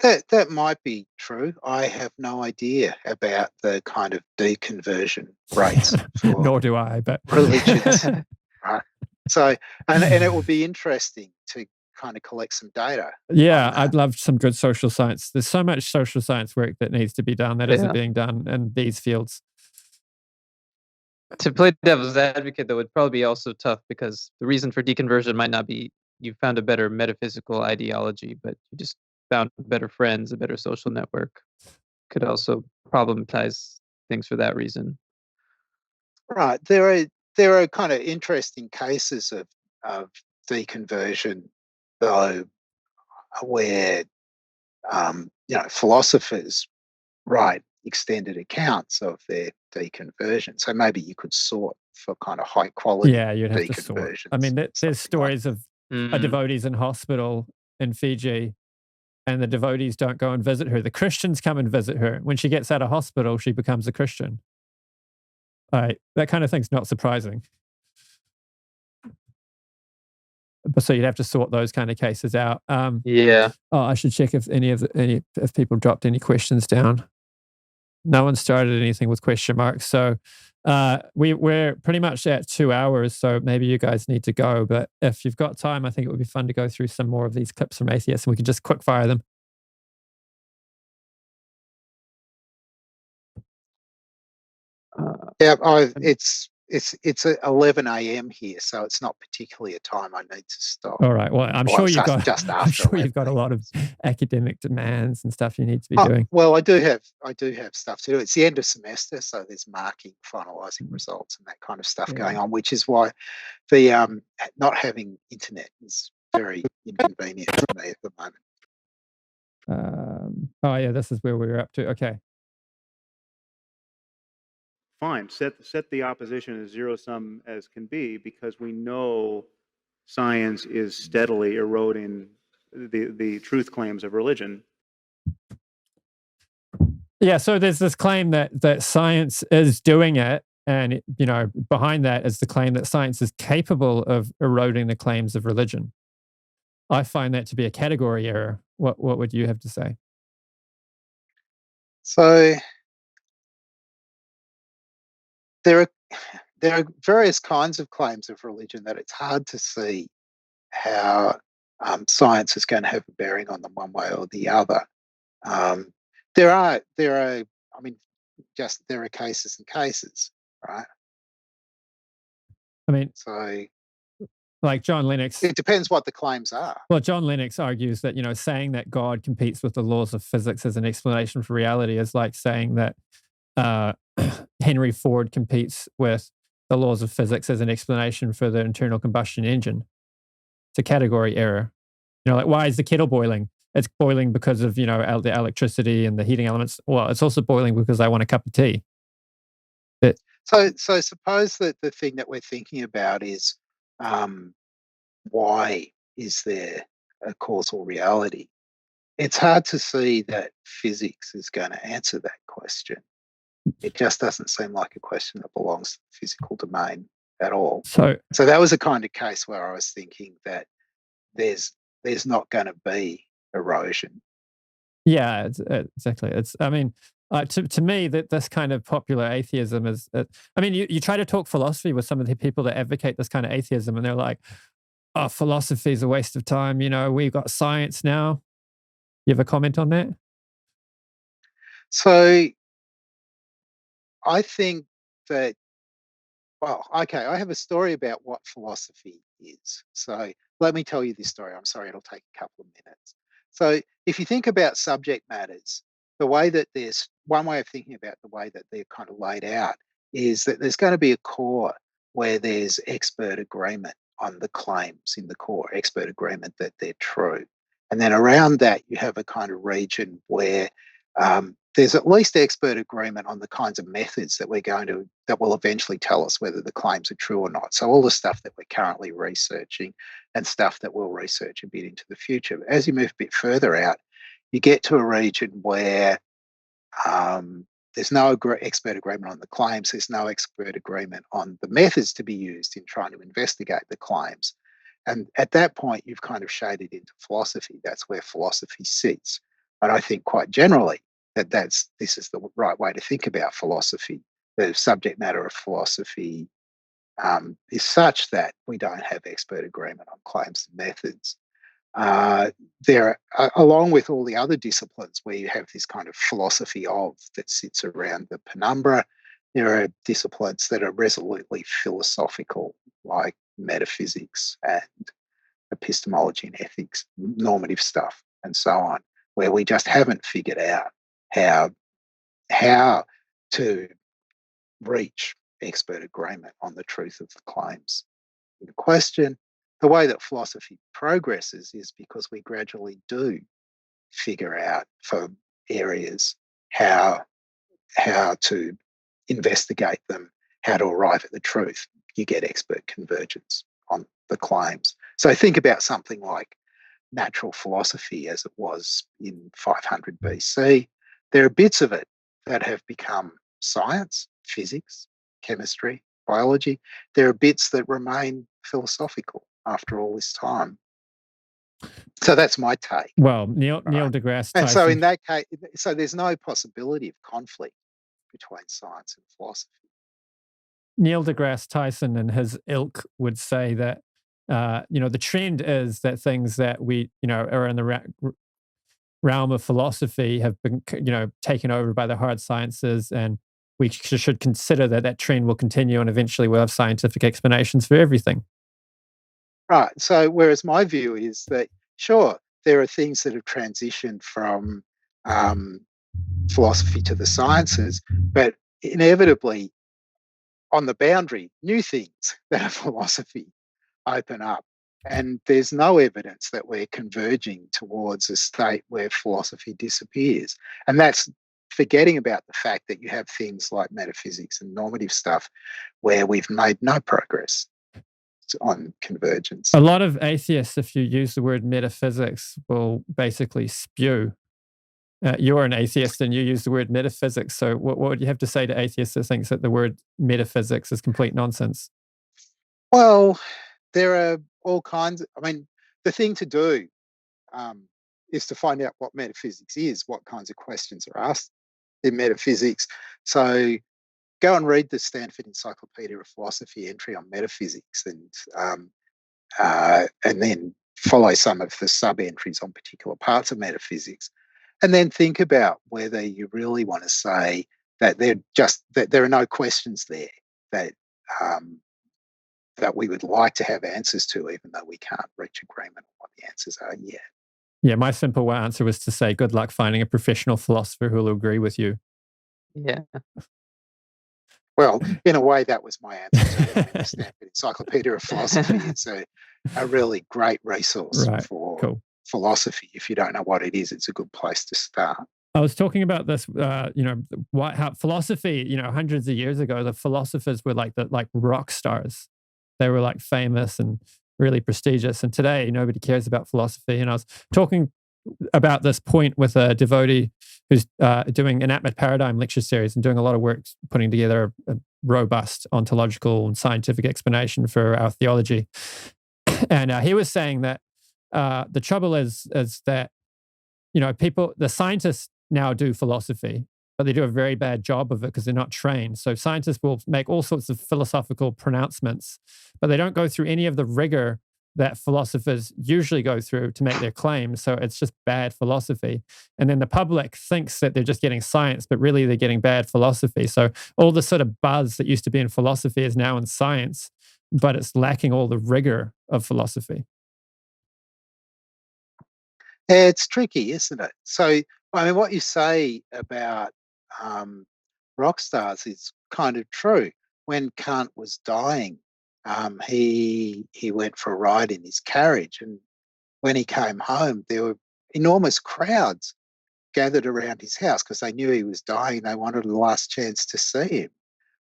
that might be true. I have no idea about the kind of deconversion rates. Nor do I, but religions, right? So, and it will be interesting to kind of collect some data. Yeah, I'd love some good social science. There's so much social science work that needs to be done that isn't being done in these fields. To play devil's advocate, though, would probably be also tough because the reason for deconversion might not be you found a better metaphysical ideology, but you just found better friends, a better social network. Could also problematize things for that reason. Right. There are kind of interesting cases of deconversion, though, where philosophers write extended accounts of their deconversion. So maybe you could sort for kind of high quality. Yeah, you'd have to sort. I mean, there's stories of a devotee's in hospital in Fiji, and the devotees don't go and visit her. The Christians come and visit her. When she gets out of hospital, she becomes a Christian. That kind of thing's not surprising. But so you'd have to sort those kind of cases out. Yeah. Oh, I should check if if people dropped any questions down. No one started anything with question marks. So we're pretty much at 2 hours. So maybe you guys need to go. But if you've got time, I think it would be fun to go through some more of these clips from atheists, and we can just quick fire them. It's 11 a.m. here, so it's not particularly a time I need to stop. All right. Well, I'm sure you've got a lot of academic demands and stuff you need to be doing. Well, I do have stuff to do. It's the end of semester, so there's marking, finalising results, and that kind of stuff going on, which is why the not having internet is very inconvenient for me at the moment. Oh yeah, this is where we were up to. Okay. Fine, set the opposition as zero sum as can be, because we know science is steadily eroding the truth claims of religion. Yeah, so there's this claim that science is doing it, and behind that is the claim that science is capable of eroding the claims of religion. I find that to be a category error. What would you have to say? So there are various kinds of claims of religion that it's hard to see how science is going to have a bearing on them one way or the other. There are cases and cases, right? I mean, so like John Lennox. It depends what the claims are. Well, John Lennox argues that saying that God competes with the laws of physics as an explanation for reality is like saying that Henry Ford competes with the laws of physics as an explanation for the internal combustion engine. It's a category error. Like, why is the kettle boiling? It's boiling because of, the electricity and the heating elements. Well, it's also boiling because I want a cup of tea. So suppose that the thing that we're thinking about is why is there a causal reality? It's hard to see that physics is going to answer that question. It just doesn't seem like a question that belongs to the physical domain at all. So that was a kind of case where I was thinking that there's not going to be erosion. Yeah, exactly. To me, that this kind of popular atheism is. You try to talk philosophy with some of the people that advocate this kind of atheism, and they're like, "Oh, philosophy is a waste of time. We've got science now." You have a comment on that? So I think that, I have a story about what philosophy is. So let me tell you this story. I'm sorry, it'll take a couple of minutes. So if you think about subject matters, the way that there's one way of thinking about the way that they're kind of laid out is that there's going to be a core where there's expert agreement on the claims in the core, expert agreement that they're true. And then around that, you have a kind of region where there's at least expert agreement on the kinds of methods that that will eventually tell us whether the claims are true or not. So all the stuff that we're currently researching and stuff that we'll research a bit into the future. But as you move a bit further out, you get to a region where there's no expert agreement on the claims. There's no expert agreement on the methods to be used in trying to investigate the claims. And at that point, you've kind of shaded into philosophy. That's where philosophy sits. But I think quite generally that this is the right way to think about philosophy. The subject matter of philosophy is such that we don't have expert agreement on claims and methods. There, along with all the other disciplines where you have this kind of philosophy of that sits around the penumbra, there are disciplines that are resolutely philosophical, like metaphysics and epistemology and ethics, normative stuff, and so on, where we just haven't figured out how to reach expert agreement on the truth of the claims in question. The way that philosophy progresses is because we gradually do figure out for areas how to investigate them, how to arrive at the truth. You get expert convergence on the claims. So think about something like natural philosophy as it was in 500 BC. There are bits of it that have become science, physics, chemistry, biology. There are bits that remain philosophical after all this time. So that's my take. Well, Neil deGrasse Tyson. And so in that case, so there's no possibility of conflict between science and philosophy. Neil deGrasse Tyson and his ilk would say that the trend is that things that we are in the realm of philosophy have been taken over by the hard sciences, and we should consider that trend will continue, and eventually we'll have scientific explanations for everything. Right. So whereas my view is that, sure, there are things that have transitioned from philosophy to the sciences, but inevitably on the boundary, new things that are philosophy open up. And there's no evidence that we're converging towards a state where philosophy disappears. And that's forgetting about the fact that you have things like metaphysics and normative stuff where we've made no progress on convergence. A lot of atheists, if you use the word metaphysics, will basically spew. You're an atheist and you use the word metaphysics. So what would you have to say to atheists who thinks that the word metaphysics is complete nonsense? Well, there are all kinds. The thing to do is to find out what metaphysics is, what kinds of questions are asked in metaphysics. So go and read the Stanford Encyclopedia of Philosophy entry on metaphysics, and then follow some of the sub-entries on particular parts of metaphysics, and then think about whether you really want to say that there are no questions there that we would like to have answers to, even though we can't reach agreement on what the answers are yet. Yeah, my simple answer was to say, good luck finding a professional philosopher who will agree with you. Yeah. Well, in a way, that was my answer to the Stanford Encyclopedia of Philosophy. It's a really great resource for philosophy. If you don't know what it is, it's a good place to start. I was talking about this, how philosophy, hundreds of years ago, the philosophers were like rock stars. They were like famous and really prestigious. And today, nobody cares about philosophy. And I was talking about this point with a devotee who's doing an Atma Paradigm lecture series and doing a lot of work putting together a robust ontological and scientific explanation for our theology. And he was saying that the trouble is that, the scientists now do philosophy, but they do a very bad job of it because they're not trained. So scientists will make all sorts of philosophical pronouncements, but they don't go through any of the rigor that philosophers usually go through to make their claims. So it's just bad philosophy. And then the public thinks that they're just getting science, but really they're getting bad philosophy. So all the sort of buzz that used to be in philosophy is now in science, but it's lacking all the rigor of philosophy. It's tricky, isn't it? So, I mean, what you say about rock stars is kind of true. When Kant was dying, he went for a ride in his carriage, and when he came home, there were enormous crowds gathered around his house because they knew he was dying. They wanted a last chance to see him.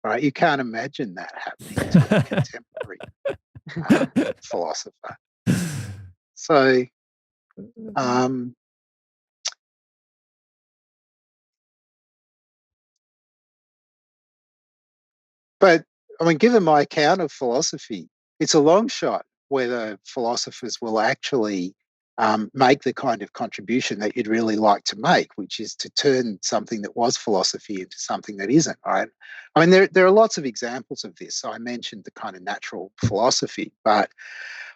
Right? You can't imagine that happening to a contemporary philosopher. So, but I mean, given my account of philosophy, it's a long shot whether philosophers will actually make the kind of contribution that you'd really like to make, which is to turn something that was philosophy into something that isn't, right? I mean, there are lots of examples of this. So I mentioned the kind of natural philosophy, but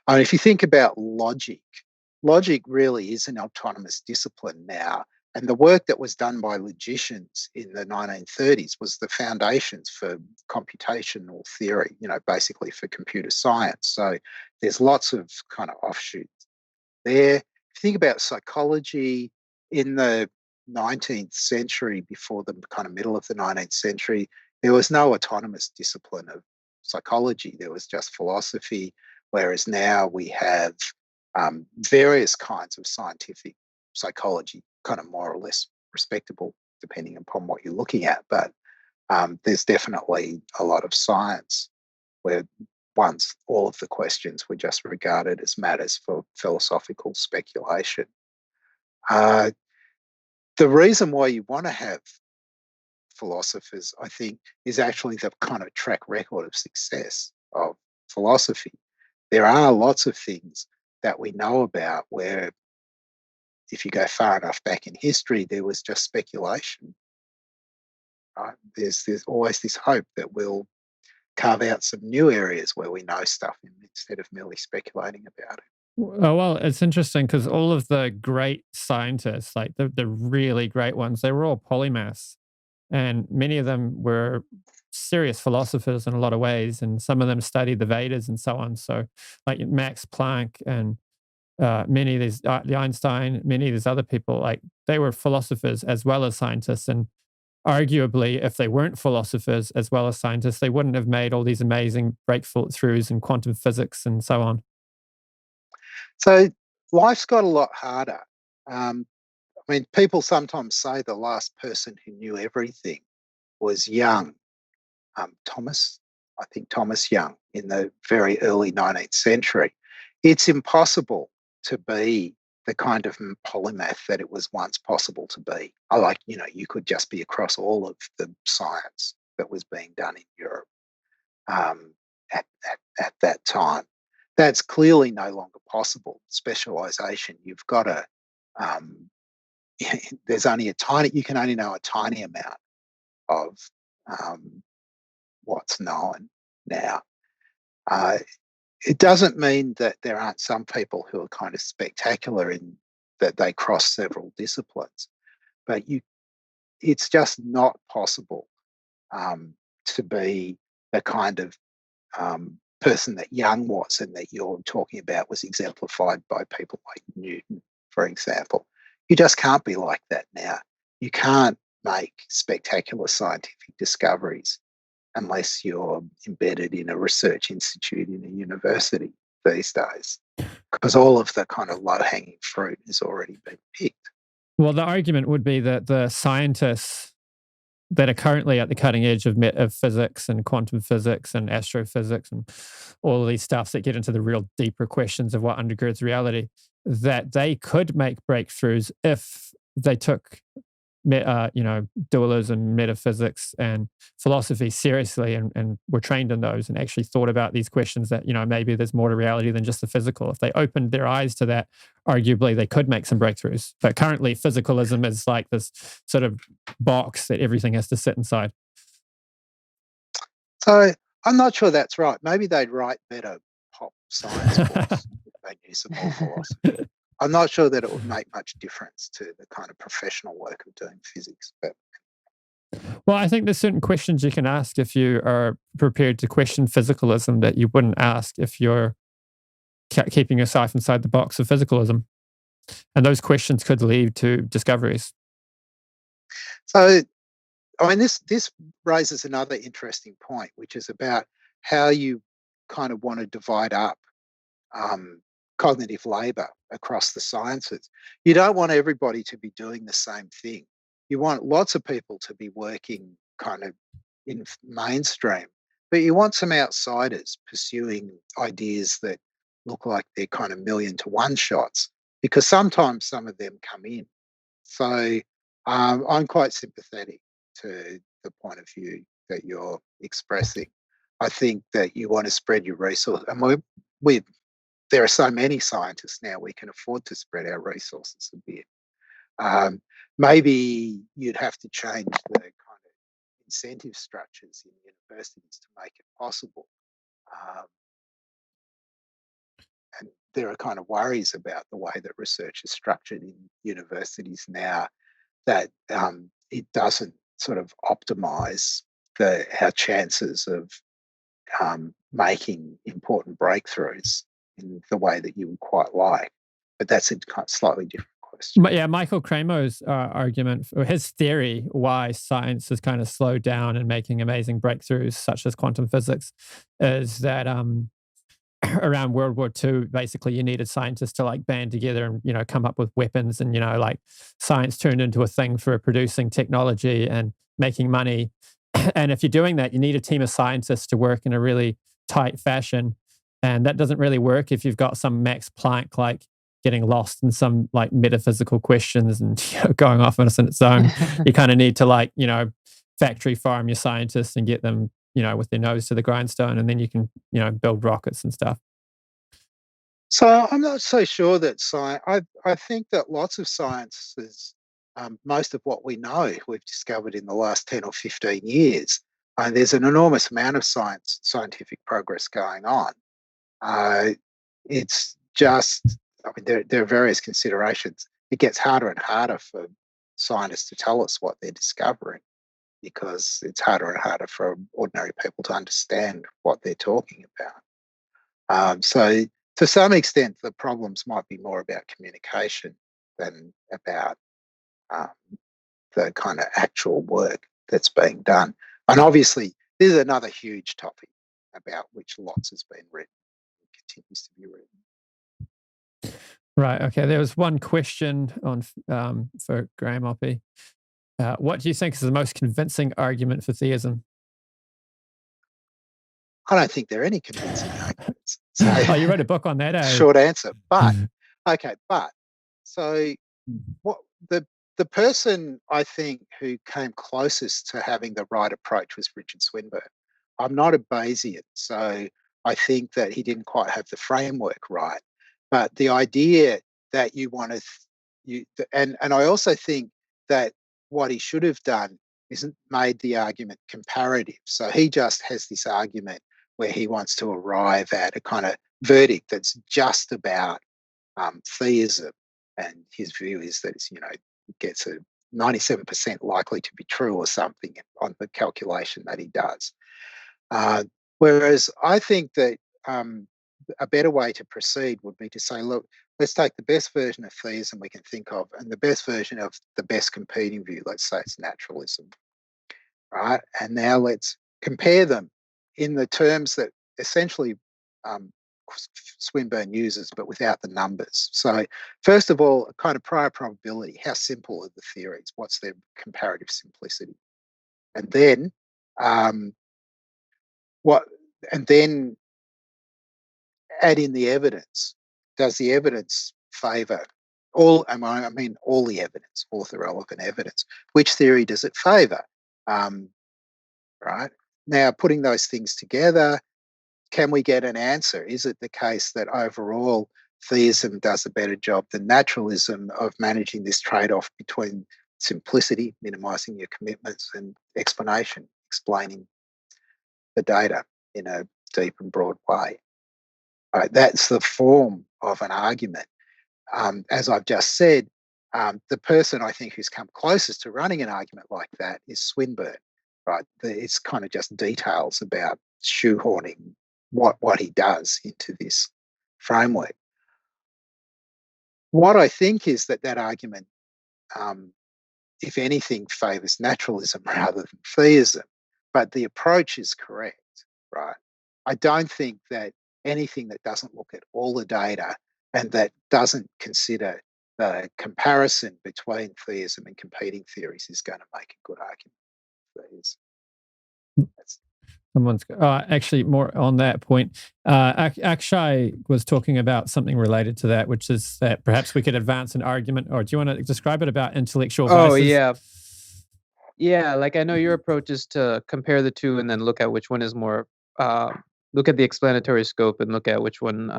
I mean, if you think about logic really is an autonomous discipline now. And the work that was done by logicians in the 1930s was the foundations for computational theory, basically for computer science. So there's lots of kind of offshoots there. If you think about psychology in the 19th century, before the kind of middle of the 19th century, there was no autonomous discipline of psychology. There was just philosophy, whereas now we have various kinds of scientific psychology, kind of more or less respectable, depending upon what you're looking at. But there's definitely a lot of science where once all of the questions were just regarded as matters for philosophical speculation. The reason why you want to have philosophers, I think, is actually the kind of track record of success of philosophy. There are lots of things that we know about where, if you go far enough back in history, there was just speculation. Right? There's always this hope that we'll carve out some new areas where we know stuff instead of merely speculating about it. Oh, well, it's interesting because all of the great scientists, like the really great ones, they were all polymaths. And many of them were serious philosophers in a lot of ways. And some of them studied the Vedas and so on. So like Max Planck and many of these, the Einstein, many of these other people, like they were philosophers as well as scientists. And arguably, if they weren't philosophers as well as scientists, they wouldn't have made all these amazing breakthroughs in quantum physics and so on. So life's got a lot harder. I mean, people sometimes say the last person who knew everything was Young, Thomas Young, in the very early 19th century. It's impossible to be the kind of polymath that it was once possible to be. You could just be across all of the science that was being done in Europe at that time. That's clearly no longer possible. Specialisation, you've got to, you can only know a tiny amount of what's known now. It doesn't mean that there aren't some people who are kind of spectacular in that they cross several disciplines, but it's just not possible to be the kind of person that Young was and that you're talking about was exemplified by people like Newton, for example. You just can't be like that now. You can't make spectacular scientific discoveries unless you're embedded in a research institute in a university these days, because all of the kind of low-hanging fruit has already been picked. Well, the argument would be that the scientists that are currently at the cutting edge of physics and quantum physics and astrophysics and all of these stuffs that get into the real deeper questions of what undergirds reality, that they could make breakthroughs if they took dualism, metaphysics, and philosophy seriously and were trained in those and actually thought about these questions that, maybe there's more to reality than just the physical. If they opened their eyes to that, arguably they could make some breakthroughs. But currently, physicalism is like this sort of box that everything has to sit inside. So I'm not sure that's right. Maybe they'd write better pop science books if they knew some more philosophy. I'm not sure that it would make much difference to the kind of professional work of doing physics. But well, I think there's certain questions you can ask if you are prepared to question physicalism that you wouldn't ask if you're keeping yourself inside the box of physicalism. And those questions could lead to discoveries. So, I mean, this raises another interesting point, which is about how you kind of want to divide up cognitive labour across the sciences. You don't want everybody to be doing the same thing. You want lots of people to be working kind of in mainstream, but you want some outsiders pursuing ideas that look like they're kind of 1,000,000-to-1 shots, because sometimes some of them come in. So I'm quite sympathetic to the point of view that you're expressing. I think that you want to spread your resources. And there are so many scientists now, we can afford to spread our resources a bit. Maybe you'd have to change the kind of incentive structures in universities to make it possible. And there are kind of worries about the way that research is structured in universities now, that it doesn't sort of optimise our chances of making important breakthroughs in the way that you would quite like. But that's a kind of slightly different question. But yeah, Michael Cramo's argument, or his theory why science has kind of slowed down in making amazing breakthroughs, such as quantum physics, is that around World War II, basically you needed scientists to like band together and, you know, come up with weapons, and, you know, like science turned into a thing for producing technology and making money. And if you're doing that, you need a team of scientists to work in a really tight fashion. And that doesn't really work if you've got some Max Planck like getting lost in some like metaphysical questions and, you know, going off on its own. You kind of need to, like, you know, factory farm your scientists and get them, you know, with their nose to the grindstone, and then you can, you know, build rockets and stuff. So I'm not so sure that science. I think that lots of sciences, most of what we know, we've discovered in the last 10 or 15 years. And there's an enormous amount of scientific progress going on. It's just, I mean, there are various considerations. It gets harder and harder for scientists to tell us what they're discovering, because it's harder and harder for ordinary people to understand what they're talking about. So to some extent, the problems might be more about communication than about the kind of actual work that's being done. And obviously, this is another huge topic about which lots has been written and continues to be written. Right. Okay. There was one question on for Graham Oppy. What do you think is the most convincing argument for theism? I don't think there are any convincing arguments. So, oh, you wrote a book on that, eh? Short answer. But, okay, so what the person I think who came closest to having the right approach was Richard Swinburne. I'm not a Bayesian, so I think that he didn't quite have the framework right. But the idea that you want to, and I also think that what he should have done isn't made the argument comparative. So he just has this argument where he wants to arrive at a kind of verdict that's just about theism, and his view is that it's, you know, gets a 97% likely to be true or something on the calculation that he does. Whereas I think that a better way to proceed would be to say, look, let's take the best version of theism we can think of and the best version of the best competing view. Let's say it's naturalism, right? And now let's compare them in the terms that essentially Swinburne uses, but without the numbers. So first of all, a kind of prior probability. How simple are the theories? What's their comparative simplicity? And then add in the evidence. Does the evidence favour all the evidence, all the relevant evidence? Which theory does it favour? Right? Now, putting those things together, can we get an answer? Is it the case that overall theism does a better job than naturalism of managing this trade-off between simplicity, minimising your commitments, and explanation, explaining the data in a deep and broad way? That's the form of an argument. As I've just said, the person I think who's come closest to running an argument like that is Swinburne. Right? It's kind of just details about shoehorning what he does into this framework. what I think is that argument, if anything, favours naturalism rather than theism, but the approach is correct, right? I don't think that anything that doesn't look at all the data and that doesn't consider the comparison between theism and competing theories is going to make a good argument for theism. Actually, more on that point. Akshay was talking about something related to that, which is that perhaps we could advance an argument, or do you want to describe it about intellectual vices? Oh, yeah. Yeah, like I know your approach is to compare the two and then look at which one is more, look at the explanatory scope and look at which one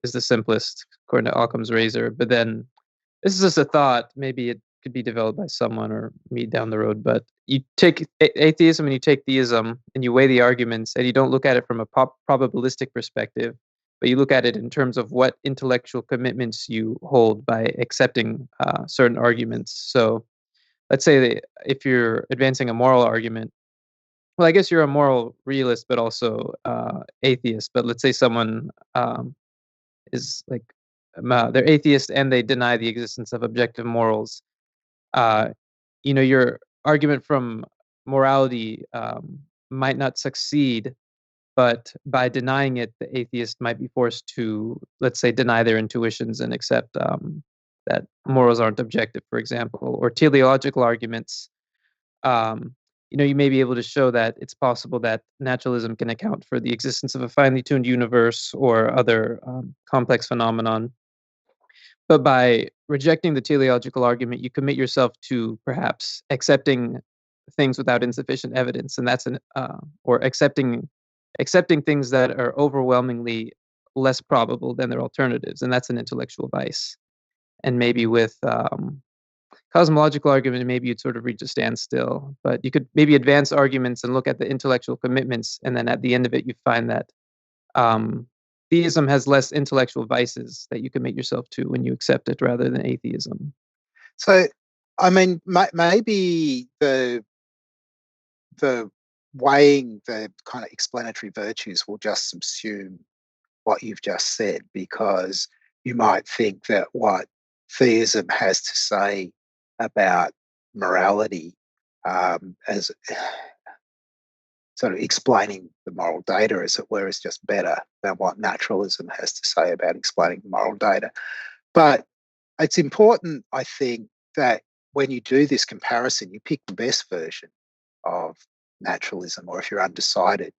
is the simplest, according to Occam's razor. But then this is just a thought. Maybe it could be developed by someone or me down the road. But you take atheism and you take theism and you weigh the arguments and you don't look at it from a probabilistic perspective, but you look at it in terms of what intellectual commitments you hold by accepting certain arguments. So let's say that if you're advancing a moral argument, well, I guess you're a moral realist, but also atheist. But let's say someone is like, they're atheist and they deny the existence of objective morals. Your argument from morality might not succeed, but by denying it, the atheist might be forced to, let's say, deny their intuitions and accept that morals aren't objective, for example, or teleological arguments. You may be able to show that it's possible that naturalism can account for the existence of a finely tuned universe or other complex phenomenon. But by rejecting the teleological argument, you commit yourself to perhaps accepting things without insufficient evidence, and that's or accepting things that are overwhelmingly less probable than their alternatives, and that's an intellectual vice. And maybe with cosmological argument, maybe you'd sort of reach a standstill, but you could maybe advance arguments and look at the intellectual commitments, and then at the end of it, you find that theism has less intellectual vices that you commit yourself to when you accept it rather than atheism. So, I mean, maybe the weighing the kind of explanatory virtues will just subsume what you've just said, because you might think that what theism has to say about morality as sort of explaining the moral data, as it were, is just better than what naturalism has to say about explaining the moral data. But it's important, I think, that when you do this comparison, you pick the best version of naturalism, or if you're undecided,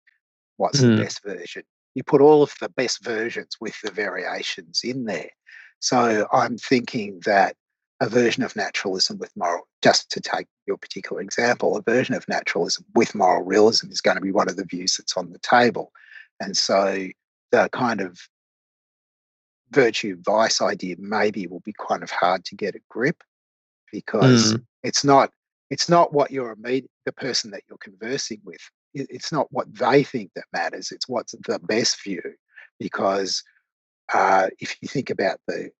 what's the best version? You put all of the best versions with the variations in there. So I'm thinking that a version of naturalism with moral, just to take your particular example, a version of naturalism with moral realism is going to be one of the views that's on the table. And so the kind of virtue vice idea maybe will be kind of hard to get a grip, because it's not what the person that you're conversing with, it's not what they think that matters, it's what's the best view. Because if you think about the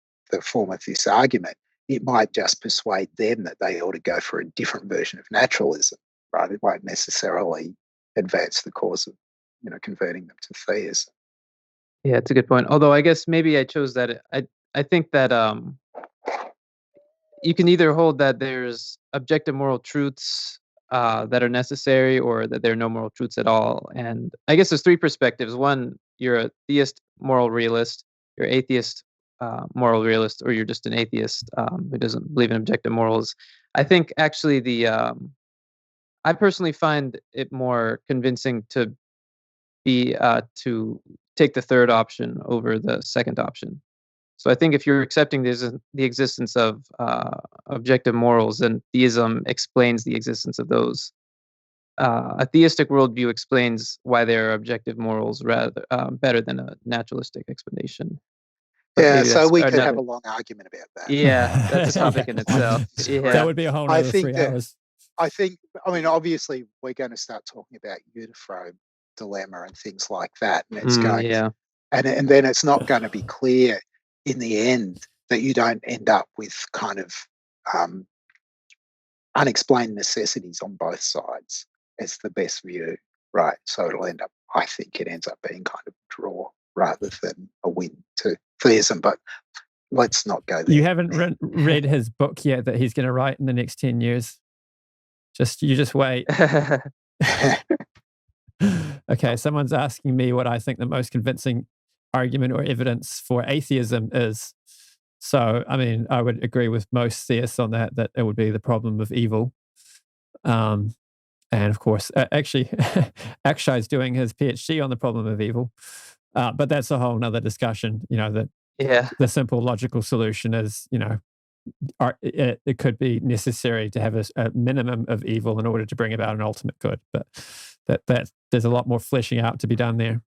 form of this argument, it might just persuade them that they ought to go for a different version of naturalism, right? It won't necessarily advance the cause of, converting them to theism. Yeah, it's a good point. Although I guess maybe I chose that. I think that you can either hold that there's objective moral truths that are necessary, or that there are no moral truths at all. And I guess there's three perspectives. One, you're a theist moral realist, you're atheist moral realist, or you're just an atheist who doesn't believe in objective morals. I think actually I personally find it more convincing to take the third option over the second option. So I think if you're accepting the existence of objective morals, then theism explains the existence of those. A theistic worldview explains why there are objective morals rather better than a naturalistic explanation. Yeah, so we could have a long argument about that. Yeah, that's a topic in itself. Yeah. That would be a whole other 3 hours. I mean, obviously, we're going to start talking about Euthyphro dilemma and things like that, and it's going, and then it's not going to be clear in the end that you don't end up with kind of unexplained necessities on both sides as the best view, right? So I think it ends up being kind of a draw rather than a win to theism. But let's not go there. You haven't read his book yet that he's going to write in the next 10 years. You just wait. Okay, someone's asking me what I think the most convincing argument or evidence for atheism is. So, I mean, I would agree with most theists on that it would be the problem of evil. And of course, actually, Akshay is doing his PhD on the problem of evil. But that's a whole nother discussion, that the simple logical solution is, it could be necessary to have a minimum of evil in order to bring about an ultimate good. But that there's a lot more fleshing out to be done there.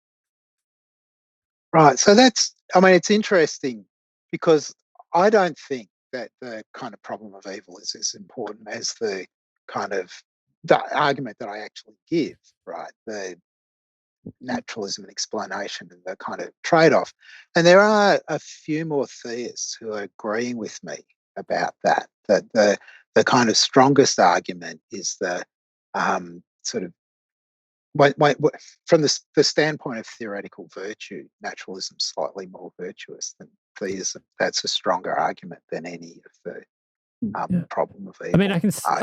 Right. So it's interesting because I don't think that the kind of problem of evil is as important as the kind of the argument that I actually give, right? The naturalism and explanation and the kind of trade-off. And there are a few more theists who are agreeing with me about that the kind of strongest argument is the sort of from the standpoint of theoretical virtue, naturalism is slightly more virtuous than theism. That's a stronger argument than any of the problem of evil. I mean, I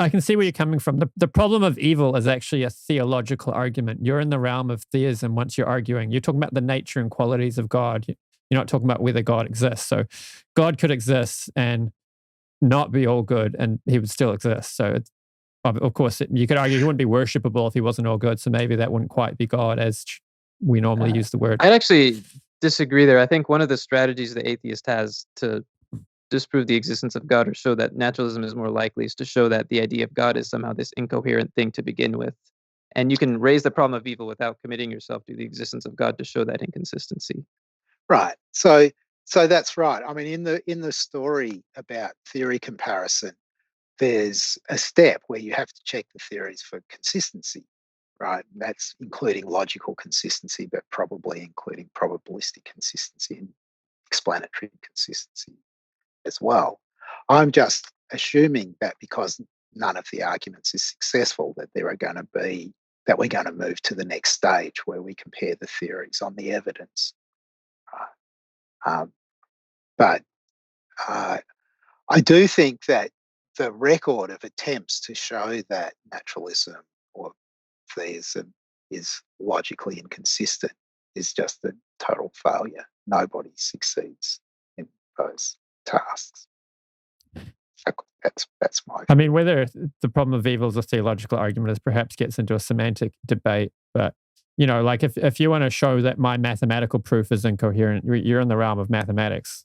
can see where you're coming from. The problem of evil is actually a theological argument. You're in the realm of theism once you're arguing. You're talking about the nature and qualities of God. You're not talking about whether God exists. So God could exist and not be all good, and he would still exist. So of course, you could argue he wouldn't be worshipable if he wasn't all good. So maybe that wouldn't quite be God as we normally use the word. I'd actually disagree there. I think one of the strategies the atheist has to disprove the existence of God or show that naturalism is more likely is to show that the idea of God is somehow this incoherent thing to begin with. And you can raise the problem of evil without committing yourself to the existence of God to show that inconsistency. Right. So that's right. I mean, in the story about theory comparison, there's a step where you have to check the theories for consistency, right? That's including logical consistency, but probably including probabilistic consistency and explanatory consistency as well. I'm just assuming that because none of the arguments is successful, that we're going to move to the next stage where we compare the theories on the evidence. But I do think that the record of attempts to show that naturalism or theism is logically inconsistent is just a total failure. Nobody succeeds in those tasks. That's my view. I mean, whether the problem of evil is a theological argument is perhaps gets into a semantic debate, but like if you want to show that my mathematical proof is incoherent, you're in the realm of mathematics.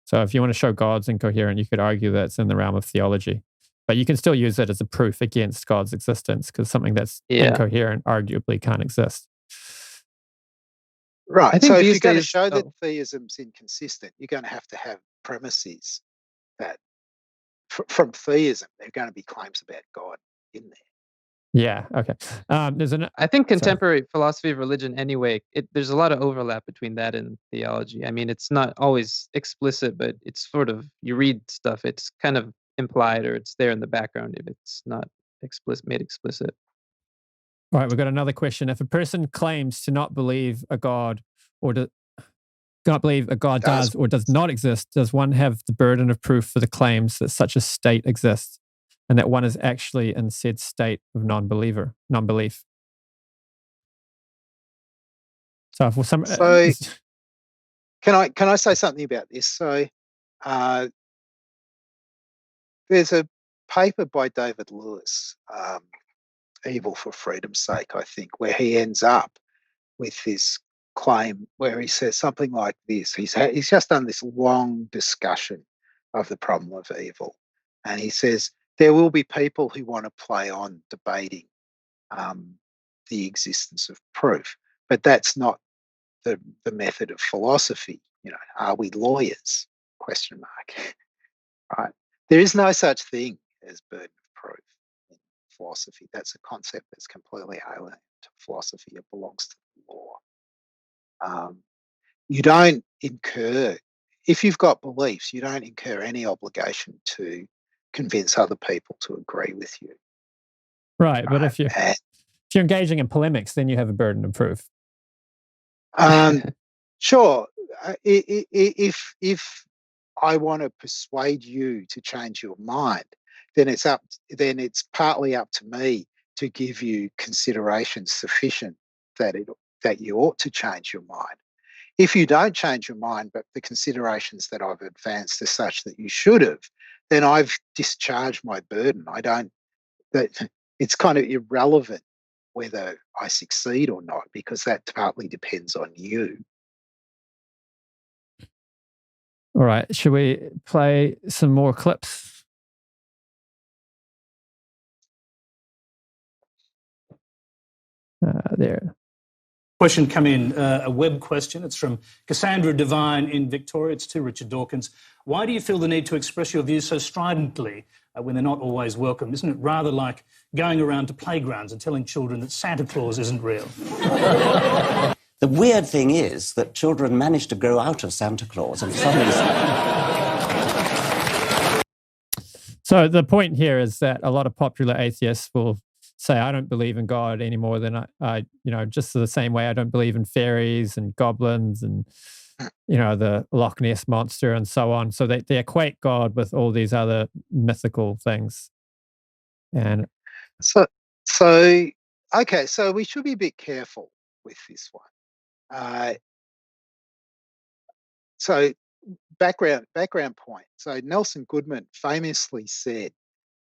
So if you want to show God's incoherent, you could argue that it's in the realm of theology. But you can still use it as a proof against God's existence because something that's incoherent arguably can't exist. Right. So if you're going to show that theism's inconsistent, you're going to have premises that from theism, there are going to be claims about God in there. Yeah. Okay. I think contemporary philosophy of religion, anyway, there's a lot of overlap between that and theology. I mean, it's not always explicit, but it's sort of, you read stuff, it's kind of implied or it's there in the background if it's not made explicit. All right, we've got another question. If a person claims to not believe a God or not believe a God does or does not exist, does one have the burden of proof for the claims that such a state exists? And that one is actually in said state of non-belief. So, can I say something about this? So, there's a paper by David Lewis, "Evil for Freedom's Sake," I think, where he ends up with this claim where he says something like this. He's just done this long discussion of the problem of evil, and he says, there will be people who want to play on debating the existence of proof, but that's not the method of philosophy. Are we lawyers? ? Right? There is no such thing as burden of proof in philosophy. That's a concept that's completely alien to philosophy. It belongs to the law. You don't incur, if you've got beliefs, you don't incur any obligation to convince other people to agree with you. Right, but if you're engaging in polemics, then you have a burden of proof. Sure. If I want to persuade you to change your mind, then it's partly up to me to give you consideration sufficient that you ought to change your mind. If you don't change your mind, but the considerations that I've advanced are such that you should have, then I've discharged my burden. It's kind of irrelevant whether I succeed or not, because that partly depends on you. All right. Should we play some more clips? There. Question come in, a web question. It's from Cassandra Devine in Victoria. It's to Richard Dawkins. Why do you feel the need to express your views so stridently when they're not always welcome? Isn't it rather like going around to playgrounds and telling children that Santa Claus isn't real? The weird thing is that children manage to grow out of Santa Claus and for some reason... So the point here is that a lot of popular atheists will say, I don't believe in God any more than I just the same way I don't believe in fairies and goblins and, the Loch Ness Monster and so on. So they equate God with all these other mythical things. And so we should be a bit careful with this one. So background point. So Nelson Goodman famously said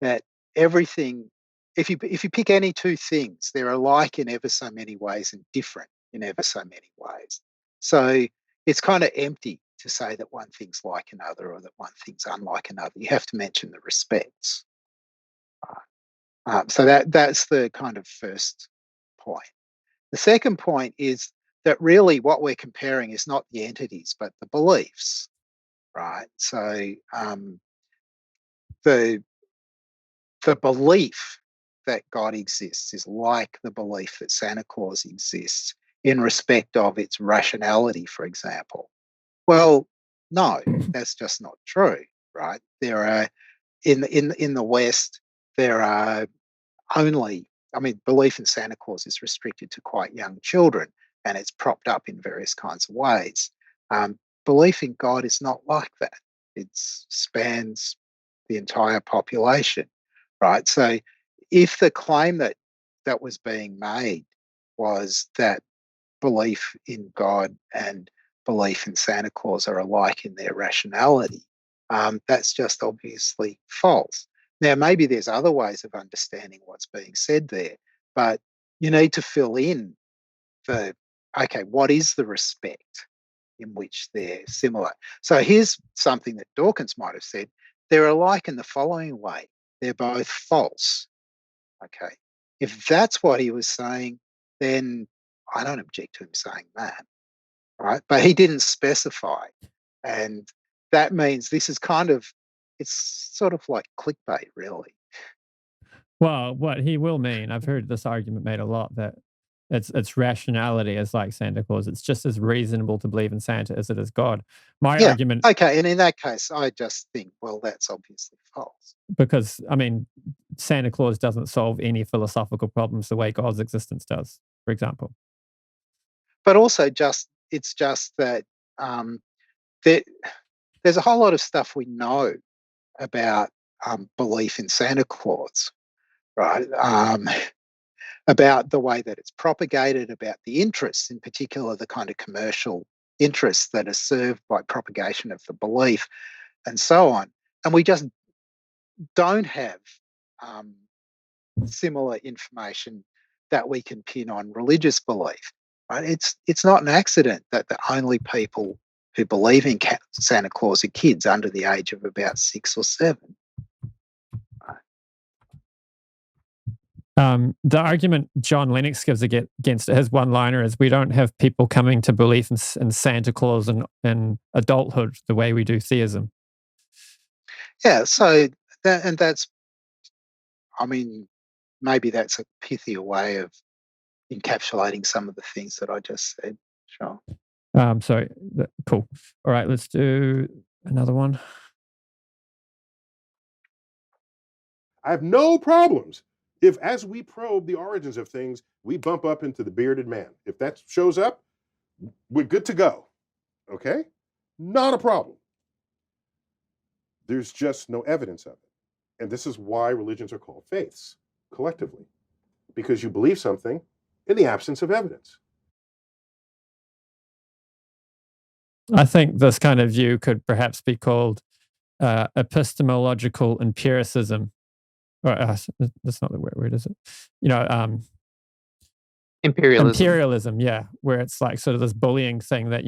that everything, if you pick any two things, they're alike in ever so many ways and different in ever so many ways. So it's kind of empty to say that one thing's like another or that one thing's unlike another. You have to mention the respects. So that's the kind of first point. The second point is that really what we're comparing is not the entities, but the beliefs, right? So the belief that God exists is like the belief that Santa Claus exists in respect of its rationality, for example. Well, no, that's just not true, right? There are in the West, there are belief in Santa Claus is restricted to quite young children, and it's propped up in various kinds of ways. Belief in God is not like that. It spans the entire population, right? So if the claim that was being made was that belief in God and belief in Santa Claus are alike in their rationality, that's just obviously false. Now, maybe there's other ways of understanding what's being said there, but you need to fill in what is the respect in which they're similar? So here's something that Dawkins might have said. They're alike in the following way. They're both false. Okay. If that's what he was saying, then I don't object to him saying that. Right. But he didn't specify. And that means this is it's sort of like clickbait, really. Well, what he will mean, I've heard this argument made a lot, that its rationality is like Santa Claus. It's just as reasonable to believe in Santa as it is God. My argument... Okay, and in that case, I just think, well, that's obviously false. Because, Santa Claus doesn't solve any philosophical problems the way God's existence does, for example. But also it's just that there's a whole lot of stuff we know about belief in Santa Claus, right? About the way that it's propagated, about the interests, in particular the kind of commercial interests that are served by propagation of the belief and so on. And we just don't have similar information that we can pin on religious belief. Right? It's not an accident that the only people who believe in Santa Claus are kids under the age of about 6 or 7. The argument John Lennox gives against his one-liner is we don't have people coming to belief in Santa Claus in adulthood the way we do theism. Yeah, so maybe that's a pithier way of encapsulating some of the things that I just said. Sure. Cool. All right, let's do another one. I have no problems if, as we probe the origins of things, we bump up into the bearded man. If that shows up, we're good to go. Okay? Not a problem. There's just no evidence of it. And this is why religions are called faiths, collectively, because you believe something in the absence of evidence. I think this kind of view could perhaps be called epistemological empiricism. Or that's not the word, is it? Imperialism. Yeah, where it's like sort of this bullying thing that,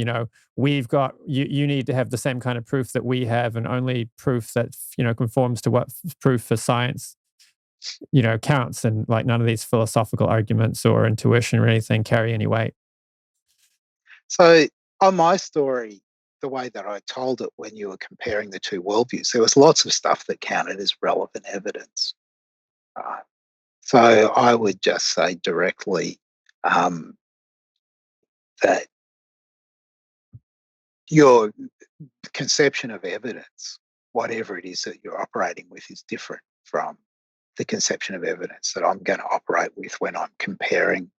we've got, you need to have the same kind of proof that we have, and only proof that, conforms to what proof for science, counts, and like none of these philosophical arguments or intuition or anything carry any weight. So on my story, the way that I told it when you were comparing the two worldviews, there was lots of stuff that counted as relevant evidence. So I would just say directly that your conception of evidence, whatever it is that you're operating with, is different from the conception of evidence that I'm going to operate with when I'm comparing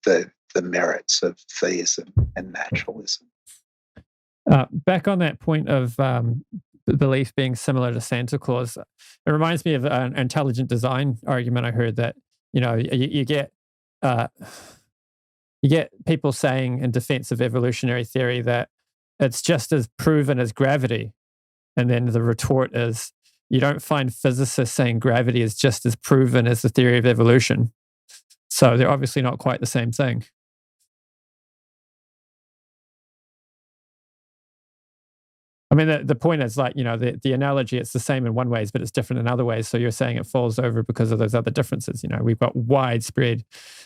the merits of theism and naturalism. Back on that point of belief being similar to Santa Claus, it reminds me of an intelligent design argument I heard that, you get people saying in defense of evolutionary theory that it's just as proven as gravity. And then the retort is, you don't find physicists saying gravity is just as proven as the theory of evolution. So they're obviously not quite the same thing. I mean, the point is like, the analogy, it's the same in one ways, but it's different in other ways. So you're saying it falls over because of those other differences. We've got widespread,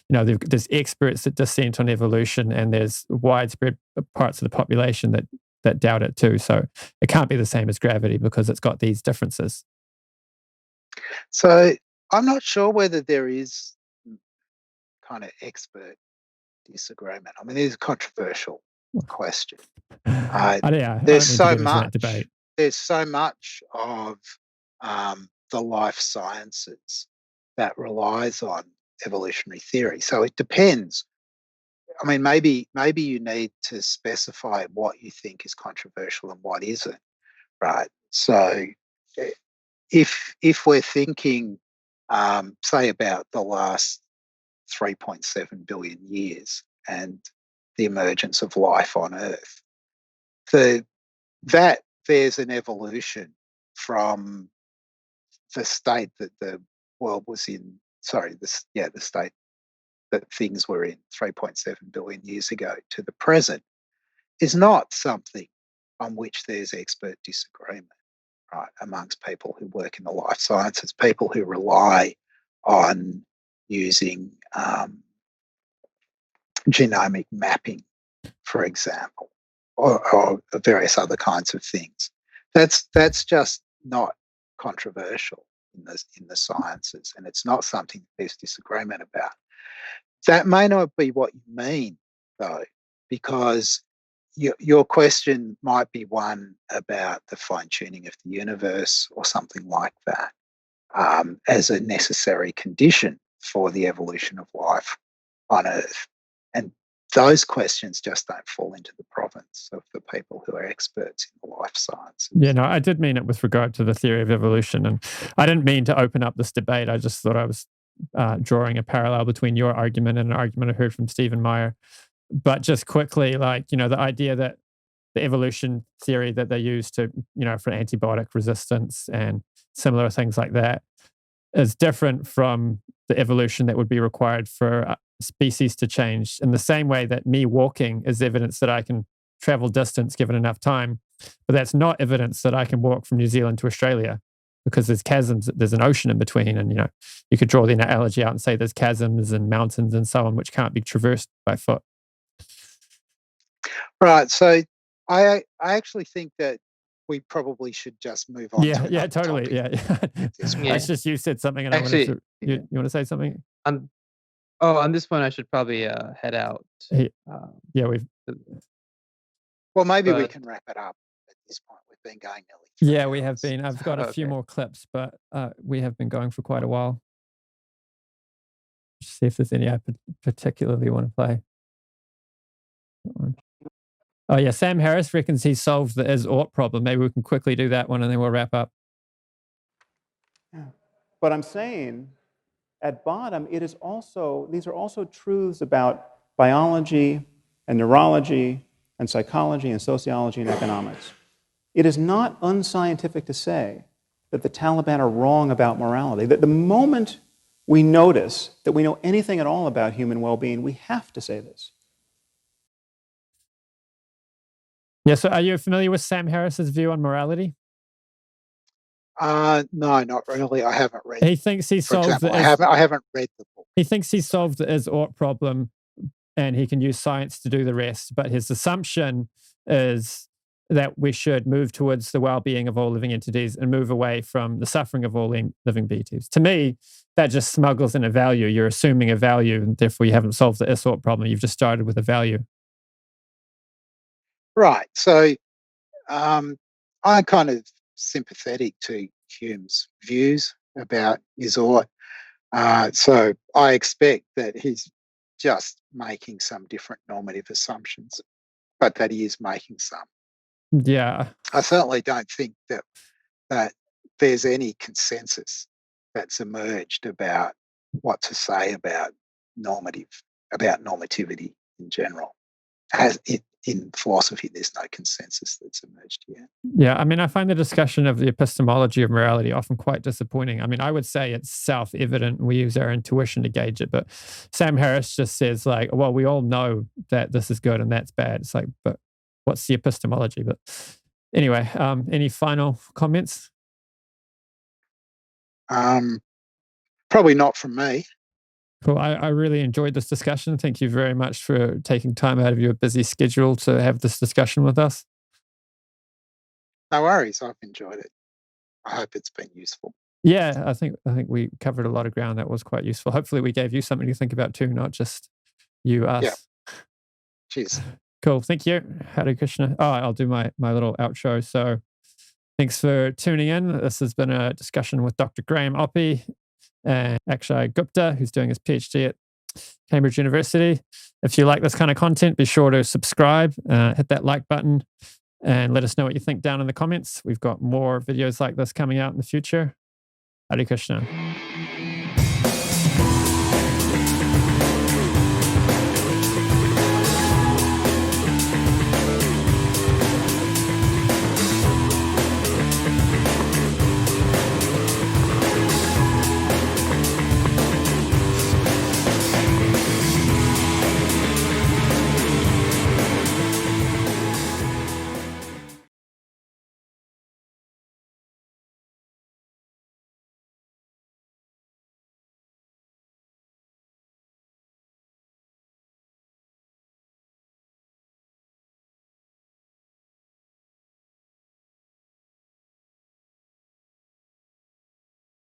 there's experts that dissent on evolution, and there's widespread parts of the population that doubt it too. So it can't be the same as gravity because it's got these differences. So I'm not sure whether there is kind of expert disagreement. I mean, it's a controversial question. There's so much. There's so much of the life sciences that relies on evolutionary theory. So it depends. I mean, maybe you need to specify what you think is controversial and what isn't, right? So if we're thinking, say, about the last 3.7 billion years and the emergence of life on Earth, that there's an evolution from the state that the world was in. The state that things were in 3.7 billion years ago to the present is not something on which there's expert disagreement, right, amongst people who work in the life sciences, people who rely on using genomic mapping, for example, or various other kinds of things. That's just not controversial in the sciences, and it's not something there's disagreement about. That may not be what you mean, though, because your question might be one about the fine-tuning of the universe or something like that, as a necessary condition for the evolution of life on Earth. And those questions just don't fall into the province of the people who are experts in the life sciences. Yeah, no, I did mean it with regard to the theory of evolution. And I didn't mean to open up this debate. I just thought I was drawing a parallel between your argument and an argument I heard from Stephen Meyer. But just quickly, like, the idea that the evolution theory that they use to, for antibiotic resistance and similar things like that is different from the evolution that would be required for species to change, in the same way that me walking is evidence that I can travel distance given enough time, but that's not evidence that I can walk from New Zealand to Australia, because there's chasms, there's an ocean in between, and you could draw the analogy out and say there's chasms and mountains and so on which can't be traversed by foot. Right. So I actually think that we probably should just move on. Yeah, totally. Topic. Yeah. It's just you said something, and actually, I wanted to. You want to say something? On this one, I should probably head out. Yeah, we've. Well, maybe we can wrap it up at this point. We've been going nearly 3 hours. We have been. I've got a few more clips, but we have been going for quite a while. Just see if there's any I particularly want to play. Oh, yeah. Sam Harris reckons he solved the is-ought problem. Maybe we can quickly do that one and then we'll wrap up. Yeah. But I'm saying, at bottom, these are also truths about biology and neurology and psychology and sociology and economics. It is not unscientific to say that the Taliban are wrong about morality. That the moment we notice that we know anything at all about human well-being, we have to say this. Yeah, so are you familiar with Sam Harris's view on morality? No, not really. I haven't read. He thinks he solved I haven't read the book. He thinks he solved the is-ought problem and he can use science to do the rest. But his assumption is that we should move towards the well-being of all living entities and move away from the suffering of all living beings. To me, that just smuggles in a value. You're assuming a value, and therefore you haven't solved the is-ought problem. You've just started with a value. Right. So I'm kind of sympathetic to Hume's views about is-ought. So I expect that he's just making some different normative assumptions, but that he is making some. Yeah. I certainly don't think that there's any consensus that's emerged about what to say about normativity in general. In philosophy, there's no consensus that's emerged yet. Yeah, I mean, I find the discussion of the epistemology of morality often quite disappointing. I mean, I would say it's self-evident and we use our intuition to gauge it, but Sam Harris just says like, well, we all know that this is good and that's bad. It's like, but what's the epistemology? But anyway, any final comments? Probably not from me. Cool. I really enjoyed this discussion. Thank you very much for taking time out of your busy schedule to have this discussion with us. No worries. I've enjoyed it. I hope it's been useful. Yeah, I think we covered a lot of ground that was quite useful. Hopefully we gave you something to think about too, not just you, us. Yeah. Cheers. Cool. Thank you. Hare Krishna. Oh, I'll do my little outro. So thanks for tuning in. This has been a discussion with Dr. Graham Oppy and Akshay Gupta, who's doing his PhD at Cambridge University. If you like this kind of content, be sure to subscribe, hit that like button, and let us know what you think down in the comments. We've got more videos like this coming out in the future. Hare Krishna.